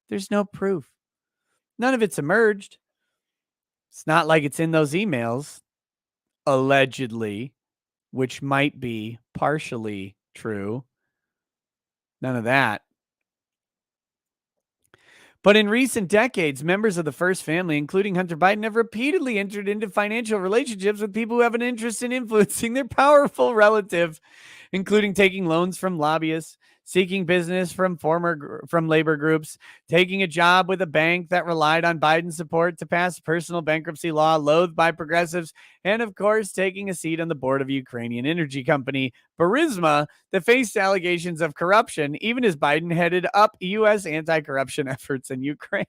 There's no proof. None of it's emerged. It's not like it's in those emails, allegedly, which might be partially true. None of that. But in recent decades, members of the first family, including Hunter Biden, have repeatedly entered into financial relationships with people who have an interest in influencing their powerful relative, including taking loans from lobbyists, seeking business from labor groups, taking a job with a bank that relied on Biden's support to pass personal bankruptcy law loathed by progressives, and of course, taking a seat on the board of Ukrainian energy company Burisma that faced allegations of corruption, even as Biden headed up U.S. anti-corruption efforts in Ukraine.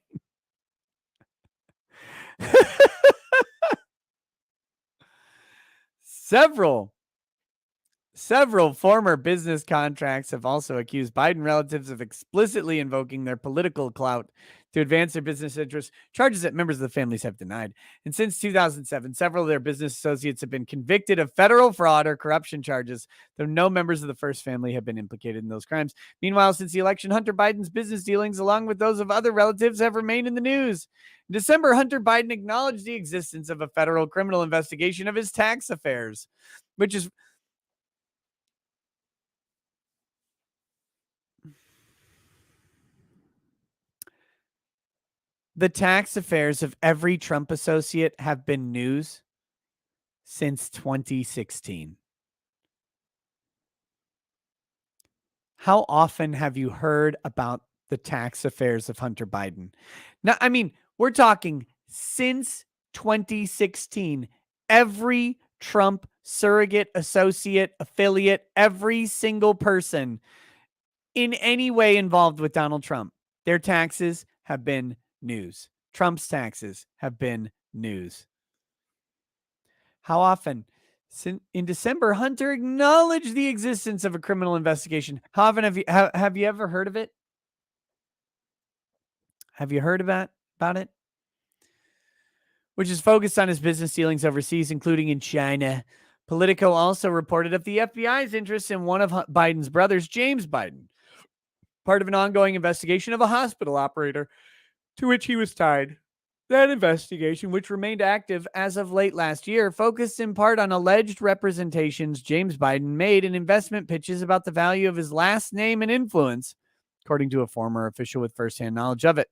Several former business contracts have also accused Biden relatives of explicitly invoking their political clout to advance their business interests, charges that members of the families have denied. And since 2007, several of their business associates have been convicted of federal fraud or corruption charges, though no members of the first family have been implicated in those crimes. Meanwhile, since the election, Hunter Biden's business dealings, along with those of other relatives, have remained in the news. In December, Hunter Biden acknowledged the existence of a federal criminal investigation of his tax affairs, which is the tax affairs of every Trump associate have been news since 2016. How often have you heard about the tax affairs of Hunter Biden? Now, I mean, we're talking since 2016. Every Trump surrogate, associate, affiliate, every single person in any way involved with Donald Trump, their taxes have been news. Trump's taxes have been news. How often? In December, Hunter acknowledged the existence of a criminal investigation. How often have you ever heard of it? Have you heard about it? Which is focused on his business dealings overseas, including in China. Politico also reported of the FBI's interest in one of Biden's brothers, James Biden, part of an ongoing investigation of a hospital operator to which he was tied. That investigation, which remained active as of late last year, focused in part on alleged representations James Biden made in investment pitches about the value of his last name and influence, according to a former official with firsthand knowledge of it.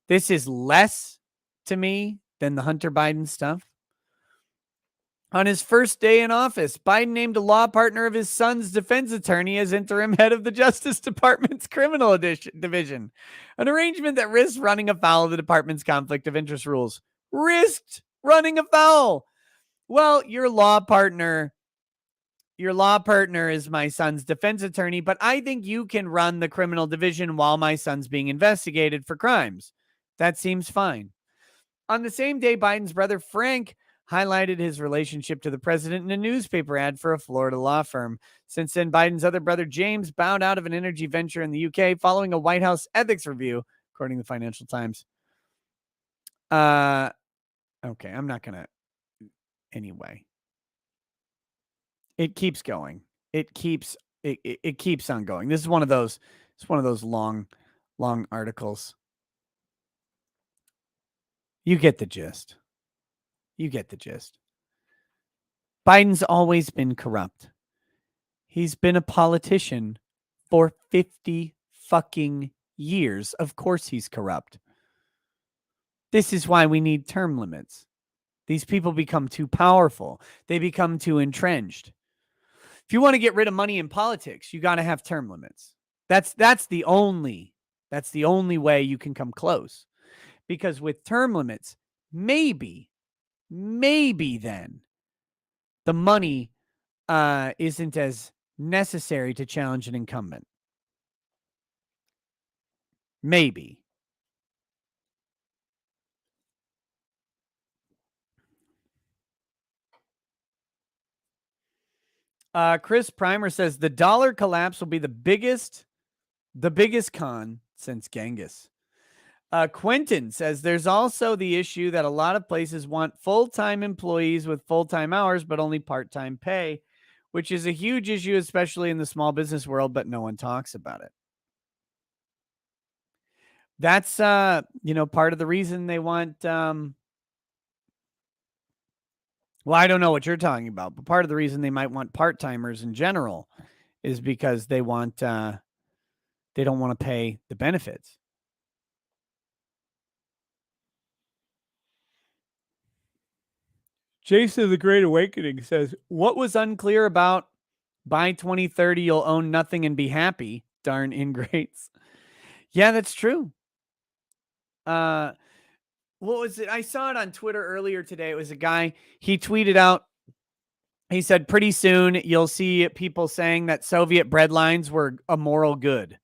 This is less to me than the Hunter Biden stuff. On his first day in office, Biden named a law partner of his son's defense attorney as interim head of the Justice Department's criminal division, an arrangement that risks running afoul of the department's conflict of interest rules. Risked running afoul. Well, your law partner is my son's defense attorney, but I think you can run the criminal division while my son's being investigated for crimes. That seems fine. On the same day, Biden's brother Frank highlighted his relationship to the president in a newspaper ad for a Florida law firm. Since then, Biden's other brother James bowed out of an energy venture in the UK following a White House ethics review, according to the Financial Times. Okay, I'm not going to. Anyway, it keeps going. It keeps on going. This is one of those. It's one of those long articles. You get the gist. Biden's always been corrupt. He's been a politician for 50 fucking years. Of course he's corrupt. This is why we need term limits. These people become too powerful. They become too entrenched. If you want to get rid of money in politics, you got to have term limits. That's the only way you can come close. Because with term limits, maybe then the money isn't as necessary to challenge an incumbent. Maybe. Chris Primer says the dollar collapse will be the biggest con since Genghis. Quentin says there's also the issue that a lot of places want full-time employees with full-time hours, but only part-time pay, which is a huge issue, especially in the small business world, but no one talks about it. That's, part of the reason they want, well, I don't know what you're talking about, but part of the reason they might want part-timers in general is because they want, they don't want to pay the benefits. Jason of the Great Awakening says, what was unclear about by 2030 you'll own nothing and be happy? Darn ingrates. Yeah, that's true. What was it? I saw it on Twitter earlier today. It was a guy, he tweeted out, he said, pretty soon you'll see people saying that Soviet bread lines were a moral good,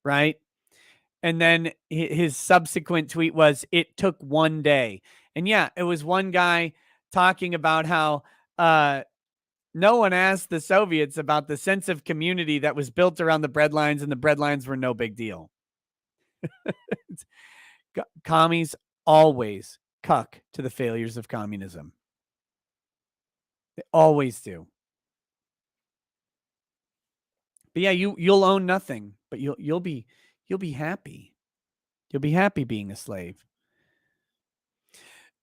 right? And then his subsequent tweet was, it took one day. And yeah, it was one guy talking about how no one asked the Soviets about the sense of community that was built around the bread lines, and the bread lines were no big deal. Commies always cuck to the failures of communism. They always do. But yeah, you'll own nothing, but you'll be happy. You'll be happy being a slave.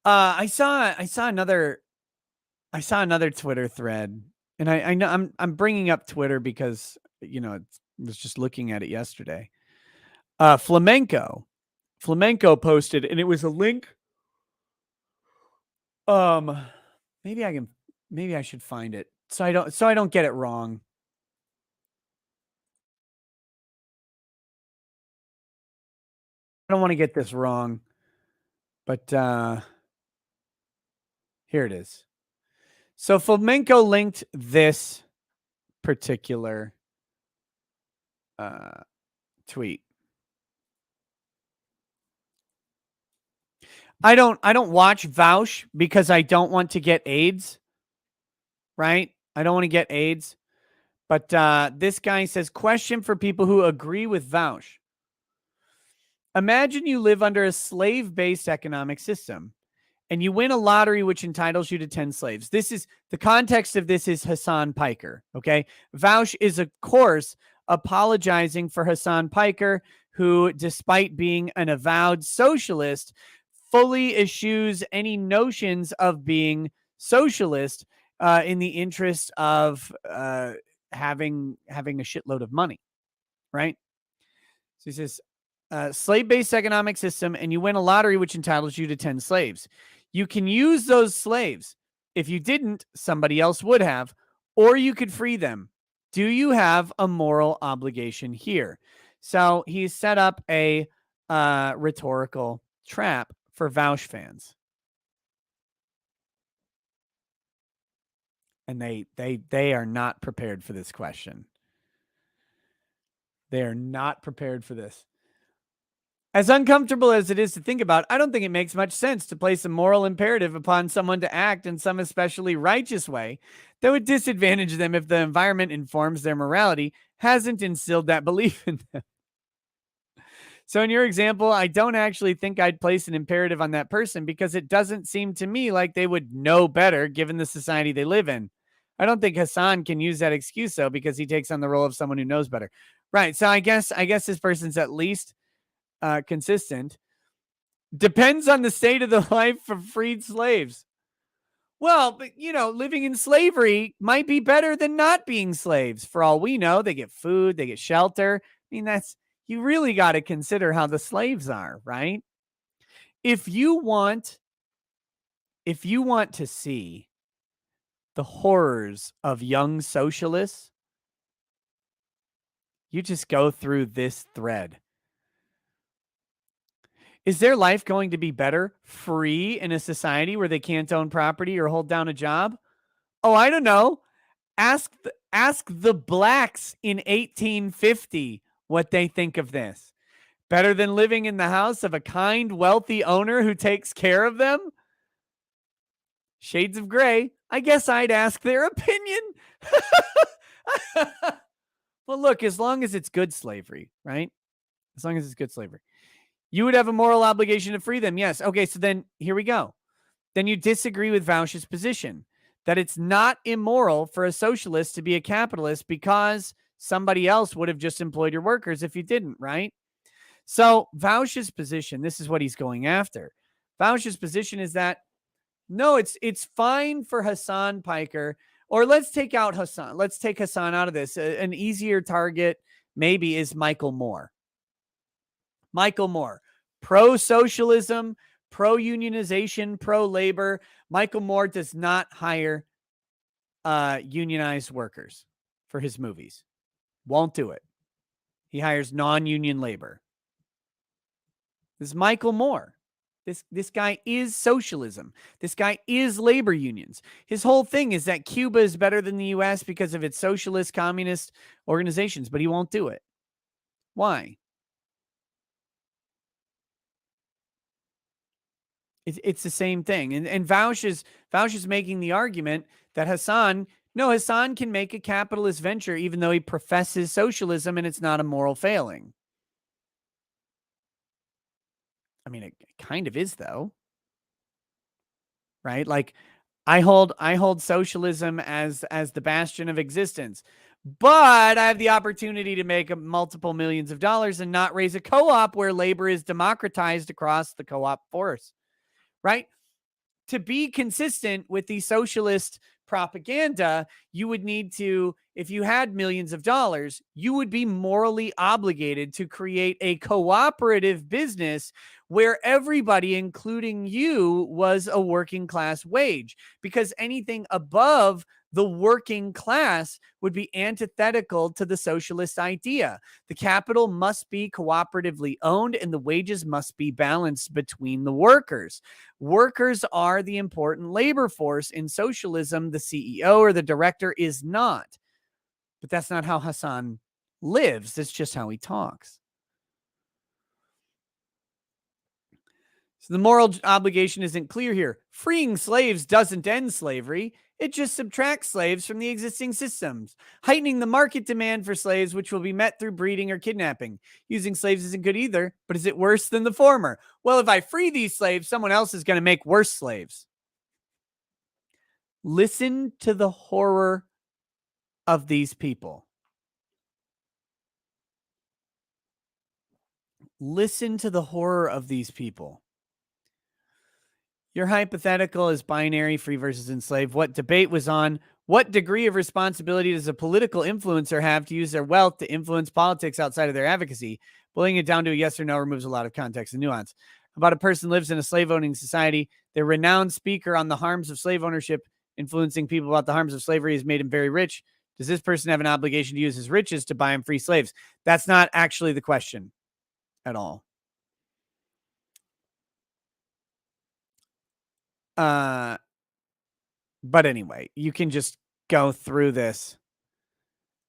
I saw another Twitter thread, and I know I'm bringing up Twitter because I was just looking at it yesterday. Flamenco posted, and it was a link. Maybe I should find it so I don't get it wrong. I don't want to get this wrong, but here it is. So Flamenco linked this particular tweet. I don't watch Vaush because I don't want to get AIDS, right? I don't want to get AIDS. But this guy says, question for people who agree with Vaush. Imagine you live under a slave-based economic system and you win a lottery which entitles you to 10 slaves. This is the context of this is Hassan Piker, okay? Vaush is, of course, apologizing for Hassan Piker, who, despite being an avowed socialist, fully eschews any notions of being socialist in the interest of having a shitload of money, right? So he says, slave-based economic system, and you win a lottery which entitles you to 10 slaves. You can use those slaves. If you didn't, somebody else would have, or you could free them. Do you have a moral obligation here? So he's set up a rhetorical trap for Vaush fans. And they are not prepared for this question. They are not prepared for this. As uncomfortable as it is to think about, I don't think it makes much sense to place a moral imperative upon someone to act in some especially righteous way that would disadvantage them if the environment informs their morality hasn't instilled that belief in them. So in your example, I don't actually think I'd place an imperative on that person because it doesn't seem to me like they would know better given the society they live in. I don't think Hassan can use that excuse, though, because he takes on the role of someone who knows better. Right. So I guess this person's at least consistent. Depends on the state of the life of freed slaves. Well, but living in slavery might be better than not being slaves. For all we know, they get food, they get shelter. I mean, you really got to consider how the slaves are, right? If you want to see the horrors of young socialists, you just go through this thread. Is their life going to be better free in a society where they can't own property or hold down a job? Oh, I don't know. Ask the blacks in 1850 what they think of this. Better than living in the house of a kind, wealthy owner who takes care of them? Shades of gray. I guess I'd ask their opinion. Well, look, as long as it's good slavery, right? As long as it's good slavery, you would have a moral obligation to free them. Yes. Okay. So then here we go. Then you disagree with Vauch's position that it's not immoral for a socialist to be a capitalist because somebody else would have just employed your workers if you didn't, right? So Vauch's position, this is what he's going after. Vauch's position is that no, it's fine for Hassan Piker, or let's take out Hassan. Let's take Hassan out of this. An easier target maybe is Michael Moore. Michael Moore, pro socialism, pro unionization, pro labor. Michael Moore does not hire unionized workers for his movies. Won't do it. He hires non-union labor. This is Michael Moore. This guy is socialism. This guy is labor unions. His whole thing is that Cuba is better than the US because of its socialist communist organizations, but he won't do it. Why? It's the same thing. And Vauch is making the argument that Hassan can make a capitalist venture even though he professes socialism and it's not a moral failing. I mean, it kind of is though. Right? Like I hold socialism as the bastion of existence. But I have the opportunity to make multiple millions of dollars and not raise a co-op where labor is democratized across the co-op force. Right? To be consistent with the socialist propaganda, you would need to, if you had millions of dollars, you would be morally obligated to create a cooperative business where everybody, including you, was a working class wage, because anything above the working class would be antithetical to the socialist idea. The capital must be cooperatively owned and the wages must be balanced between the workers. Workers are the important labor force in socialism. The CEO or the director is not. But that's not how Hassan lives. That's just how he talks. So the moral obligation isn't clear here. Freeing slaves doesn't end slavery. It just subtracts slaves from the existing systems, heightening the market demand for slaves, which will be met through breeding or kidnapping. Using slaves isn't good either, but is it worse than the former? Well, if I free these slaves, someone else is going to make worse slaves. Listen to the horror of these people. Listen to the horror of these people. Your hypothetical is binary, free versus enslaved. What debate was on? What degree of responsibility does a political influencer have to use their wealth to influence politics outside of their advocacy? Boiling it down to a yes or no removes a lot of context and nuance. About a person lives in a slave-owning society. The renowned speaker on the harms of slave ownership, influencing people about the harms of slavery, has made him very rich. Does this person have an obligation to use his riches to buy him free slaves? That's not actually the question at all. But anyway, you can just go through this.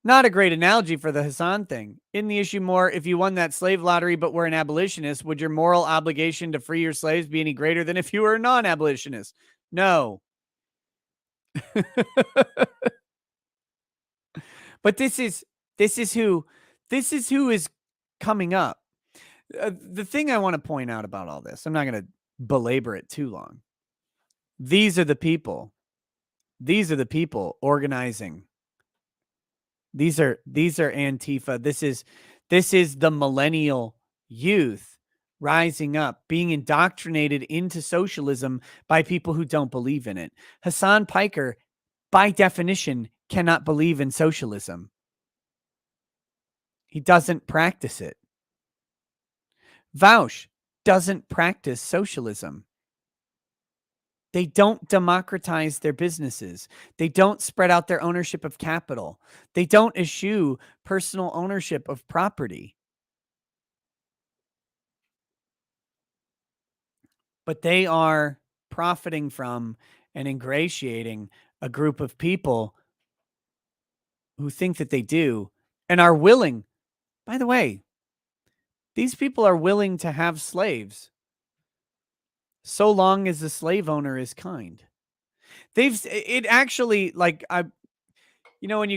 Not a great analogy for the Hassan thing. In the issue more, if you won that slave lottery but were an abolitionist, would your moral obligation to free your slaves be any greater than if you were a non-abolitionist? No. But this is who is coming up. The thing I want to point out about all this, I'm not going to belabor it too long. These are the people. These are the people organizing. These are Antifa. This is the millennial youth rising up, being indoctrinated into socialism by people who don't believe in it. Hassan Piker, by definition, cannot believe in socialism. He doesn't practice it. Vauch doesn't practice socialism. They don't democratize their businesses. They don't spread out their ownership of capital. They don't eschew personal ownership of property. But they are profiting from and ingratiating a group of people who think that they do and are willing. By the way, these people are willing to have slaves so long as the slave owner is kind. It actually, like, You know, when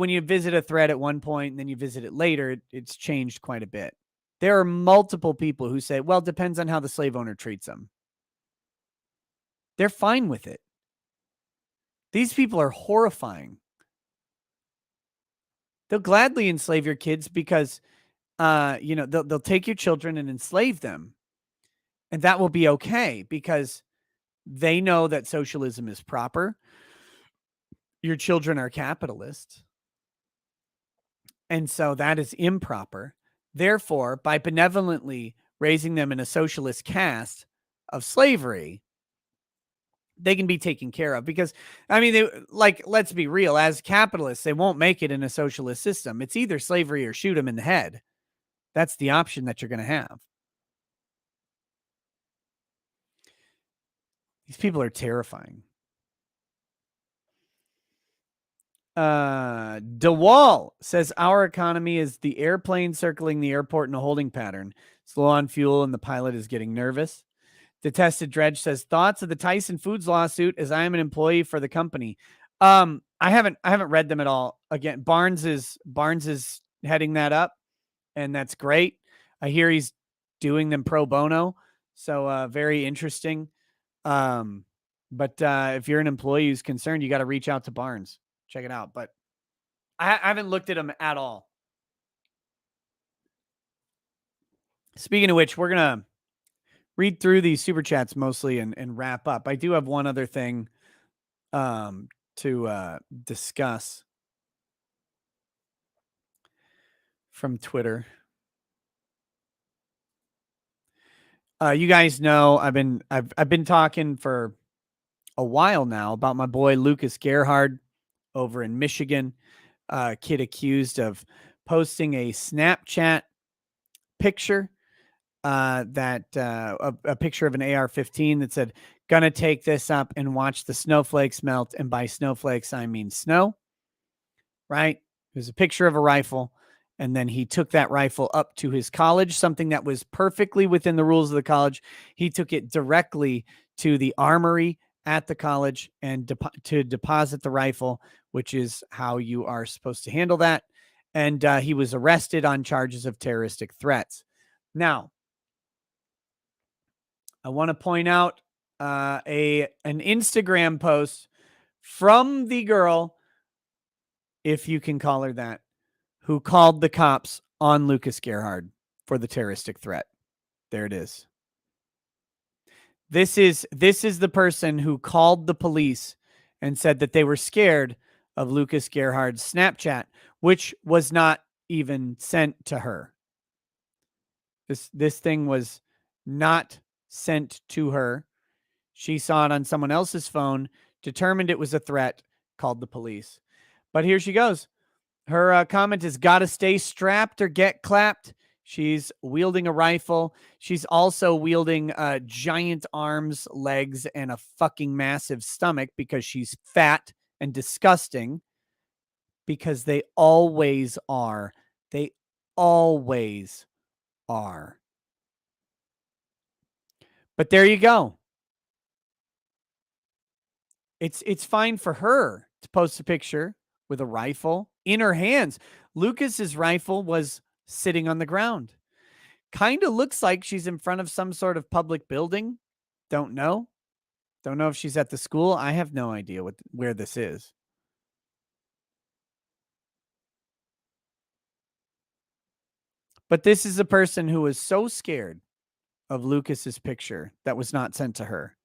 you visit a thread at one point and then you visit it later, it's changed quite a bit. There are multiple people who say, well, it depends on how the slave owner treats them. They're fine with it. These people are horrifying. They'll gladly enslave your kids because, they'll take your children and enslave them. And that will be okay because they know that socialism is proper. Your children are capitalists. And so that is improper. Therefore, by benevolently raising them in a socialist caste of slavery, they can be taken care of because, I mean, let's be real, as capitalists, they won't make it in a socialist system. It's either slavery or shoot them in the head. That's the option that you're going to have. These people are terrifying. DeWall says our economy is the airplane circling the airport in a holding pattern. It's low on fuel and the pilot is getting nervous. Detested Dredge says thoughts of the Tyson Foods lawsuit as I am an employee for the company. I haven't read them at all. Again, Barnes is heading that up, and that's great. I hear he's doing them pro bono, so very interesting. But if you're an employee who's concerned, you got to reach out to Barnes. Check it out. But I haven't looked at them at all. Speaking of which, we're gonna read through these super chats mostly and wrap up. I do have one other thing to discuss from Twitter. You guys know I've been talking for a while now about my boy Lucas Gerhard over in Michigan, kid accused of posting a Snapchat picture a picture of an AR-15 that said, "Gonna take this up and watch the snowflakes melt." And by snowflakes, I mean snow, right? It was a picture of a rifle. And then he took that rifle up to his college, something that was perfectly within the rules of the college. He took it directly to the armory at the college and to deposit the rifle, which is how you are supposed to handle that. And he was arrested on charges of terroristic threats. Now, I want to point out an Instagram post from the girl, if you can call her that, who called the cops on Lucas Gerhard for the terroristic threat. There it is. This is the person who called the police and said that they were scared of Lucas Gerhard's Snapchat, which was not even sent to her. This thing was not sent to her. She saw it on someone else's phone, determined it was a threat, called the police. But here she goes. Her comment is, "Gotta stay strapped or get clapped." She's wielding a rifle. She's also wielding giant arms, legs, and a fucking massive stomach because she's fat and disgusting. Because they always are. They always are. But there you go. It's fine for her to post a picture with a rifle in her hands. Lucas's rifle was sitting on the ground. Kind of looks like she's in front of some sort of public building. Don't know. Don't know if she's at the school. I have no idea where this is. But this is a person who was so scared of Lucas's picture that was not sent to her.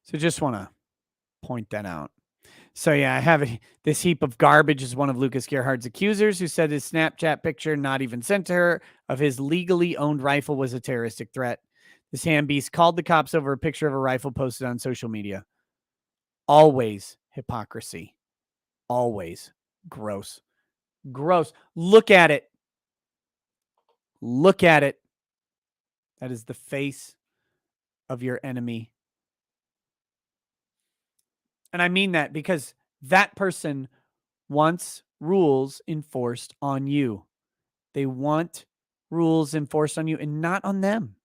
So just want to point that out. So yeah, I have this heap of garbage is one of Lucas Gerhard's accusers who said his Snapchat picture, not even sent to her, of his legally owned rifle was a terroristic threat. This ham beast called the cops over a picture of a rifle posted on social media. Always hypocrisy. Always gross. Gross. Look at it. Look at it. That is the face of your enemy. And I mean that because that person wants rules enforced on you. They want rules enforced on you and not on them.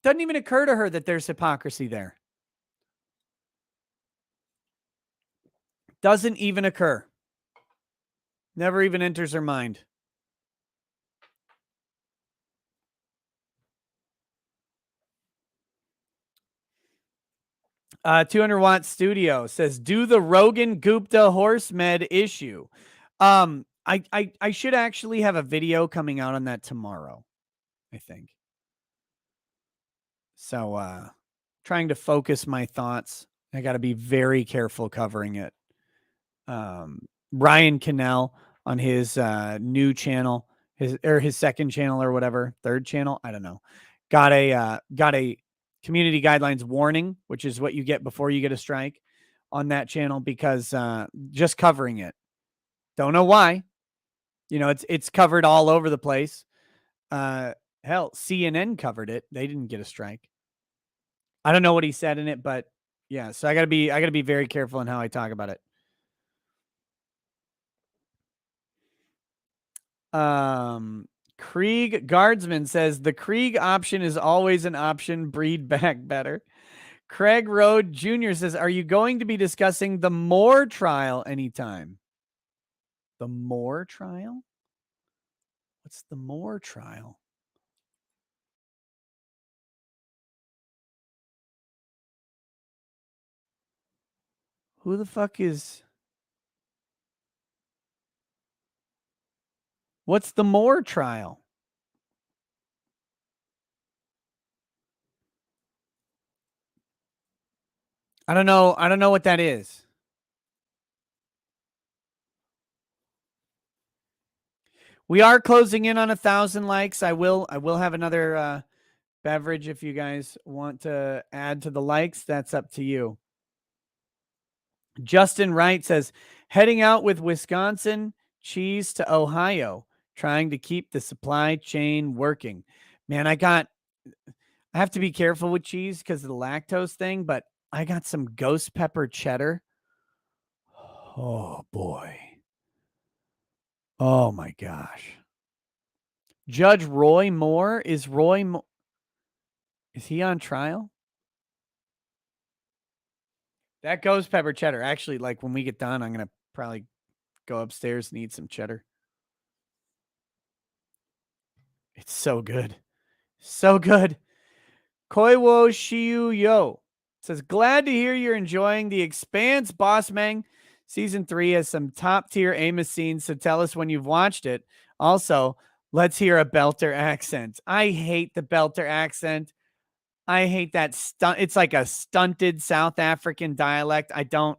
Doesn't even occur to her that there's hypocrisy there. Doesn't even occur. Never even enters her mind. 200-watt studio says, do the Rogan Gupta horse med issue. I should actually have a video coming out on that tomorrow, I think. So trying to focus my thoughts. I got to be very careful covering it. Ryan Cannell on his new channel, his second channel or whatever, third channel, I don't know. Got a community guidelines warning, which is what you get before you get a strike on that channel, because just covering it. Don't know why. You know, it's covered all over the place. Hell, CNN covered it. They didn't get a strike. I don't know what he said in it, but yeah, so I gotta be very careful in how I talk about it. Krieg Guardsman says the Krieg option is always an option. Breed back better. Craig Road Jr. says, are you going to be discussing the Moore trial anytime? The Moore trial? What's the Moore trial? Who the fuck is... What's the Moore trial? I don't know. I don't know what that is. We are closing in on 1,000 likes. I will have another beverage if you guys want to add to the likes. That's up to you. Justin Wright says, heading out with Wisconsin cheese to Ohio, trying to keep the supply chain working. Man, I have to be careful with cheese because of the lactose thing, but I got some ghost pepper cheddar. Oh boy. Oh my gosh. Judge Roy Moore, is he on trial? That ghost pepper cheddar. Actually, like when we get done, I'm going to probably go upstairs and eat some cheddar. It's so good. So good. Koiwo Shiu Yo says, glad to hear you're enjoying The Expanse, Boss Mang. Season 3 has some top tier Amos scenes, so tell us when you've watched it. Also, let's hear a Belter accent. I hate the Belter accent. I hate that stunt. It's like a stunted South African dialect. I don't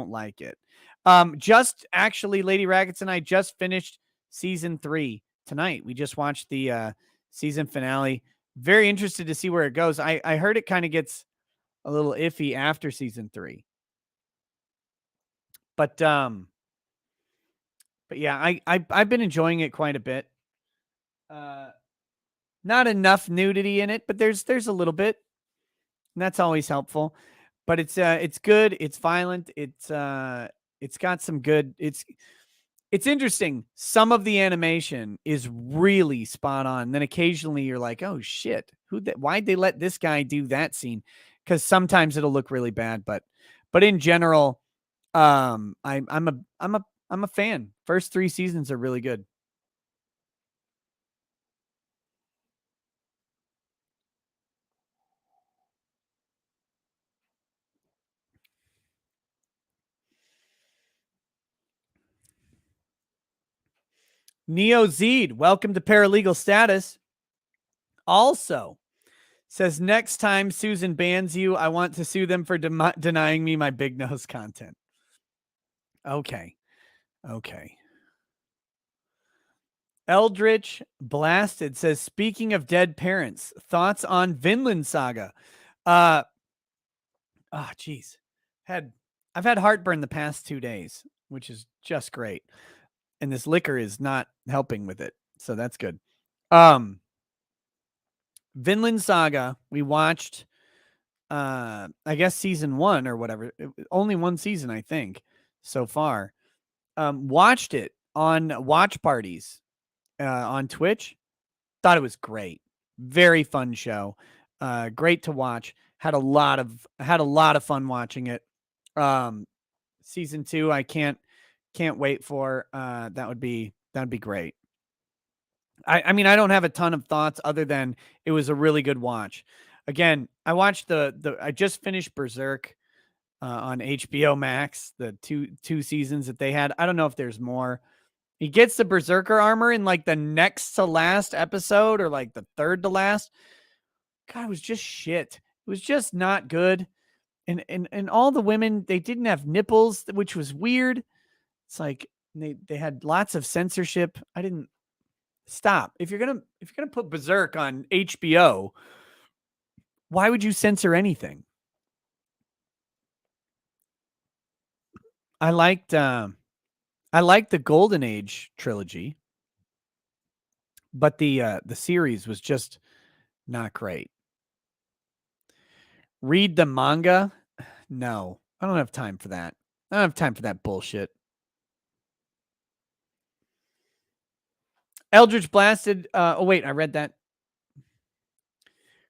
like it. Just actually, Lady Rackets and I just finished season 3 tonight. We just watched the season finale. Very interested to see where it goes. I heard it kind of gets a little iffy after season 3. But yeah, I've been enjoying it quite a bit. Not enough nudity in it, but there's a little bit. And that's always helpful. But it's good, it's violent, it's got some good, it's interesting. Some of the animation is really spot on. Then occasionally you're like, oh shit, why'd they let this guy do that scene? Because sometimes it'll look really bad, but in general, I'm a fan. First 3 seasons are really good. Neo Zed, welcome to paralegal status. Also says, next time Susan bans you, I want to sue them for denying me my big nose content. Okay. Eldritch Blasted says, speaking of dead parents, thoughts on Vinland Saga? Geez. I've had heartburn the past 2 days, which is just great. And this liquor is not helping with it. So that's good. Vinland Saga, we watched I guess season 1 or whatever. Only 1 season, I think, so far. Watched it on watch parties on Twitch. Thought it was great. Very fun show. Great to watch. Had a lot of fun watching it. season 2, I can't wait for. That would be great. I mean, I don't have a ton of thoughts other than it was a really good watch. Again, I watched I just finished Berserk on HBO Max, the two seasons that they had. I don't know if there's more. He gets the Berserker armor in like the next to last episode or like the third to last. God, it was just shit. It was just not good. And all the women, they didn't have nipples, which was weird. It's like they had lots of censorship. I didn't stop. If you're gonna put Berserk on HBO, why would you censor anything? I liked the Golden Age trilogy, but the series was just not great. Read the manga? No, I don't have time for that. I don't have time for that bullshit. Eldritch Blasted. Oh wait, I read that.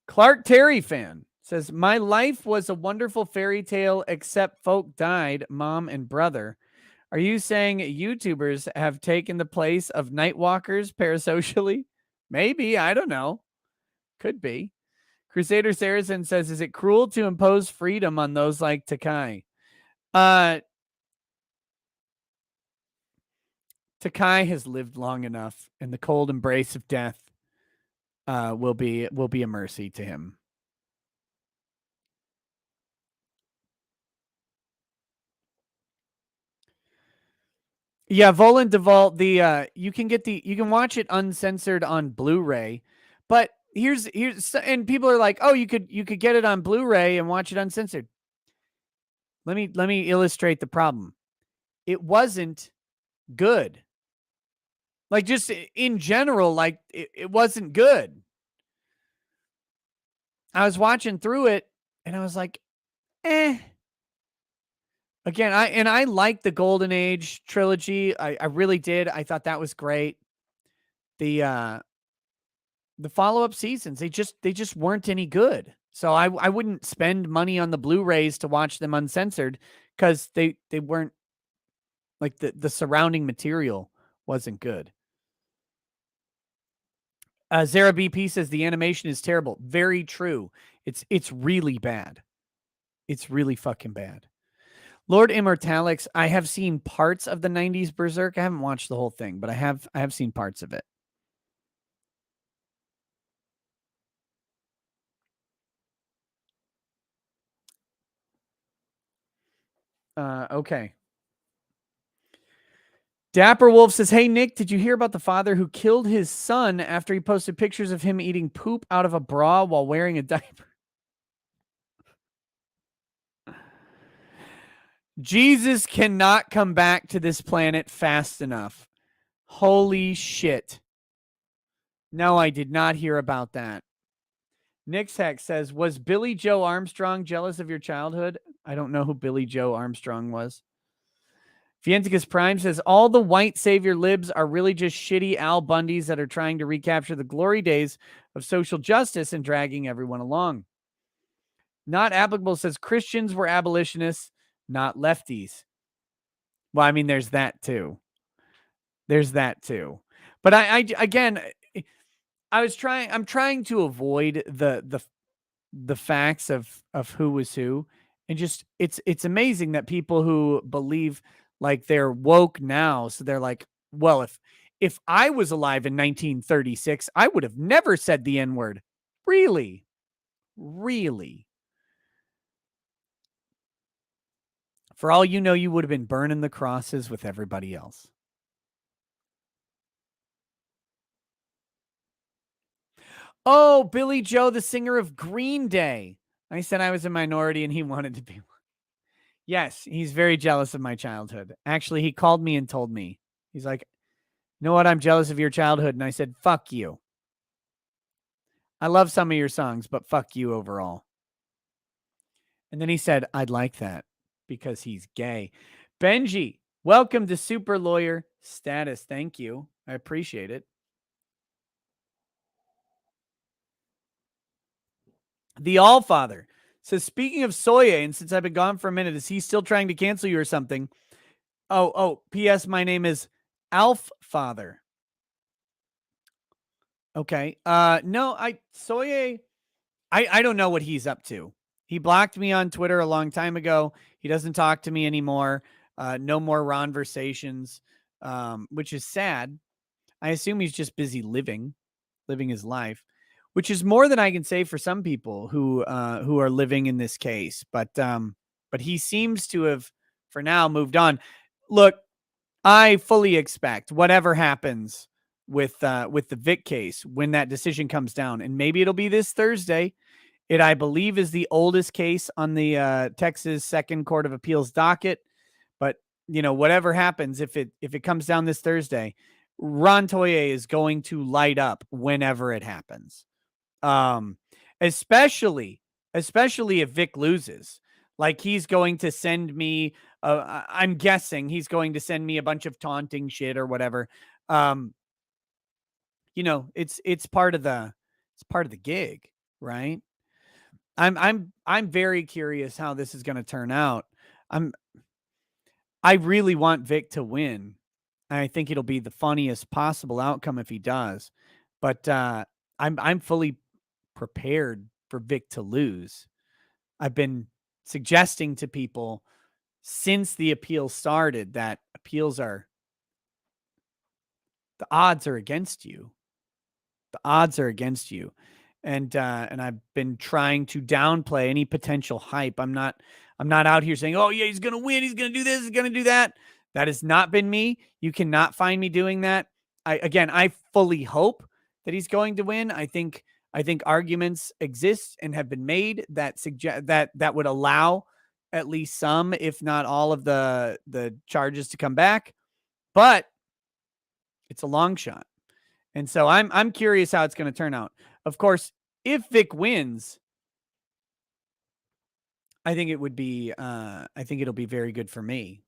Clark Terry fan says, "My life was a wonderful fairy tale, except folk died, mom and brother." Are you saying YouTubers have taken the place of nightwalkers parasocially? Maybe, I don't know. Could be. Crusader Saracen says, "Is it cruel to impose freedom on those like Takai?" Takai has lived long enough, and the cold embrace of death will be a mercy to him. Yeah, Volan DeVault, you can watch it uncensored on Blu-ray, but here's and people are like, "Oh, you could get it on Blu-ray and watch it uncensored." Let me illustrate the problem. It wasn't good. Like just in general, like it wasn't good. I was watching through it and I was like, eh. Again, I liked the Golden Age trilogy. I really did. I thought that was great. The follow-up seasons, they just weren't any good. So I wouldn't spend money on the Blu-rays to watch them uncensored because they weren't like the surrounding material wasn't good. Zara BP says the animation is terrible. Very true. It's really bad. It's really fucking bad. Lord Immortalix, I have seen parts of the 90s Berserk. I haven't watched the whole thing, but I have seen parts of it. Okay. Dapper Wolf says, "Hey, Nick, did you hear about the father who killed his son after he posted pictures of him eating poop out of a bra while wearing a diaper?" Jesus cannot come back to this planet fast enough. Holy shit. No, I did not hear about that. Nick's Hex says, "Was Billy Joe Armstrong jealous of your childhood?" I don't know who Billy Joe Armstrong was. Fienticus Prime says, "All the white savior libs are really just shitty Al Bundys that are trying to recapture the glory days of social justice and dragging everyone along." Not Applicable says, "Christians were abolitionists, not lefties." Well, I mean, there's that too. There's that too. But I again, I'm trying to avoid the facts of who was who, and just it's amazing that people who believe like they're woke now, so they're like, well, if I was alive in 1936, I would have never said the N-word. Really? For all you know, you would have been burning the crosses with everybody else. Oh, Billy Joe, the singer of Green Day. I said I was a minority and he wanted to be one. Yes, he's very jealous of my childhood. Actually, he called me and told me. He's like, "You know what? I'm jealous of your childhood." And I said, "Fuck you. I love some of your songs, but fuck you overall." And then he said, "I'd like that because he's gay." Benji, welcome to Super Lawyer Status. Thank you. I appreciate it. The Allfather Says, speaking of Soye, and since I've been gone for a minute, is he still trying to cancel you or something? Oh, P.S. My name is Alf Father. Okay. No, Soye, I don't know what he's up to. He blocked me on Twitter a long time ago. He doesn't talk to me anymore. No more Ronversations, which is sad. I assume he's just busy living his life, which is more than I can say for some people who are living in this case. But he seems to have, for now, moved on. Look, I fully expect whatever happens with the Vic case when that decision comes down, and maybe it'll be this Thursday. It, I believe, is the oldest case on the Texas Second Court of Appeals docket. But whatever happens, if it comes down this Thursday, Ron Toye is going to light up whenever it happens. Especially if Vic loses. Like, he's going to send me, I'm guessing he's going to send me a bunch of taunting shit or whatever. It's part of the gig, right? I'm very curious how this is going to turn out. I really want Vic to win. I think it'll be the funniest possible outcome if he does. But I'm fully prepared for Vic to lose. I've been suggesting to people since the appeal started that the odds are against you. The odds are against you. And I've been trying to downplay any potential hype. I'm not out here saying, "Oh yeah, he's going to win. He's going to do this. He's going to do that." That has not been me. You cannot find me doing that. I fully hope that he's going to win. I think arguments exist and have been made that suggest that would allow at least some, if not all, of the charges to come back. But it's a long shot. And so I'm curious how it's going to turn out. Of course, if Vic wins, I think it'll be very good for me.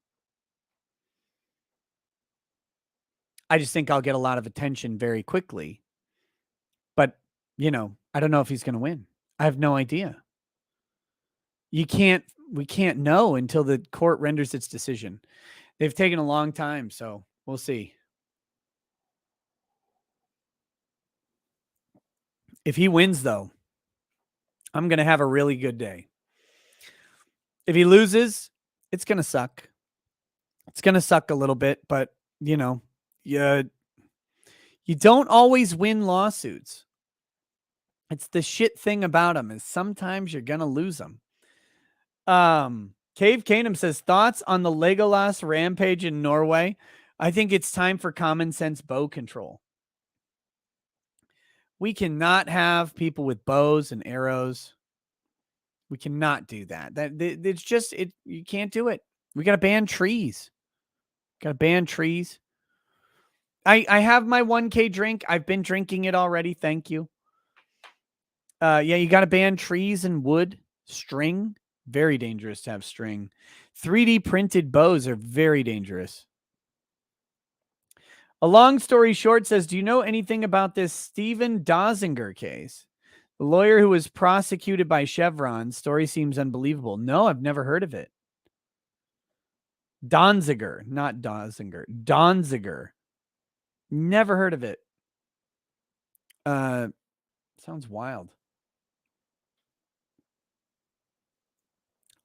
I just think I'll get a lot of attention very quickly. But, I don't know if he's going to win. I have no idea. We can't know until the court renders its decision. They've taken a long time, so we'll see. If he wins, though, I'm going to have a really good day. If he loses, it's going to suck. It's going to suck a little bit, but, you don't always win lawsuits. It's the shit thing about them is sometimes you're going to lose them. Cave Canum says, thoughts on the Legolas rampage in Norway? I think it's time for common sense bow control. We cannot have people with bows and arrows. We cannot do that. It's just you can't do it. We got to ban trees. I have my 1K drink. I've been drinking it already. Thank you. Yeah, you got to ban trees and wood, string. Very dangerous to have string. 3D printed bows are very dangerous. A long story short says, do you know anything about this Steven Dozinger case? The lawyer who was prosecuted by Chevron. Story seems unbelievable. No, I've never heard of it. Donziger, not Dozinger. Donziger. Never heard of it. Sounds wild.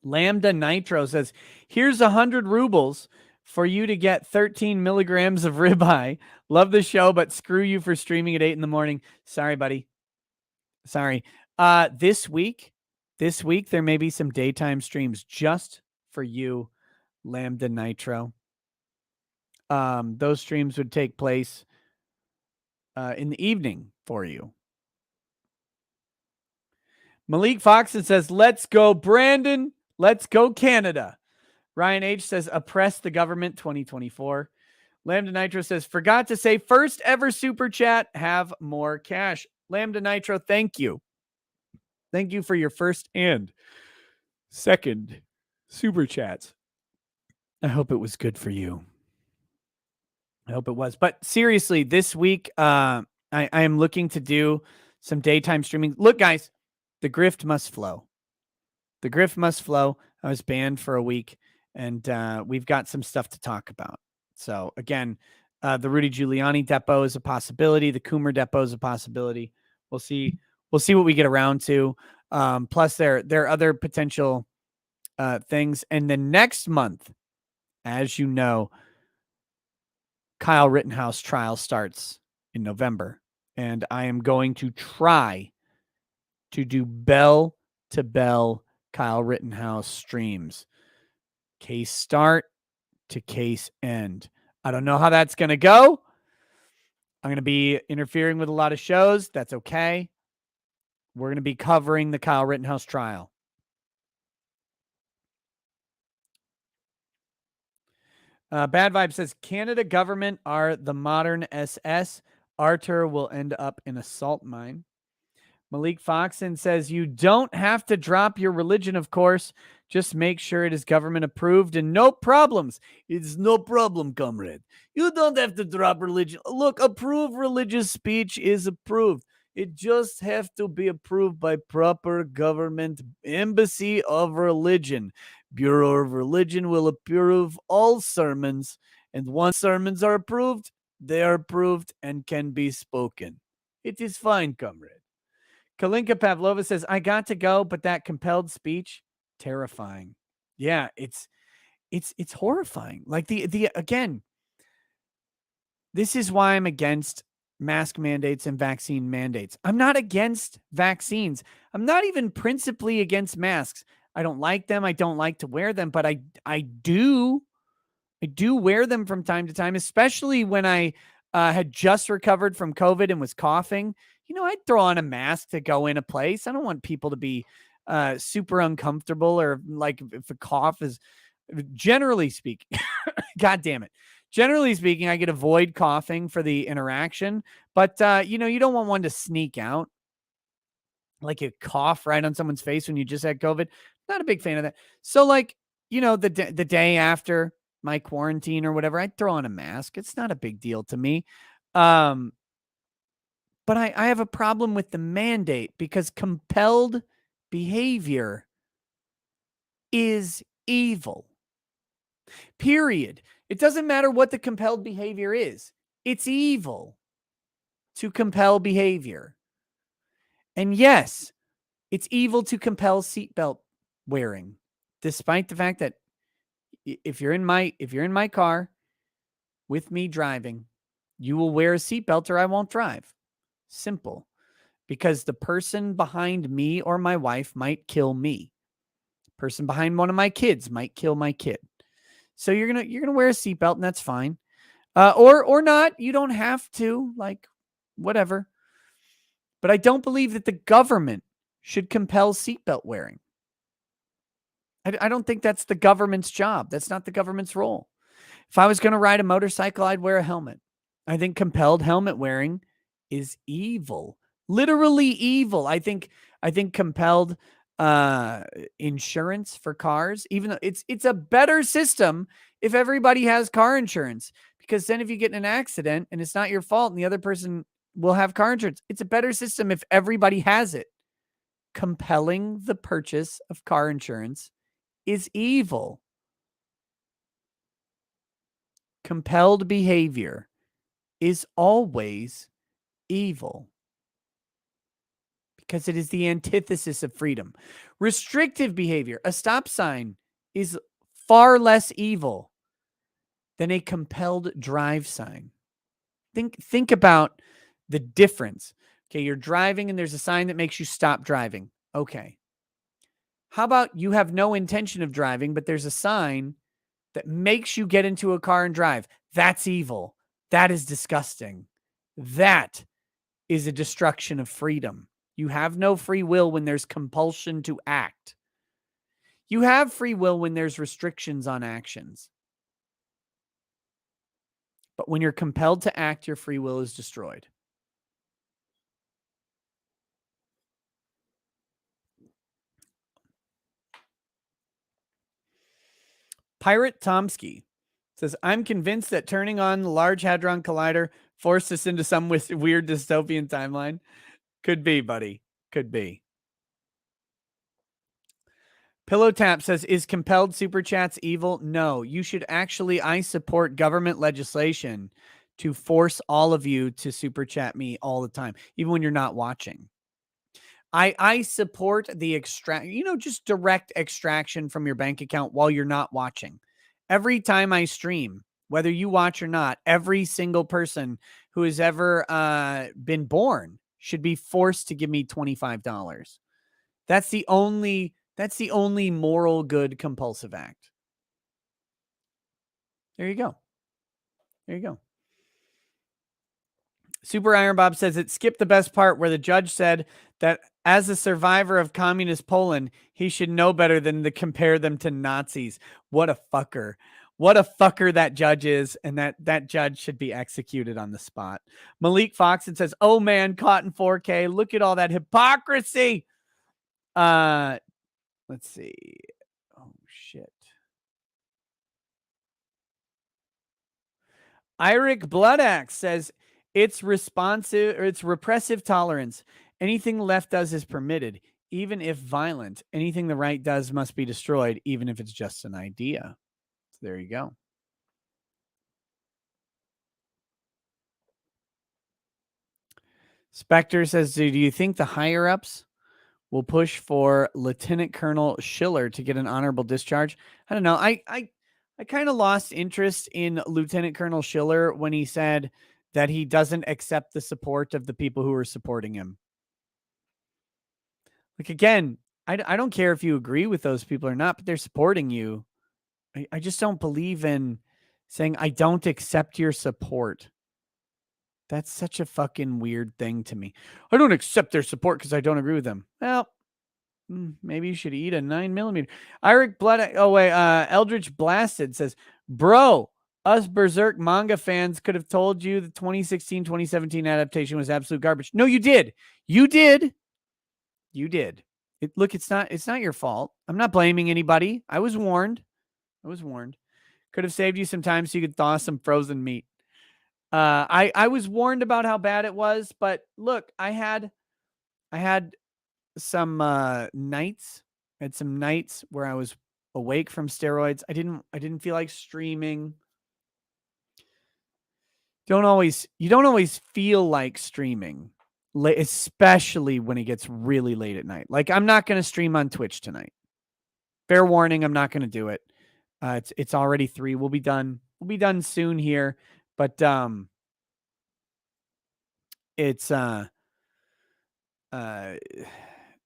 Lambda Nitro says, here's 100 rubles for you to get 13 milligrams of ribeye. Love the show, but screw you for streaming at 8 a.m. Sorry, buddy. Sorry. This week, there may be some daytime streams just for you, Lambda Nitro. Those streams would take place in the evening for you. Malik Foxon says, let's go, Brandon. Let's go, Canada. Ryan H says, oppress the government 2024. Lambda Nitro says, forgot to say, first ever super chat, have more cash. Lambda Nitro, thank you. Thank you for your first and second super chats. I hope it was good for you. I hope it was. But seriously, this week, I am looking to do some daytime streaming. Look, guys, the grift must flow. The grift must flow. I was banned for a week, and we've got some stuff to talk about. So again, the Rudy Giuliani depot is a possibility. The Coomer depot is a possibility. We'll see. We'll see what we get around to. Plus, there are other potential things. And then next month, as you know, Kyle Rittenhouse trial starts in November, and I am going to try to do bell to bell Kyle Rittenhouse streams, case start to case end. I don't know how that's going to go. I'm going to be interfering with a lot of shows. That's okay. We're going to be covering the Kyle Rittenhouse trial. Bad Vibe says Canada government are the modern SS. Arthur will end up in a salt mine. Malik Foxon says you don't have to drop your religion, of course. Just make sure it is government approved and no problems. It's no problem, comrade. You don't have to drop religion. Look, approved religious speech is approved. It just have to be approved by proper government embassy of religion. Bureau of Religion will approve all sermons, and once sermons are approved, they are approved and can be spoken. It is fine, comrade. Kalinka Pavlova says, I got to go, but that compelled speech, terrifying. Yeah, it's horrifying. Like the again, this is why I'm against mask mandates and vaccine mandates. I'm not against vaccines. I'm not even principally against masks. I don't like them. I don't like to wear them, but I do wear them from time to time, especially when I had just recovered from COVID and was coughing. I'd throw on a mask to go in a place. I don't want people to be super uncomfortable or like if a cough is, generally speaking, God damn it. Generally speaking, I could avoid coughing for the interaction, but you don't want one to sneak out. Like you cough right on someone's face when you just had COVID. Not a big fan of that. So like, the day after my quarantine or whatever, I'd throw on a mask. It's not a big deal to me. But I have a problem with the mandate because compelled behavior is evil. Period. It doesn't matter what the compelled behavior is. It's evil to compel behavior. And yes, it's evil to compel seatbelt wearing, despite the fact that if you're in my car with me driving, you will wear a seatbelt or I won't drive. Simple. Because the person behind me or my wife might kill me. The person behind one of my kids might kill my kid. So you're gonna wear a seatbelt and that's fine. Or not. You don't have to, like, whatever. But I don't believe that the government should compel seatbelt wearing. I don't think that's the government's job. That's not the government's role. If I was going to ride a motorcycle, I'd wear a helmet. I think compelled helmet wearing is evil, literally evil. I think compelled insurance for cars, even though it's a better system if everybody has car insurance, because then if you get in an accident and it's not your fault and the other person will have car insurance, it's a better system if everybody has it. Compelling the purchase of car insurance is evil. Compelled behavior is always evil because it is the antithesis of freedom. Restrictive behavior, a stop sign, is far less evil than a compelled drive sign. Think about the difference. Okay, you're driving and there's a sign that makes you stop driving. Okay. How about you have no intention of driving, but there's a sign that makes you get into a car and drive? That's evil. That is disgusting. That is a destruction of freedom. You have no free will when there's compulsion to act. You have free will when there's restrictions on actions. But when you're compelled to act, your free will is destroyed. Pirate Tomsky says, I'm convinced that turning on the Large Hadron Collider forced us into some weird dystopian timeline. Could be, buddy. Could be. Pillow Tap says, is compelled super chats evil? No, you should actually, I support government legislation to force all of you to super chat me all the time, even when you're not watching. I support the just direct extraction from your bank account while you're not watching. Every time I stream, whether you watch or not, every single person who has ever been born should be forced to give me $25. That's the only moral good compulsive act. There you go. There you go. Super Iron Bob says it skipped the best part where the judge said that as a survivor of communist Poland, he should know better than to compare them to Nazis. What a fucker. What a fucker that judge is, and that judge should be executed on the spot. Malik Foxon says, "Oh man, caught in 4K. Look at all that hypocrisy." Let's see. Oh shit. Iric Bloodaxe says it's responsive or it's repressive tolerance. Anything the left does is permitted, even if violent. Anything the right does must be destroyed, even if it's just an idea. So there you go. Spectre says, do you think the higher ups will push for Lieutenant Colonel Schiller to get an honorable discharge? I don't know. I kind of lost interest in Lieutenant Colonel Schiller when he said that he doesn't accept the support of the people who are supporting him. Like, again, I don't care if you agree with those people or not, but they're supporting you. I just don't believe in saying, I don't accept your support. That's such a fucking weird thing to me. I don't accept their support because I don't agree with them. Well, maybe you should eat a 9mm. Iric Blood. Oh, wait. Eldritch Blasted says, bro, us Berserk manga fans could have told you the 2016-2017 adaptation was absolute garbage. No, you did. You did. You did. Look, it's not your fault. I'm not blaming anybody. I was warned. Could have saved you some time so you could thaw some frozen meat. I was warned about how bad it was, but look, I had some nights. I had some nights where I was awake from steroids. I didn't feel like streaming. You don't always feel like streaming, especially when it gets really late at night. Like, I'm not going to stream on Twitch tonight. Fair warning, I'm not going to do it. It's already 3. We'll be done. We'll be done soon here, but it's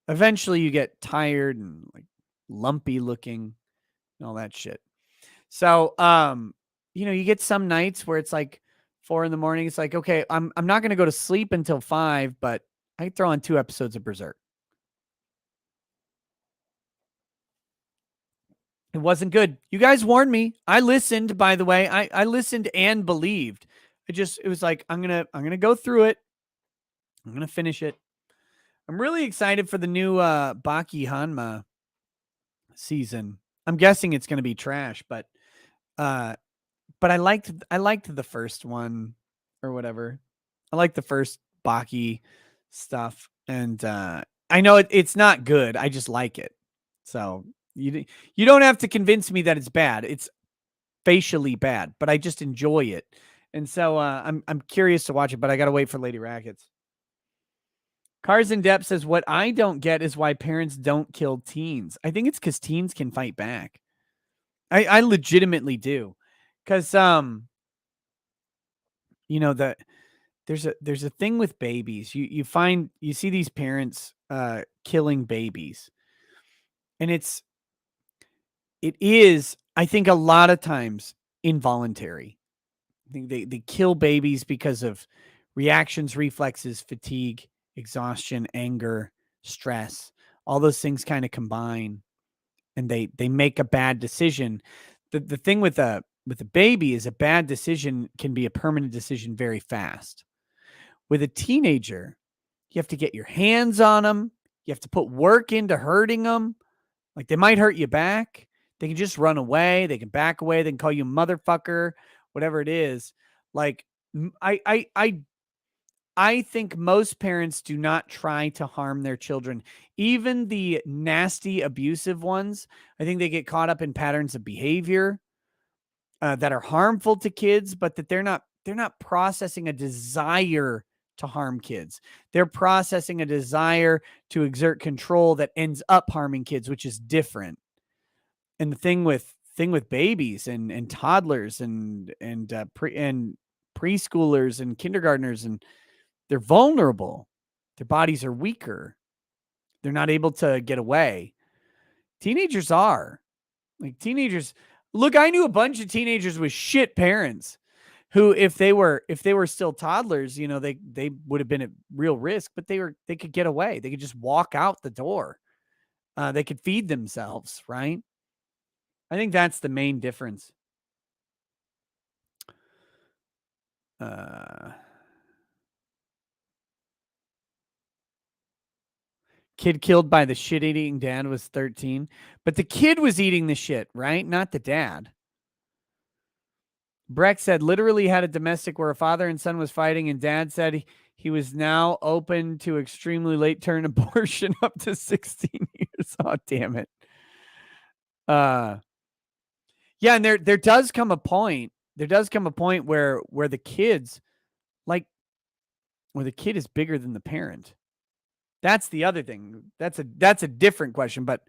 eventually you get tired and like lumpy looking and all that shit. So you get some nights where it's like 4 a.m. It's like, okay, I'm not going to go to sleep until 5, but I throw on 2 episodes of Berserk. It wasn't good. You guys warned me. I listened, by the way. I listened and believed. It was like, I'm going to go through it. I'm going to finish it. I'm really excited for the new Baki Hanma season. I'm guessing it's going to be trash, but I liked the first one or whatever. I like the first Baki stuff, and I know it's not good. I just like it. So you don't have to convince me that it's bad. It's facially bad, but I just enjoy it. And so I'm curious to watch it, but I got to wait for Lady Rackets. Cars in Depth says, what I don't get is why parents don't kill teens. I think it's because teens can fight back. I legitimately do. Because, there's a thing with babies. You see these parents killing babies. And it is, I think, a lot of times involuntary. I think they kill babies because of reactions, reflexes, fatigue, exhaustion, anger, stress. All those things kind of combine, and they make a bad decision. The thing with a baby is a bad decision can be a permanent decision very fast. With a teenager, you have to get your hands on them. You have to put work into hurting them. Like, they might hurt you back. They can just run away. They can back away. They can call you motherfucker, whatever it is. Like, I think most parents do not try to harm their children. Even the nasty, abusive ones, I think they get caught up in patterns of behavior that are harmful to kids, but that they're not processing a desire to harm kids. They're processing a desire to exert control that ends up harming kids, which is different. And the thing with babies and toddlers and preschoolers and kindergartners, and they're vulnerable. Their bodies are weaker. They're not able to get away. Teenagers are. Like teenagers, look, I knew a bunch of teenagers with shit parents who, if they were still toddlers, they would have been at real risk, but they could get away. They could just walk out the door. They could feed themselves, right? I think that's the main difference. Kid killed by the shit eating dad was 13, but the kid was eating the shit, right? Not the dad. Breck said literally had a domestic where a father and son was fighting, and dad said he was now open to extremely late term abortion up to 16 years. Oh, damn it. Yeah, and there does come a point. There does come a point where the kids, like, where the kid is bigger than the parent. That's the other thing. That's a different question. But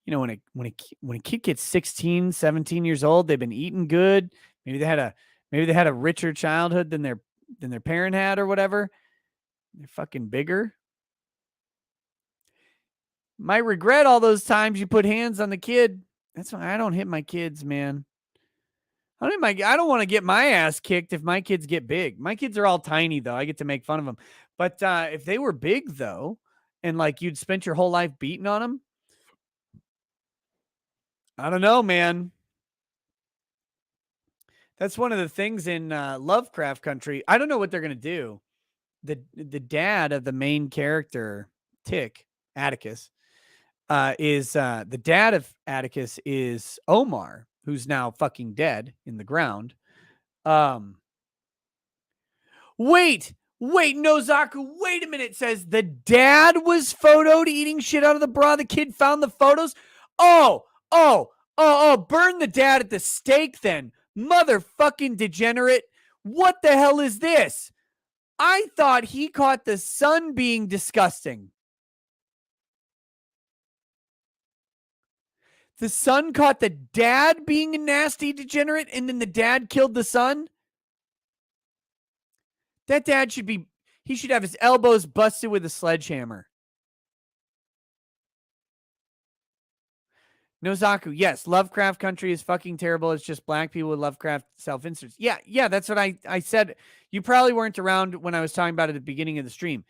when a kid gets 16, 17 years old, they've been eating good. Maybe they had a richer childhood than their parent had or whatever. They're fucking bigger. Might regret all those times you put hands on the kid. That's why I don't hit my kids, man. I don't want to get my ass kicked if my kids get big. My kids are all tiny though. I get to make fun of them. But if they were big though, and like you'd spent your whole life beating on them, I don't know, man. That's one of the things in Lovecraft Country. I don't know what they're gonna do. The dad of the main character, Tick Atticus, is the dad of Atticus is Omar, who's now fucking dead in the ground. Wait, Nozaku, wait a minute. It says the dad was photoed eating shit out of the bra. The kid found the photos. Oh, burn the dad at the stake then. Motherfucking degenerate. What the hell is this? I thought he caught the son being disgusting. The son caught the dad being a nasty degenerate, and then the dad killed the son? That dad he should have his elbows busted with a sledgehammer. Nozaku, yes, Lovecraft Country is fucking terrible. It's just black people with Lovecraft self-inserts. Yeah, that's what I said. You probably weren't around when I was talking about it at the beginning of the stream.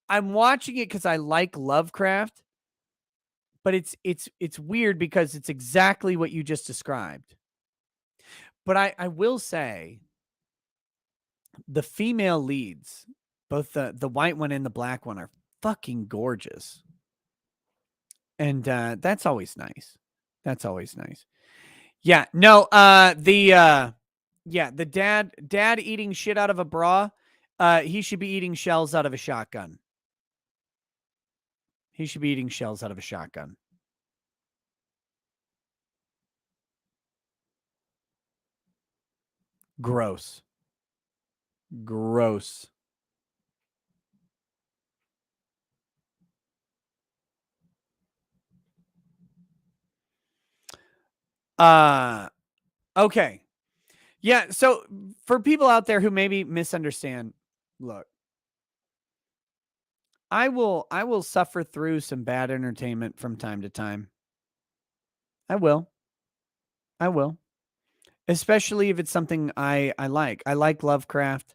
I'm watching it because I like Lovecraft, but it's weird because it's exactly what you just described. But I will say the female leads, both the white one and the black one, are fucking gorgeous. And that's always nice. That's always nice. Yeah, no, the dad eating shit out of a bra, he should be eating shells out of a shotgun. He should be eating shells out of a shotgun. Gross. Gross. Okay. Yeah, so for people out there who maybe misunderstand, look, I will suffer through some bad entertainment from time to time. I will. I will. Especially if it's something I like. I like Lovecraft.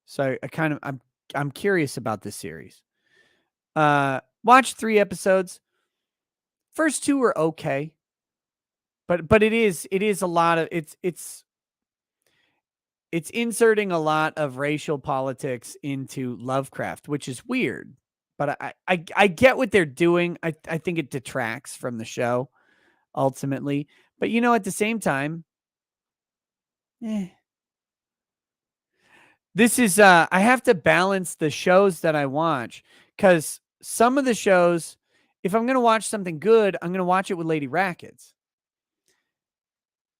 So I'm curious about this series. Watch 3 episodes. First 2 are okay. But it is a lot of it's inserting a lot of racial politics into Lovecraft, which is weird. But I get what they're doing. I think it detracts from the show ultimately. But at the same time, This is I have to balance the shows that I watch, because some of the shows, if I'm going to watch something good, I'm going to watch it with Lady Rackets.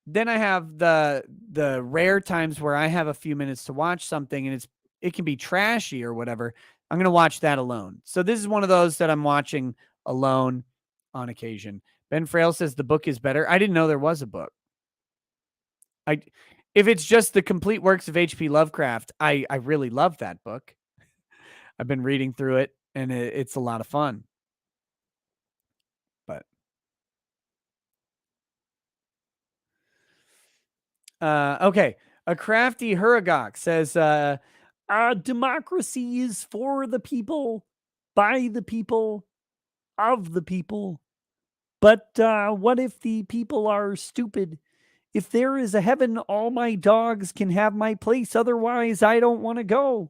Then I have the rare times where I have a few minutes to watch something and it can be trashy or whatever. I'm going to watch that alone. So this is one of those that I'm watching alone on occasion. Ben Frail says the book is better. I didn't know there was a book. If it's just the complete works of H.P. Lovecraft, I really love that book. I've been reading through it, and it's a lot of fun. But okay, a crafty Huragok says, democracy is for the people, by the people, of the people. But what if the people are stupid? If there is a heaven, all my dogs can have my place. Otherwise, I don't want to go.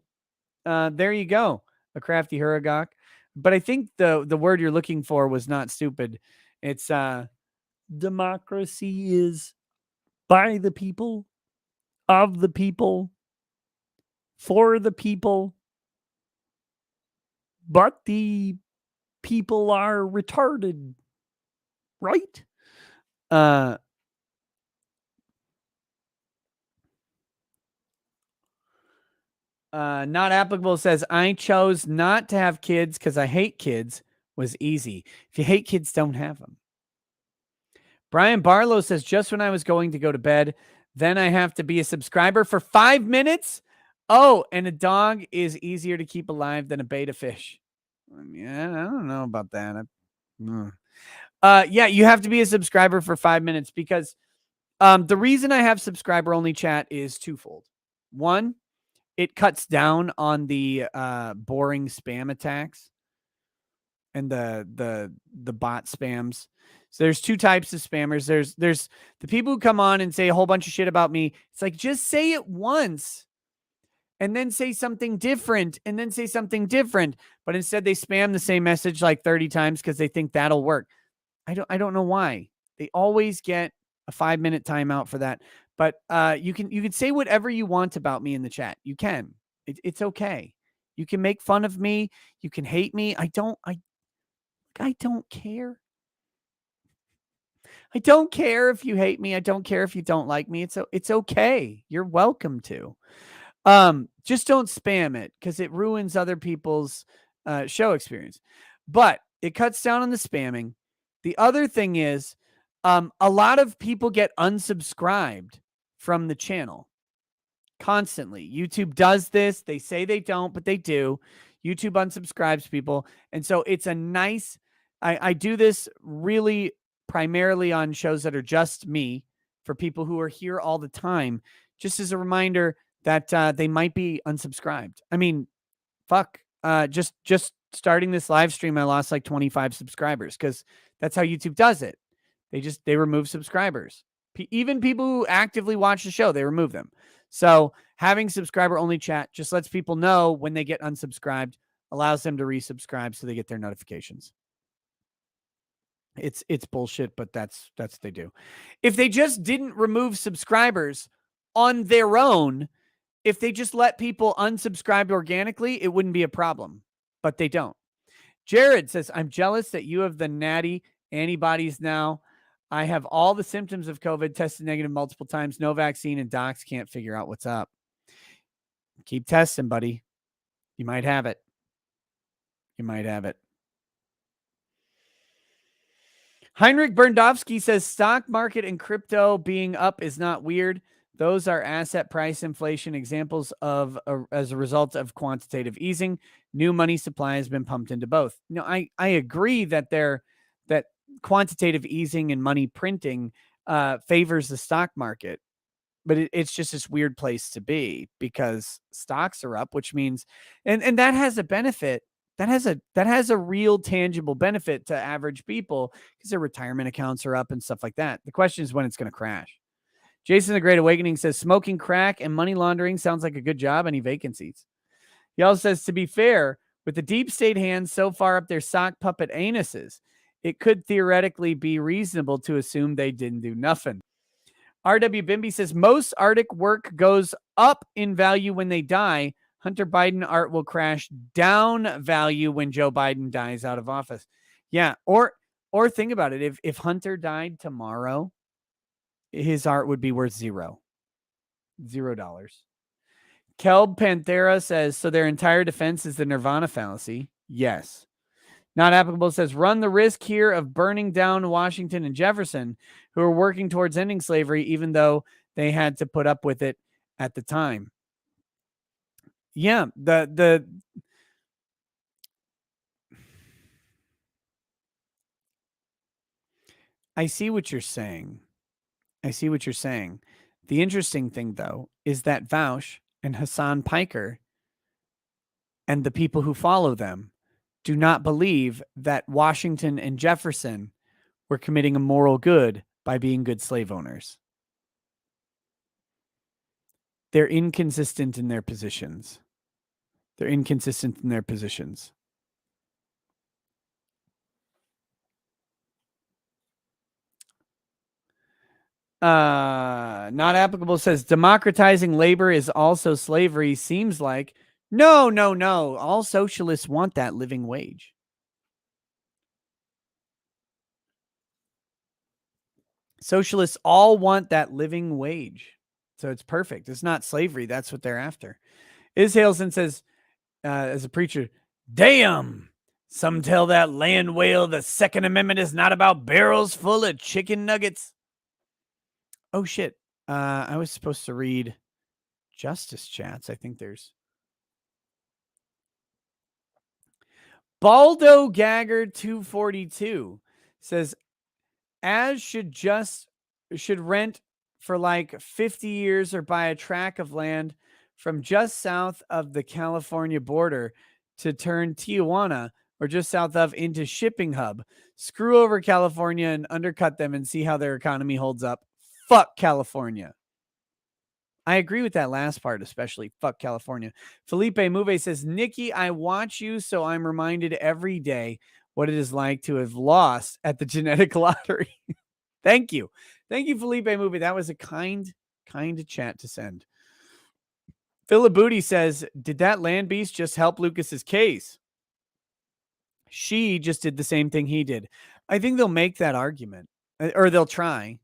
There you go, a crafty Huragok. But I think the word you're looking for was not stupid. It's democracy is by the people, of the people, for the people, but the people are retarded, right? Not applicable says, I chose not to have kids because I hate kids. Was easy. If you hate kids, don't have them. Brian Barlow says, just when I was going to go to bed, then I have to be a subscriber for 5 minutes. Oh, and a dog is easier to keep alive than a betta fish. Yeah, I don't know about that. Yeah, you have to be a subscriber for 5 minutes because the reason I have subscriber only chat is twofold. One, it cuts down on the boring spam attacks and the bot spams. So there's two types of spammers. There's the people who come on and say a whole bunch of shit about me. It's like, just say it once and then say something different and then say something different. But instead they spam the same message like 30 times because they think that'll work. I don't know why. They always get a 5-minute timeout for that. But you can say whatever you want about me in the chat. You can. It's okay. You can make fun of me. You can hate me. I don't care. I don't care if you hate me. I don't care if you don't like me. It's okay. You're welcome to. Just don't spam it because it ruins other people's show experience. But it cuts down on the spamming. The other thing is, a lot of people get unsubscribed from the channel constantly. YouTube does this. They say they don't, but they do. YouTube unsubscribes people. And so it's a nice, I do this really primarily on shows that are just me for people who are here all the time, just as a reminder that they might be unsubscribed. I mean, fuck, just starting this live stream, I lost like 25 subscribers because that's how YouTube does it. They remove subscribers. Even people who actively watch the show, they remove them. So having subscriber only chat just lets people know when they get unsubscribed, allows them to resubscribe so they get their notifications. It's bullshit, but that's what they do. If they just didn't remove subscribers on their own, if they just let people unsubscribe organically, it wouldn't be a problem, but they don't. Jared says, I'm jealous that you have the natty antibodies now. I have all the symptoms of COVID, tested negative multiple times, no vaccine, and docs can't figure out what's up. Keep testing, buddy. You might have it. You might have it. Heinrich Berndowski says, stock market and crypto being up is not weird. Those are asset price inflation examples of as a result of quantitative easing. New money supply has been pumped into both. No, I agree that that quantitative easing and money printing favors the stock market, but it's just this weird place to be because stocks are up, which means and that has a benefit. That has a real tangible benefit to average people because their retirement accounts are up and stuff like that. The question is when it's going to crash. Jason the Great Awakening says smoking crack and money laundering sounds like a good job. Any vacancies? He also says, to be fair, with the deep state hands so far up their sock puppet anuses, it could theoretically be reasonable to assume they didn't do nothing. R.W. Bimby says most Arctic work goes up in value when they die. Hunter Biden art will crash down value when Joe Biden dies out of office. Yeah, or think about it. If Hunter died tomorrow, his art would be worth $0. Kelb Panthera says, so their entire defense is the Nirvana fallacy. Yes. Not applicable says, run the risk here of burning down Washington and Jefferson, who are working towards ending slavery, even though they had to put up with it at the time. Yeah, I see what you're saying. The interesting thing, though, is that Vaush and Hassan Piker and the people who follow them do not believe that Washington and Jefferson were committing a moral good by being good slave owners. They're inconsistent in their positions. Not applicable says democratizing labor is also slavery. Seems like no. All socialists want that living wage. Socialists all want that living wage. So it's perfect. It's not slavery. That's what they're after. Ishalson says, as a preacher, damn. Some tell that land whale the Second Amendment is not about barrels full of chicken nuggets. Oh, shit. I was supposed to read Justice Chats. I think there's Baldo Gagger 242 says, as should rent for like 50 years or buy a tract of land from just south of the California border to turn Tijuana or just south of into shipping hub. Screw over California and undercut them and see how their economy holds up. Fuck California. I agree with that last part, especially. Fuck California. Felipe Move says, Nikki, I watch you, so I'm reminded every day what it is like to have lost at the genetic lottery. Thank you. Thank you, Felipe Move. That was a kind chat to send. Philip Booty says, did that land beast just help Lucas's case? She just did the same thing he did. I think they'll make that argument, or they'll try.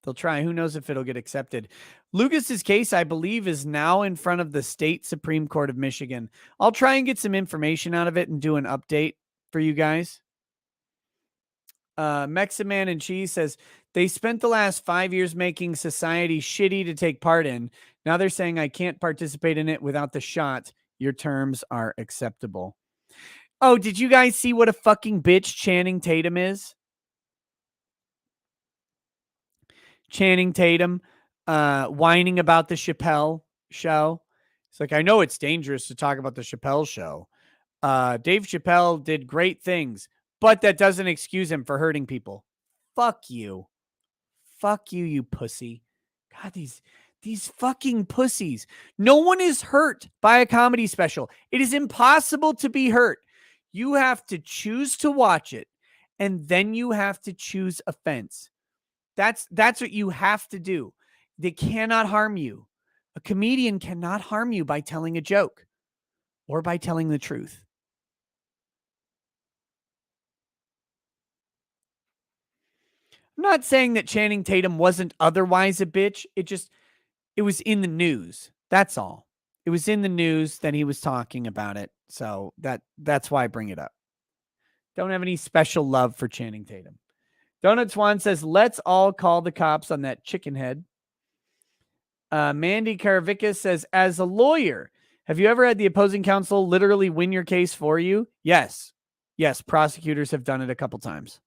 Who knows if it'll get accepted. Lucas's case, I believe, is now in front of the state Supreme Court of Michigan. I'll try and get some information out of it and do an update for you guys. Meximan and Cheese says, they spent the last 5 years making society shitty to take part in. Now they're saying I can't participate in it without the shot. Your terms are acceptable. Oh, did you guys see what a fucking bitch Channing Tatum is? Channing Tatum whining about the Chappelle show. It's like, I know it's dangerous to talk about the Chappelle show. Dave Chappelle did great things, but that doesn't excuse him for hurting people. Fuck you. Fuck you, you pussy. God, these fucking pussies. No one is hurt by a comedy special. It is impossible to be hurt. You have to choose to watch it, and then you have to choose offense. That's what you have to do. They cannot harm you. A comedian cannot harm you by telling a joke or by telling the truth. I'm not saying that Channing Tatum wasn't otherwise a bitch. It was in the news. That's all. It was in the news that he was talking about it. So that's why I bring it up. Don't have any special love for Channing Tatum. Donut Swan says, let's all call the cops on that chicken head. Mandy Karavika says, as a lawyer, have you ever had the opposing counsel literally win your case for you? Yes. Yes, prosecutors have done it a couple times.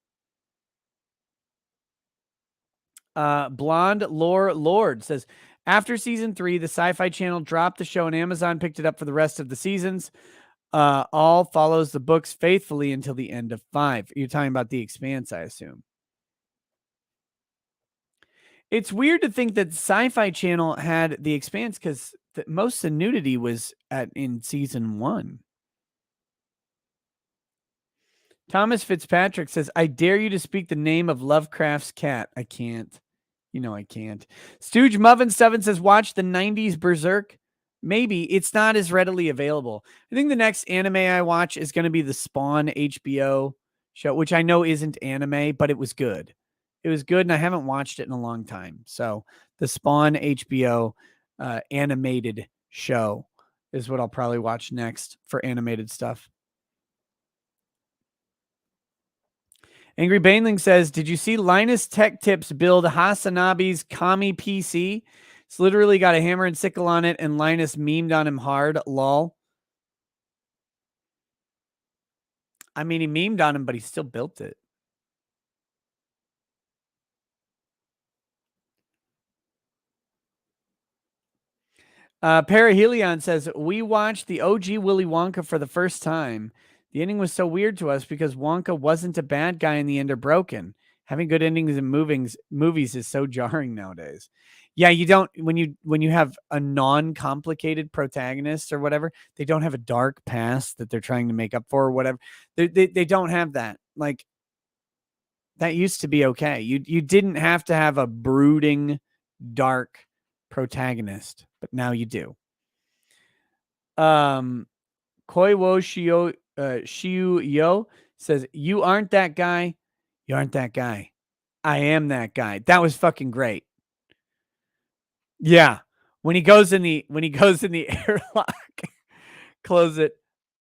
Blonde Lore Lord says, after season 3, the Sci-Fi Channel dropped the show and Amazon picked it up for the rest of the seasons. All follows the books faithfully until the end of 5. You're talking about The Expanse, I assume. It's weird to think that Sci-Fi Channel had The Expanse because most of the nudity was in season 1. Thomas Fitzpatrick says, I dare you to speak the name of Lovecraft's cat. I can't. You know I can't. Stooge Muffin Seven says, watch the 90s Berserk. Maybe. It's not as readily available. I think the next anime I watch is going to be the Spawn HBO show, which I know isn't anime, but it was good. It was good, and I haven't watched it in a long time. So the Spawn HBO animated show is what I'll probably watch next for animated stuff. Angry Baneling says, did you see Linus Tech Tips build Hasanabi's Kami PC? It's literally got a hammer and sickle on it, and Linus memed on him hard. Lol. I mean, he memed on him, but he still built it. Parahelion says, we watched the OG Willy Wonka for the first time. The ending was so weird to us because Wonka wasn't a bad guy in the end or broken. Having good endings in movies is so jarring nowadays. Yeah, you don't when you have a non-complicated protagonist or whatever, they don't have a dark past that they're trying to make up for or whatever. They don't have that. Like, that used to be okay. You didn't have to have a brooding, dark protagonist, but now you do. Koi wo shiu yo says, you aren't that guy. You aren't that guy. I am that guy. That was fucking great. Yeah. When he goes in the airlock, close it.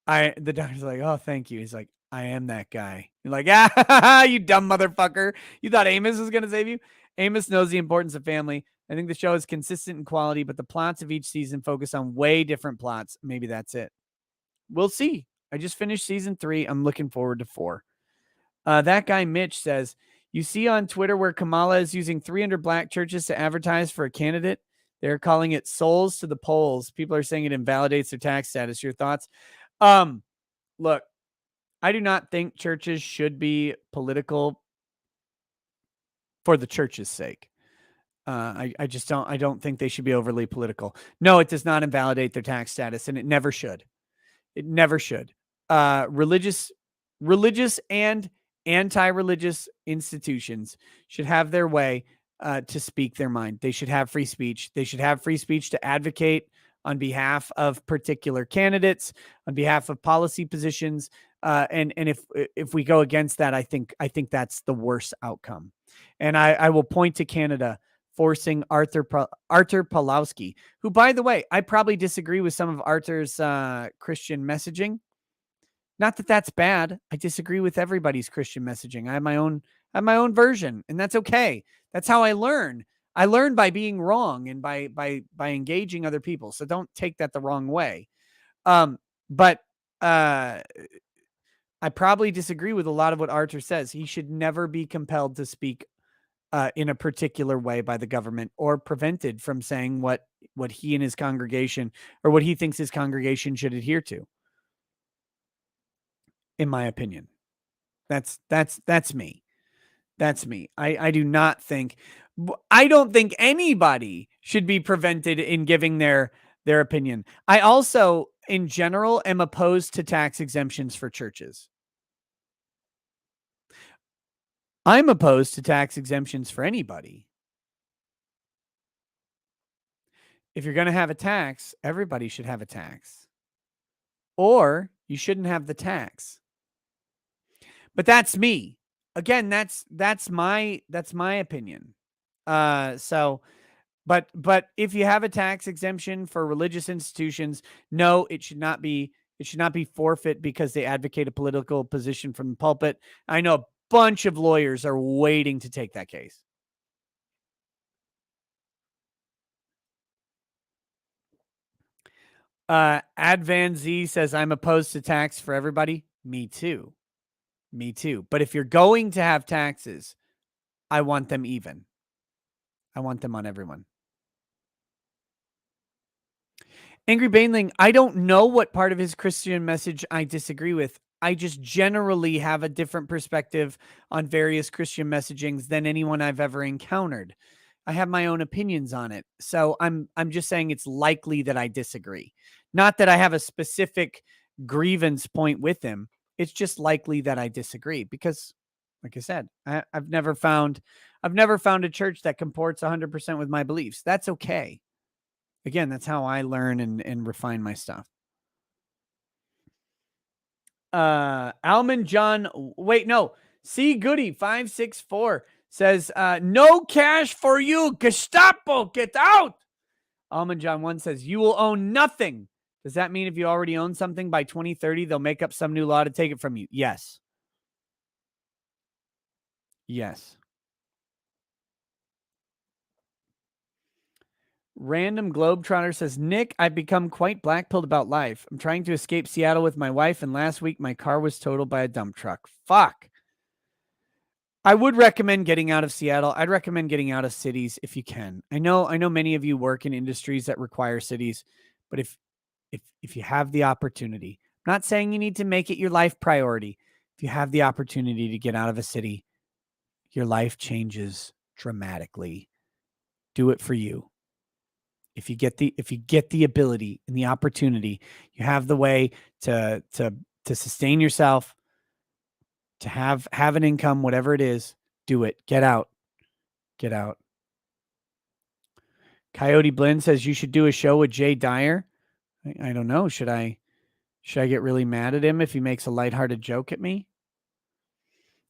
The doctor's like, oh, thank you. He's like, I am that guy. You're like, ah, you dumb motherfucker. You thought Amos was gonna save you? Amos knows the importance of family. I think the show is consistent in quality, but the plots of each season focus on way different plots. Maybe that's it. We'll see. I just finished season 3. I'm looking forward to 4. That guy Mitch says, you see on Twitter where Kamala is using 300 black churches to advertise for a candidate. They're calling it souls to the polls. People are saying it invalidates their tax status. Your thoughts? Look, I do not think churches should be political for the church's sake. I just don't. I don't think they should be overly political. No, it does not invalidate their tax status, and it never should. It never should. Religious and anti-religious institutions should have their way to speak their mind. They should have free speech. They should have free speech to advocate on behalf of particular candidates, on behalf of policy positions. And if we go against that, I think that's the worst outcome. And I will point to Canada forcing Arthur Pawlowski, who, by the way, I probably disagree with some of Arthur's Christian messaging. Not that that's bad. I disagree with everybody's Christian messaging. I have my own version, and that's okay. That's how I learn. I learn by being wrong and by engaging other people. So don't take that the wrong way. But I probably disagree with a lot of what Arthur says. He should never be compelled to speak in a particular way by the government, or prevented from saying what he and his congregation, or what he thinks his congregation should adhere to. In my opinion, that's me. That's me. I do not think, I don't think anybody should be prevented in giving their opinion. I also, in general, am opposed to tax exemptions for churches. I'm opposed to tax exemptions for anybody. If you're going to have a tax, everybody should have a tax. Or you shouldn't have the tax. But that's me. Again, that's my opinion. So but if you have a tax exemption for religious institutions, no, it should not be forfeit because they advocate a political position from the pulpit. I know a bunch of lawyers are waiting to take that case. Advan Z says, I'm opposed to tax for everybody. Me too. Me too. But if you're going to have taxes, I want them even. I want them on everyone. Angry Baneling, I don't know what part of his Christian message I disagree with. I just generally have a different perspective on various Christian messagings than anyone I've ever encountered. I have my own opinions on it. So I'm just saying it's likely that I disagree. Not that I have a specific grievance point with him. It's just likely that I disagree because Like I said, I've never found a church that comports 100% with my beliefs. That's okay. Again, that's how I learn and refine my stuff. Almond John, wait, no. C Goody 564 says, no cash for you, Gestapo, get out. Almond John 1 says, you will own nothing. Does that mean if you already own something by 2030, they'll make up some new law to take it from you? Yes. Yes. Random Globetrotter says, Nick, I've become quite black-pilled about life. I'm trying to escape Seattle with my wife, and last week my car was totaled by a dump truck. Fuck. I would recommend getting out of Seattle. I'd recommend getting out of cities if you can. I know many of you work in industries that require cities, but if you have the opportunity, I'm not saying you need to make it your life priority. If you have the opportunity to get out of a city, your life changes dramatically. Do it for you. If you get the ability and the opportunity, you have the way to sustain yourself, to have an income, whatever it is, do it. Get out. Get out. Coyote Blend says you should do a show with Jay Dyer. I don't know. Should I get really mad at him if he makes a lighthearted joke at me?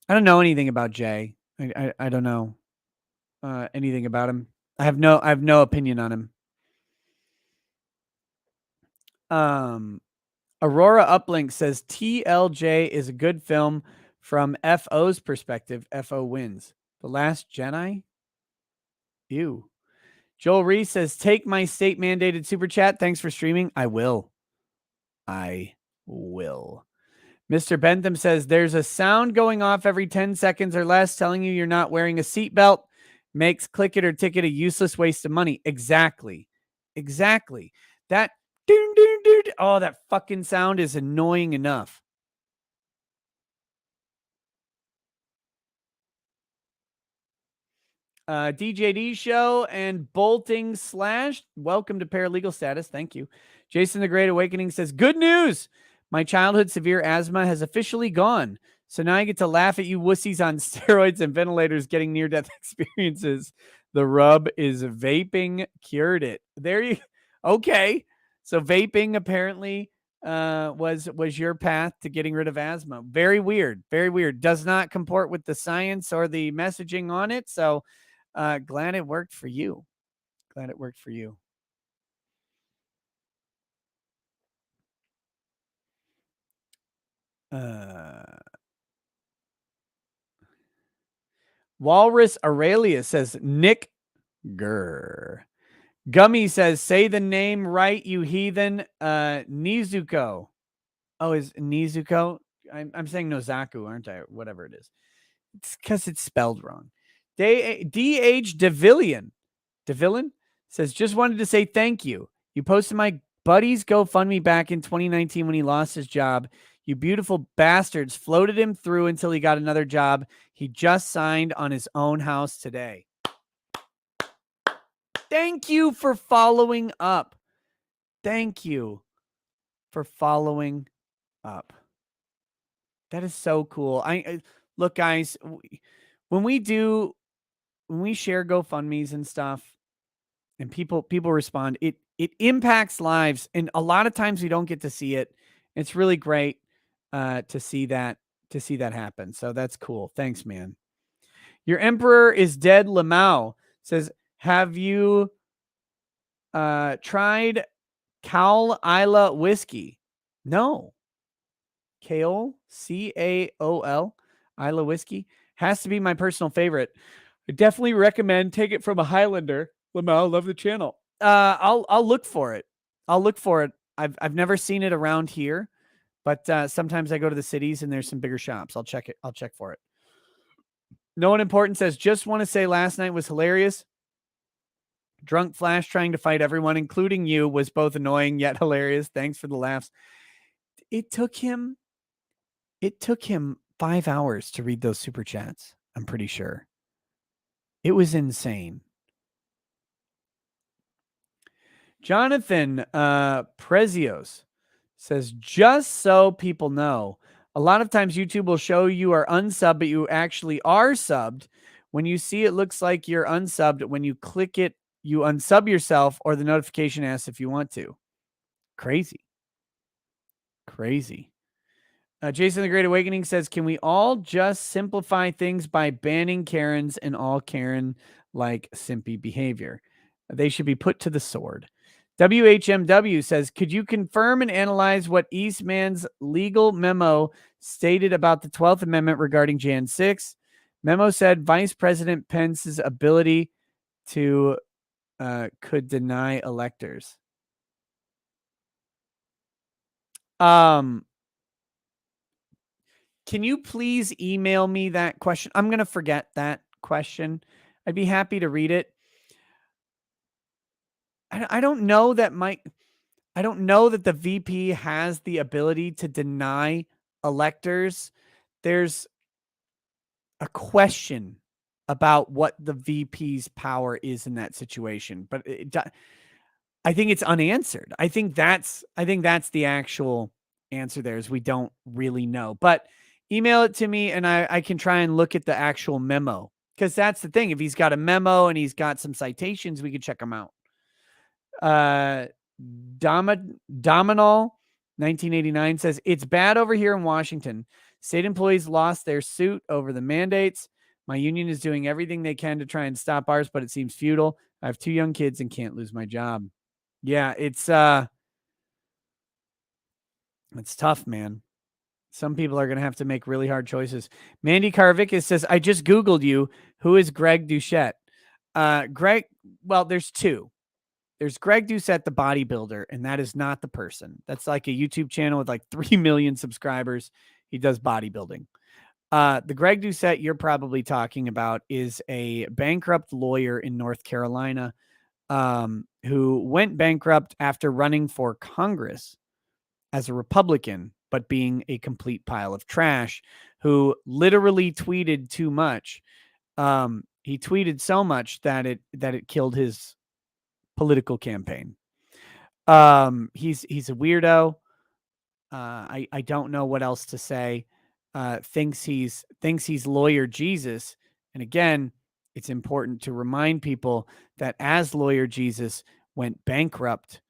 I don't know anything about Jay. I don't know anything about him. I have no opinion on him. Aurora Uplink says TLJ is a good film from FO's perspective. FO wins. The Last Jedi? Ew. Joel Reese says, take my state mandated super chat. Thanks for streaming. I will. Mr. Bentham says, there's a sound going off every 10 seconds or less telling you you're not wearing a seatbelt. Makes click it or ticket a useless waste of money. Exactly. That oh, that fucking sound is annoying enough. DJD show and bolting slash. Welcome to paralegal status. Thank you. Jason the Great Awakening says, good news. My childhood severe asthma has officially gone. So now I get to laugh at you wussies on steroids and ventilators getting near-death experiences. The rub is vaping cured it. There you okay. So vaping apparently was your path to getting rid of asthma. Very weird. Very weird. Does not comport with the science or the messaging on it. So glad it worked for you. Glad it worked for you. Walrus Aurelia says, Nick Grr. Gummy says, say the name right, you heathen. Nizuko. Oh, is Nizuko? I'm saying Nozaku, aren't I? Whatever it is. It's because it's spelled wrong. D.H. DeVillian says, just wanted to say thank you. You posted my buddy's GoFundMe back in 2019 when he lost his job. You beautiful bastards floated him through until he got another job. He just signed on his own house today. Thank you for following up. Thank you for following up. That is so cool. Look, guys, when we share GoFundMes and stuff and people respond, it impacts lives. And a lot of times we don't get to see it. It's really great to see that happen. So that's cool. Thanks, man. Your emperor is dead. Lamau says, have you tried Caol Isla whiskey? No. Caol, C-A-O-L, Isla whiskey has to be my personal favorite. I definitely recommend take it from a Highlander. Lamau, love the channel. I'll look for it. I've never seen it around here, but sometimes I go to the cities and there's some bigger shops. I'll check it. I'll check for it. No one important says, just want to say last night was hilarious. Drunk Flash trying to fight everyone, including you, was both annoying yet hilarious. Thanks for the laughs. It took him 5 hours to read those super chats. I'm pretty sure. It was insane. Jonathan Prezios says, just so people know, A lot of times YouTube will show you are unsubbed, but you actually are subbed. When you see it looks like you're unsubbed, when you click it, you unsub yourself or the notification asks if you want to. Crazy. Crazy. Jason the Great Awakening says, can we all just simplify things by banning Karens and all Karen-like simpy behavior? They should be put to the sword. WHMW says, could you confirm and analyze what Eastman's legal memo stated about the 12th Amendment regarding Jan 6? Memo said Vice President Pence's ability to could deny electors. Can you please email me that question? I'm going to forget that question. I'd be happy to read it. I don't know that I don't know that the VP has the ability to deny electors. There's a question about what the VP's power is in that situation, but I think it's unanswered. I think that's the actual answer there is we don't really know. But email it to me and I can try and look at the actual memo. Because that's the thing. If he's got a memo and he's got some citations, we could check them out. Dominal 1989 says, it's bad over here in Washington. State employees lost their suit over the mandates. My union is doing everything they can to try and stop ours, but it seems futile. I have 2 young kids and can't lose my job. Yeah, it's tough, man. Some people are going to have to make really hard choices. Mandy Carvicus says, I just Googled you. Who is Greg Doucette? Greg, well, there's 2. There's Greg Doucette, the bodybuilder, and that is not the person. That's like a YouTube channel with like 3 million subscribers. He does bodybuilding. The Greg Doucette you're probably talking about is a bankrupt lawyer in North Carolina who went bankrupt after running for Congress as a Republican, but being a complete pile of trash, who literally tweeted too much. He tweeted so much that it killed his political campaign. He's a weirdo. I don't know what else to say. Thinks he's lawyer Jesus. And again, it's important to remind people that as lawyer Jesus went bankrupt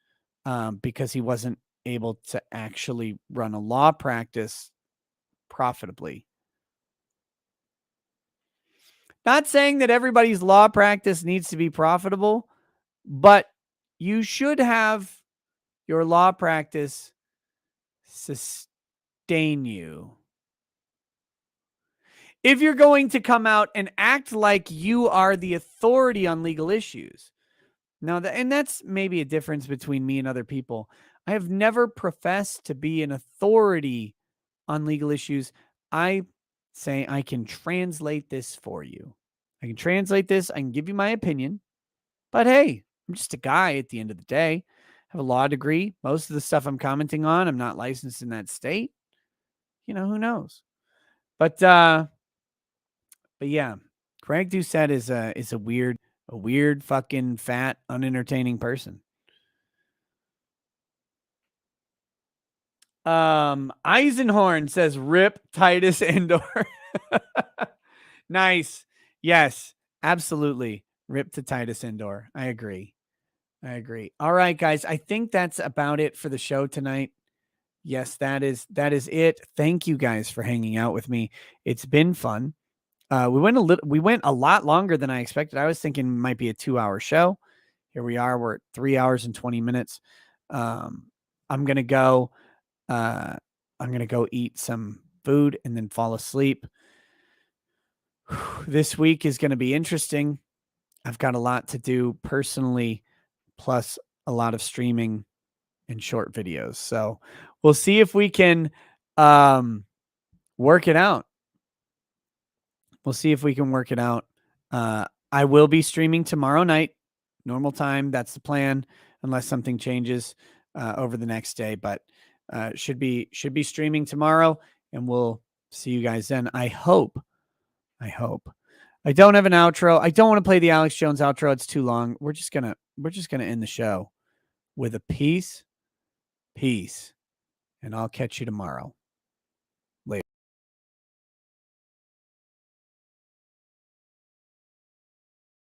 because he wasn't able to actually run a law practice profitably. Not saying that everybody's law practice needs to be profitable, but you should have your law practice sustain you. If you're going to come out and act like you are the authority on legal issues. Now, and that's maybe a difference between me and other people. I have never professed to be an authority on legal issues. I say I can translate this for you. I can translate this. I can give you my opinion. But hey, I'm just a guy at the end of the day. I have a law degree. Most of the stuff I'm commenting on, I'm not licensed in that state. Who knows? But yeah, Greg Doucette is a weird fucking fat, unentertaining person. Eisenhorn says, rip Titus Endor. Nice. Yes, absolutely. Rip to Titus Endor. I agree. All right, guys. I think that's about it for the show tonight. Yes, that is it. Thank you guys for hanging out with me. It's been fun. We went a lot longer than I expected. I was thinking it might be a 2-hour show. Here we are. We're at 3 hours and 20 minutes. I'm going to go eat some food and then fall asleep. This week is going to be interesting. I've got a lot to do personally, plus a lot of streaming and short videos. So we'll see if we can work it out. I will be streaming tomorrow night, normal time. That's the plan, unless something changes over the next day. But should be streaming tomorrow, and we'll see you guys then. I hope. I don't have an outro. I don't want to play the Alex Jones outro. It's too long. We're just gonna end the show with a peace, and I'll catch you tomorrow.